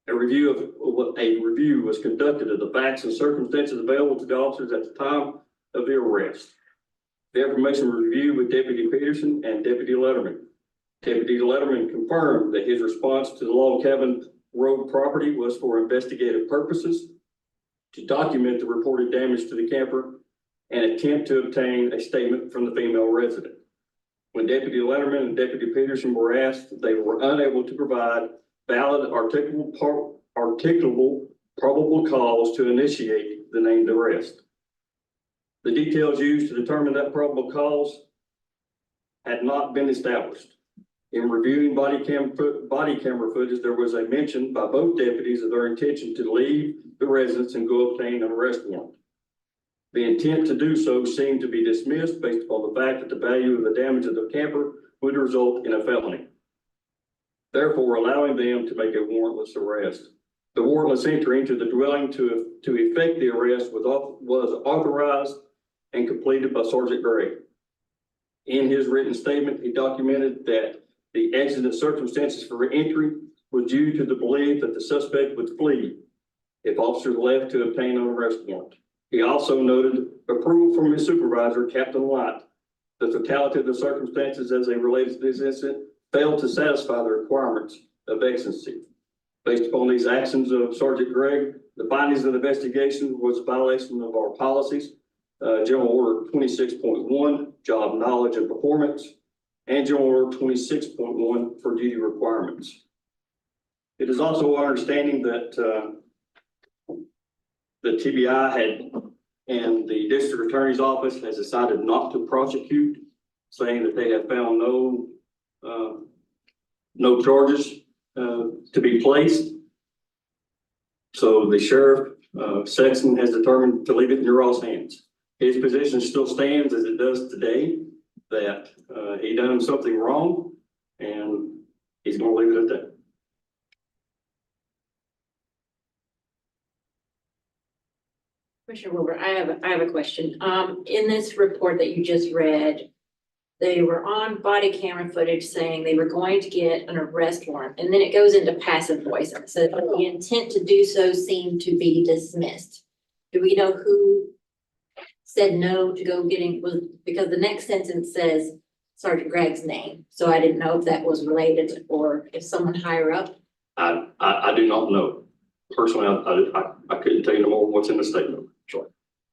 A review was conducted of the facts and circumstances available to the officers at the time of the arrest. The information was reviewed with Deputy Peterson and Deputy Letterman. Deputy Letterman confirmed that his response to the log cabin road property was for investigative purposes, to document the reported damage to the camper, and attempt to obtain a statement from the female resident. When Deputy Letterman and Deputy Peterson were asked, they were unable to provide valid articulable probable cause to initiate the named arrest. The details used to determine that probable cause had not been established. In reviewing body camera footage, there was a mention by both deputies of their intention to leave the residence and go obtain an arrest warrant. The intent to do so seemed to be dismissed based upon the fact that the value of the damage of the camper would result in a felony, therefore allowing them to make a warrantless arrest. The warrantless entry into the dwelling to effect the arrest was authorized and completed by Sergeant Gray. In his written statement, he documented that the exigent circumstances for entry was due to the belief that the suspect would flee if officers left to obtain an arrest warrant. He also noted approval from his supervisor, Captain Light. The totality of the circumstances as they related to this incident failed to satisfy the requirements of exigency. Based upon these actions of Sergeant Gregg, the findings of the investigation was a violation of our policies, General Order 26.1, job knowledge and performance, and General Order 26.1 for duty requirements. It is also our understanding that the TBI and the District Attorney's Office has decided not to prosecute, saying that they have found no charges to be placed. So the Sheriff Sexton has determined to leave it in your all's hands. His position still stands as it does today, that he done something wrong and he's going to leave it at that. Commissioner Wilbur, I have a question. In this report that you just read, they were on body camera footage saying they were going to get an arrest warrant, and then it goes into passive voice and says the intent to do so seemed to be dismissed. Do we know who said no to go getting, because the next sentence says Sergeant Gregg's name, so I didn't know if that was related or if someone higher up. I do not know. Personally, I couldn't tell you no more what's in the statement. Sure.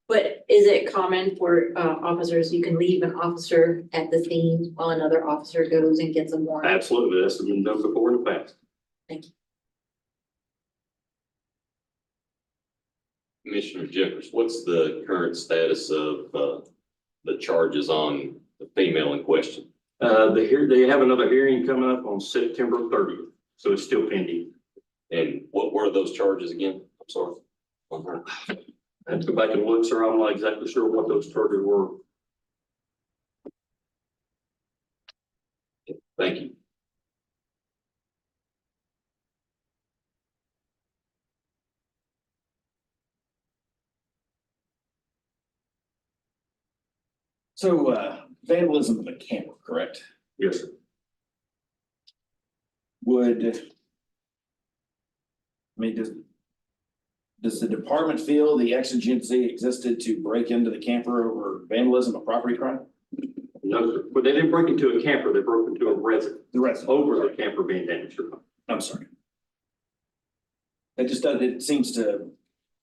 But is it common for officers, you can leave an officer at the scene while another officer goes and gets a warrant? Absolutely. That's been done before in the past. Thank you. Commissioner Jeffers, what's the current status of the charges on the female in question? They have another hearing coming up on September 30th, so it's still pending. And what were those charges again? I'm sorry. On her. I have to go back and look, sir. I'm not exactly sure what those charges were. Thank you. So, vandalism of a camper, correct? Yes, sir. Does the department feel the exigency existed to break into the camper over vandalism, a property crime? No, sir. But they didn't break into a camper. They broke into a residence. The resident. Over the camper being damaged. I'm sorry. It just does, it seems to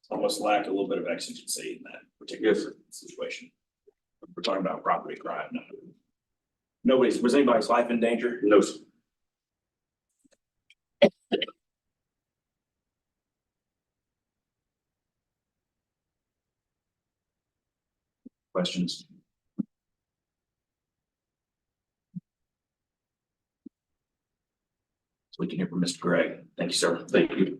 almost lack a little bit of exigency in that particular situation. We're talking about property crime. Was anybody's life in danger? No, sir. Questions? So we can hear from Mr. Gregg. Thank you, sir. Thank you.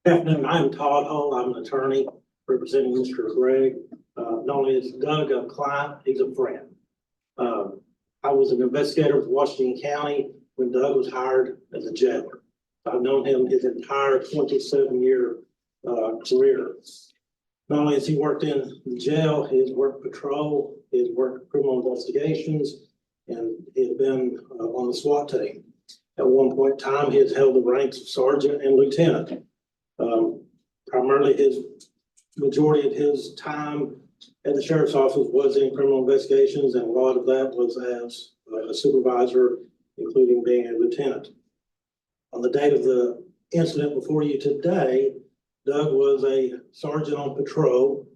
Good afternoon. I'm Todd Hull. I'm an attorney representing Mr. Gregg. Not only is Doug a client, he's a friend. I was an investigator with Washington County when Doug was hired as a jailer. I've known him his entire 27-year career. Not only has he worked in the jail, he has worked patrol, he has worked criminal investigations, and he has been on the SWAT team. At one point in time, he has held the ranks of sergeant and lieutenant. Primarily majority of his time at the sheriff's office was in criminal investigations, and a lot of that was as a supervisor, including being a lieutenant. On the date of the incident before you today, Doug was a sergeant on patrol.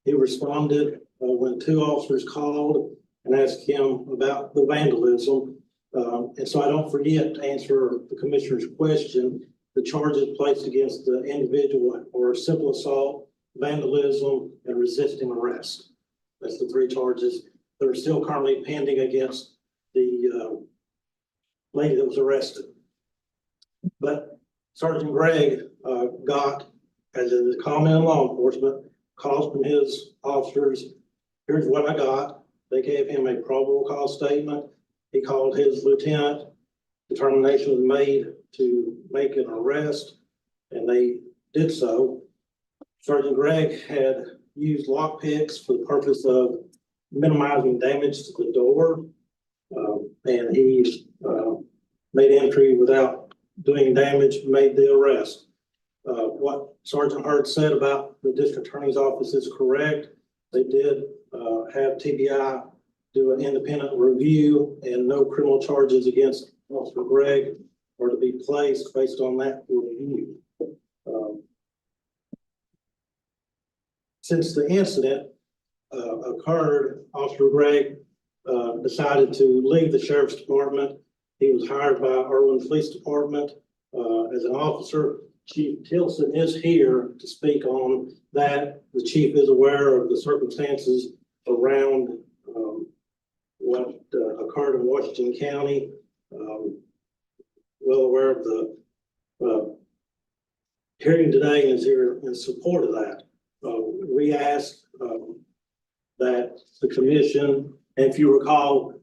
He responded when two officers called and asked him about the vandalism. And so I don't forget to answer the commissioner's question. The charges placed against the individual or simple assault, vandalism, and resisting arrest. That's the three charges that are still currently pending against the lady that was arrested. But Sergeant Gregg got, as a comment in law enforcement, calls from his officers. Here's what I got. They gave him a probable cause statement. He called his lieutenant. Determination was made to make an arrest, and they did so. Sergeant Gregg had used lock picks for the purpose of minimizing damage to the door, and he made entry without doing damage, made the arrest. What Sergeant Hurd said about the district attorney's office is correct. They did have TBI do an independent review, and no criminal charges against Officer Gregg are to be placed based on that review. Since the incident occurred, Officer Gregg decided to leave the sheriff's department. He was hired by Irwin Police Department as an officer. Chief Tilson is here to speak on that. The chief is aware of the circumstances around what occurred in Washington County. Well aware of the hearing today and is here in support of that. We asked that the commission, and if you recall,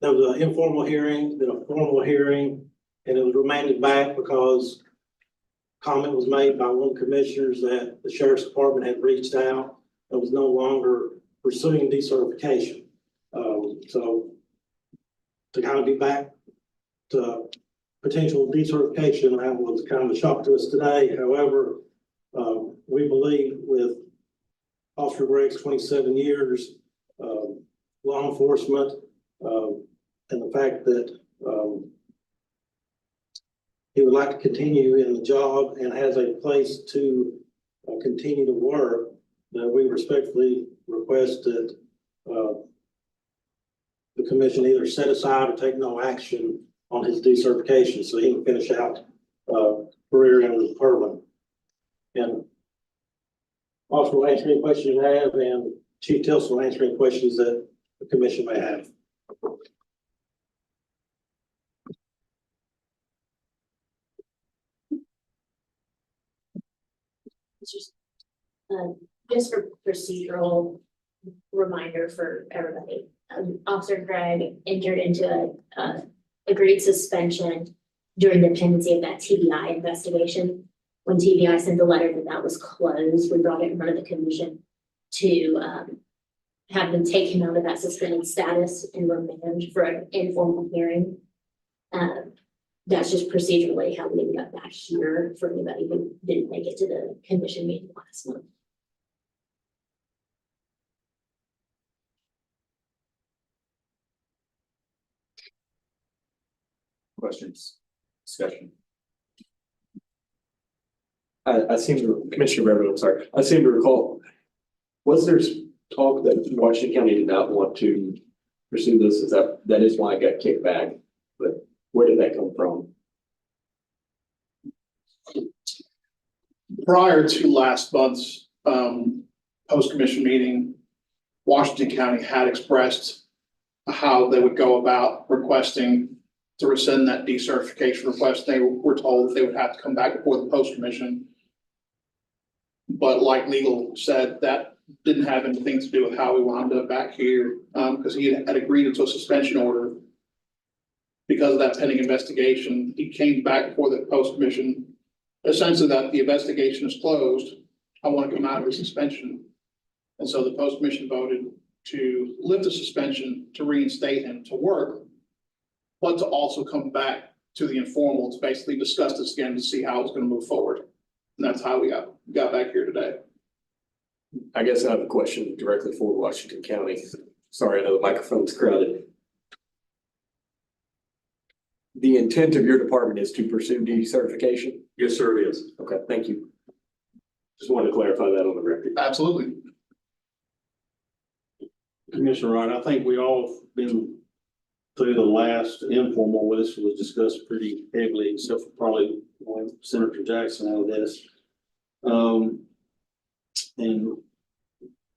there was an informal hearing, then a formal hearing, and it was remanded back because comment was made by one of the commissioners that the sheriff's department had reached out and was no longer pursuing decertification. So to kind of be back to potential decertification, that was kind of a shock to us today. However, we believe with Officer Gregg's 27 years law enforcement and the fact that he would like to continue in the job and has a place to continue to work, that we respectfully request that the commission either set aside or take no action on his decertification so he can finish out career in Herman. And Officer will answer any questions you have, and Chief Tilson will answer any questions that the commission may have. Just for procedural reminder for everybody, Officer Gregg entered into a agreed suspension during the pendency of that TBI investigation. When TBI sent the letter that was closed, we brought it in front of the commission to have them take him out of that suspended status and remand for an informal hearing. That's just procedurally how we got back here for anybody who didn't make it to the commission meeting last month. Questions, discussion? I seem to, Commissioner Beverly, I'm sorry, I seem to recall, was there talk that Washington County did not want to pursue this? Is that is why it got kicked back, but where did that come from? Prior to last month's post-commission meeting, Washington County had expressed how they would go about requesting to rescind that decertification request. They were told that they would have to come back before the post-commission. But like legal said, that didn't have anything to do with how we wound up back here, because he had agreed to a suspension order. Because of that pending investigation, he came back before the post-commission, essentially that the investigation is closed. I want to come out of the suspension. And so the post-commission voted to lift the suspension, to reinstate him to work, but to also come back to the informal to basically discuss this again to see how it's going to move forward. And that's how we got back here today. I guess I have a question directly for Washington County. Sorry, I know the microphone's crowded. The intent of your department is to pursue decertification? Yes, sir, it is. Okay, thank you. Just wanted to clarify that on the record. Absolutely. Commissioner Wright, I think we all been through the last informal, where this was discussed pretty heavily, except for probably Senator Jackson out of this. And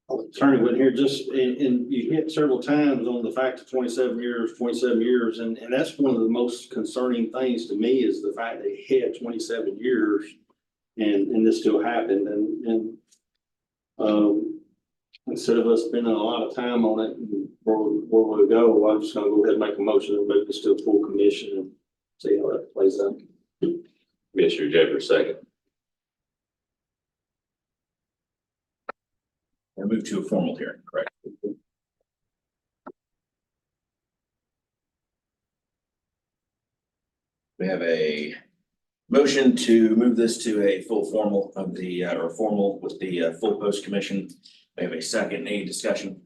attorney went here just, and you hit several times on the fact of 27 years, and that's one of the most concerning things to me is the fact that he had 27 years and this still happened, and instead of us spending a lot of time on it and where we go, I'm just gonna go ahead and make a motion and move this to a full commission and see how that plays out. Commissioner Jeffers, second. We'll move to a formal hearing, correct? We have a motion to move this to a full formal of the, or formal with the full post commission. We have a second. Any discussion?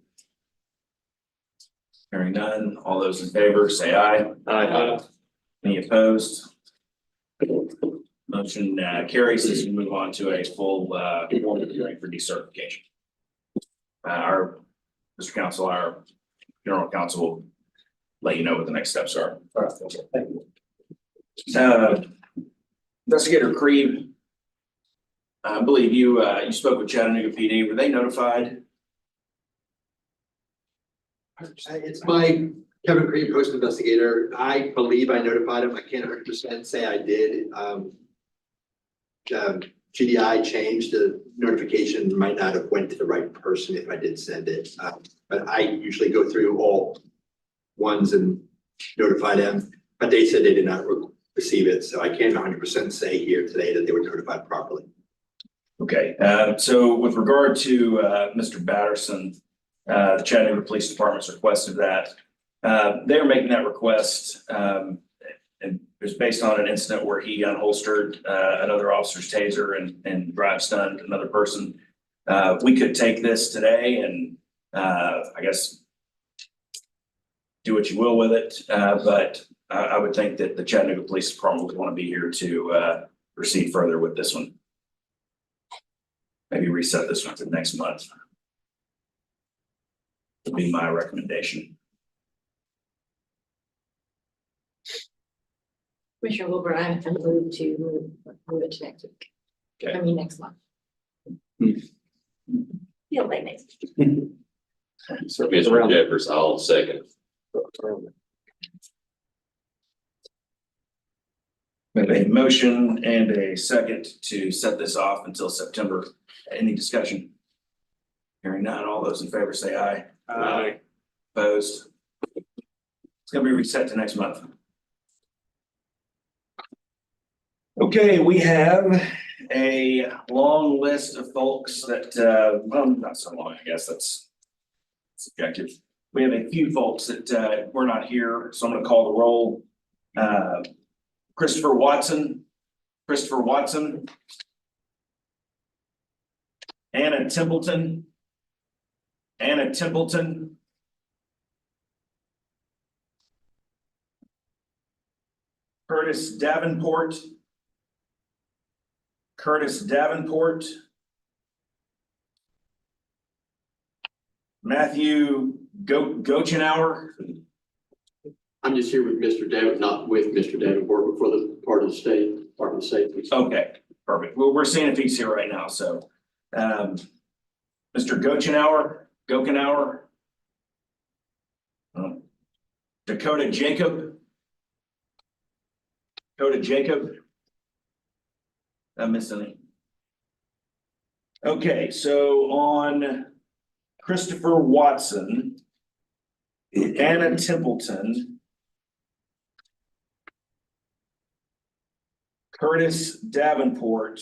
Hearing none. All those in favor say aye. Aye. Any opposed? Motion carries as we move on to a full formal hearing for decertification. Our, Mr. Counsel, our general counsel will let you know what the next steps are. All right, thank you. Investigator Creed, I believe you spoke with Chattanooga PD. Were they notified? It's my Kevin Creed, post investigator. I believe I notified him. I can't 100% say I did. GDI changed the notification, might not have went to the right person if I did send it. But I usually go through all ones and notify them, but they said they did not receive it. So I can't 100% say here today that they were notified properly. Okay, so with regard to Mr. Batterson, the Chattanooga Police Department's requested that. They're making that request, and it was based on an incident where he unholstered another officer's taser and drive stunned another person. We could take this today and I guess do what you will with it, but I would think that the Chattanooga Police Department would want to be here to proceed further with this one. Maybe reset this one to next month. Would be my recommendation. Commissioner Wilbur, I move to move it to next week. Okay. I mean, next month. Feel like next. So Mr. Jeffers, I'll second. We have a motion and a second to set this off until September. Any discussion? Hearing none, all those in favor say aye. Aye. Opposed? It's gonna be reset to next month. Okay, we have a long list of folks that, well, not so long, I guess that's subjective. We have a few folks that were not here, so I'm gonna call the roll. Christopher Watson. Anna Templeton. Curtis Davenport. Matthew Gochenauer. I'm just here with Mr. Davenport, not with Mr. Davenport, but for the part of the state, Department of Safety. Okay, perfect. Well, we're seeing if he's here right now, so. Mr. Gochenauer. Dakota Jacob. I missed any. Okay, so on Christopher Watson, Anna Templeton, Curtis Davenport,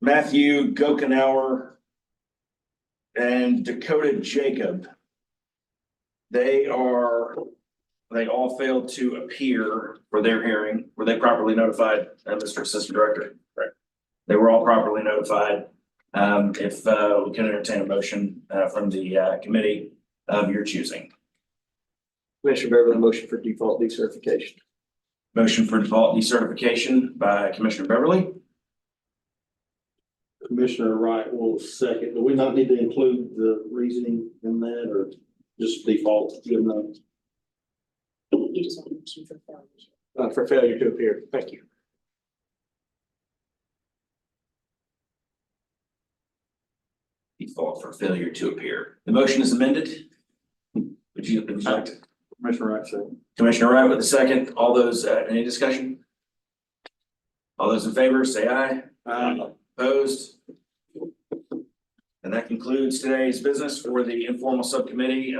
Matthew Gochenauer, and Dakota Jacob. They are they all failed to appear for their hearing. Were they properly notified, Mr. Assistant Director? Right. They were all properly notified. If we can entertain a motion from the committee of your choosing. Commissioner Beverly, motion for default decertification. Motion for default decertification by Commissioner Beverly. Commissioner Wright will second. Do we not need to include the reasoning in that or just default? Good enough? You just want to motion for failure. For failure to appear. Thank you. Default for failure to appear. The motion is amended. Would you like to? Commissioner Wright said. Commissioner Wright with a second. All those, any discussion? All those in favor, say aye. Aye. Opposed? And that concludes today's business for the informal subcommittee.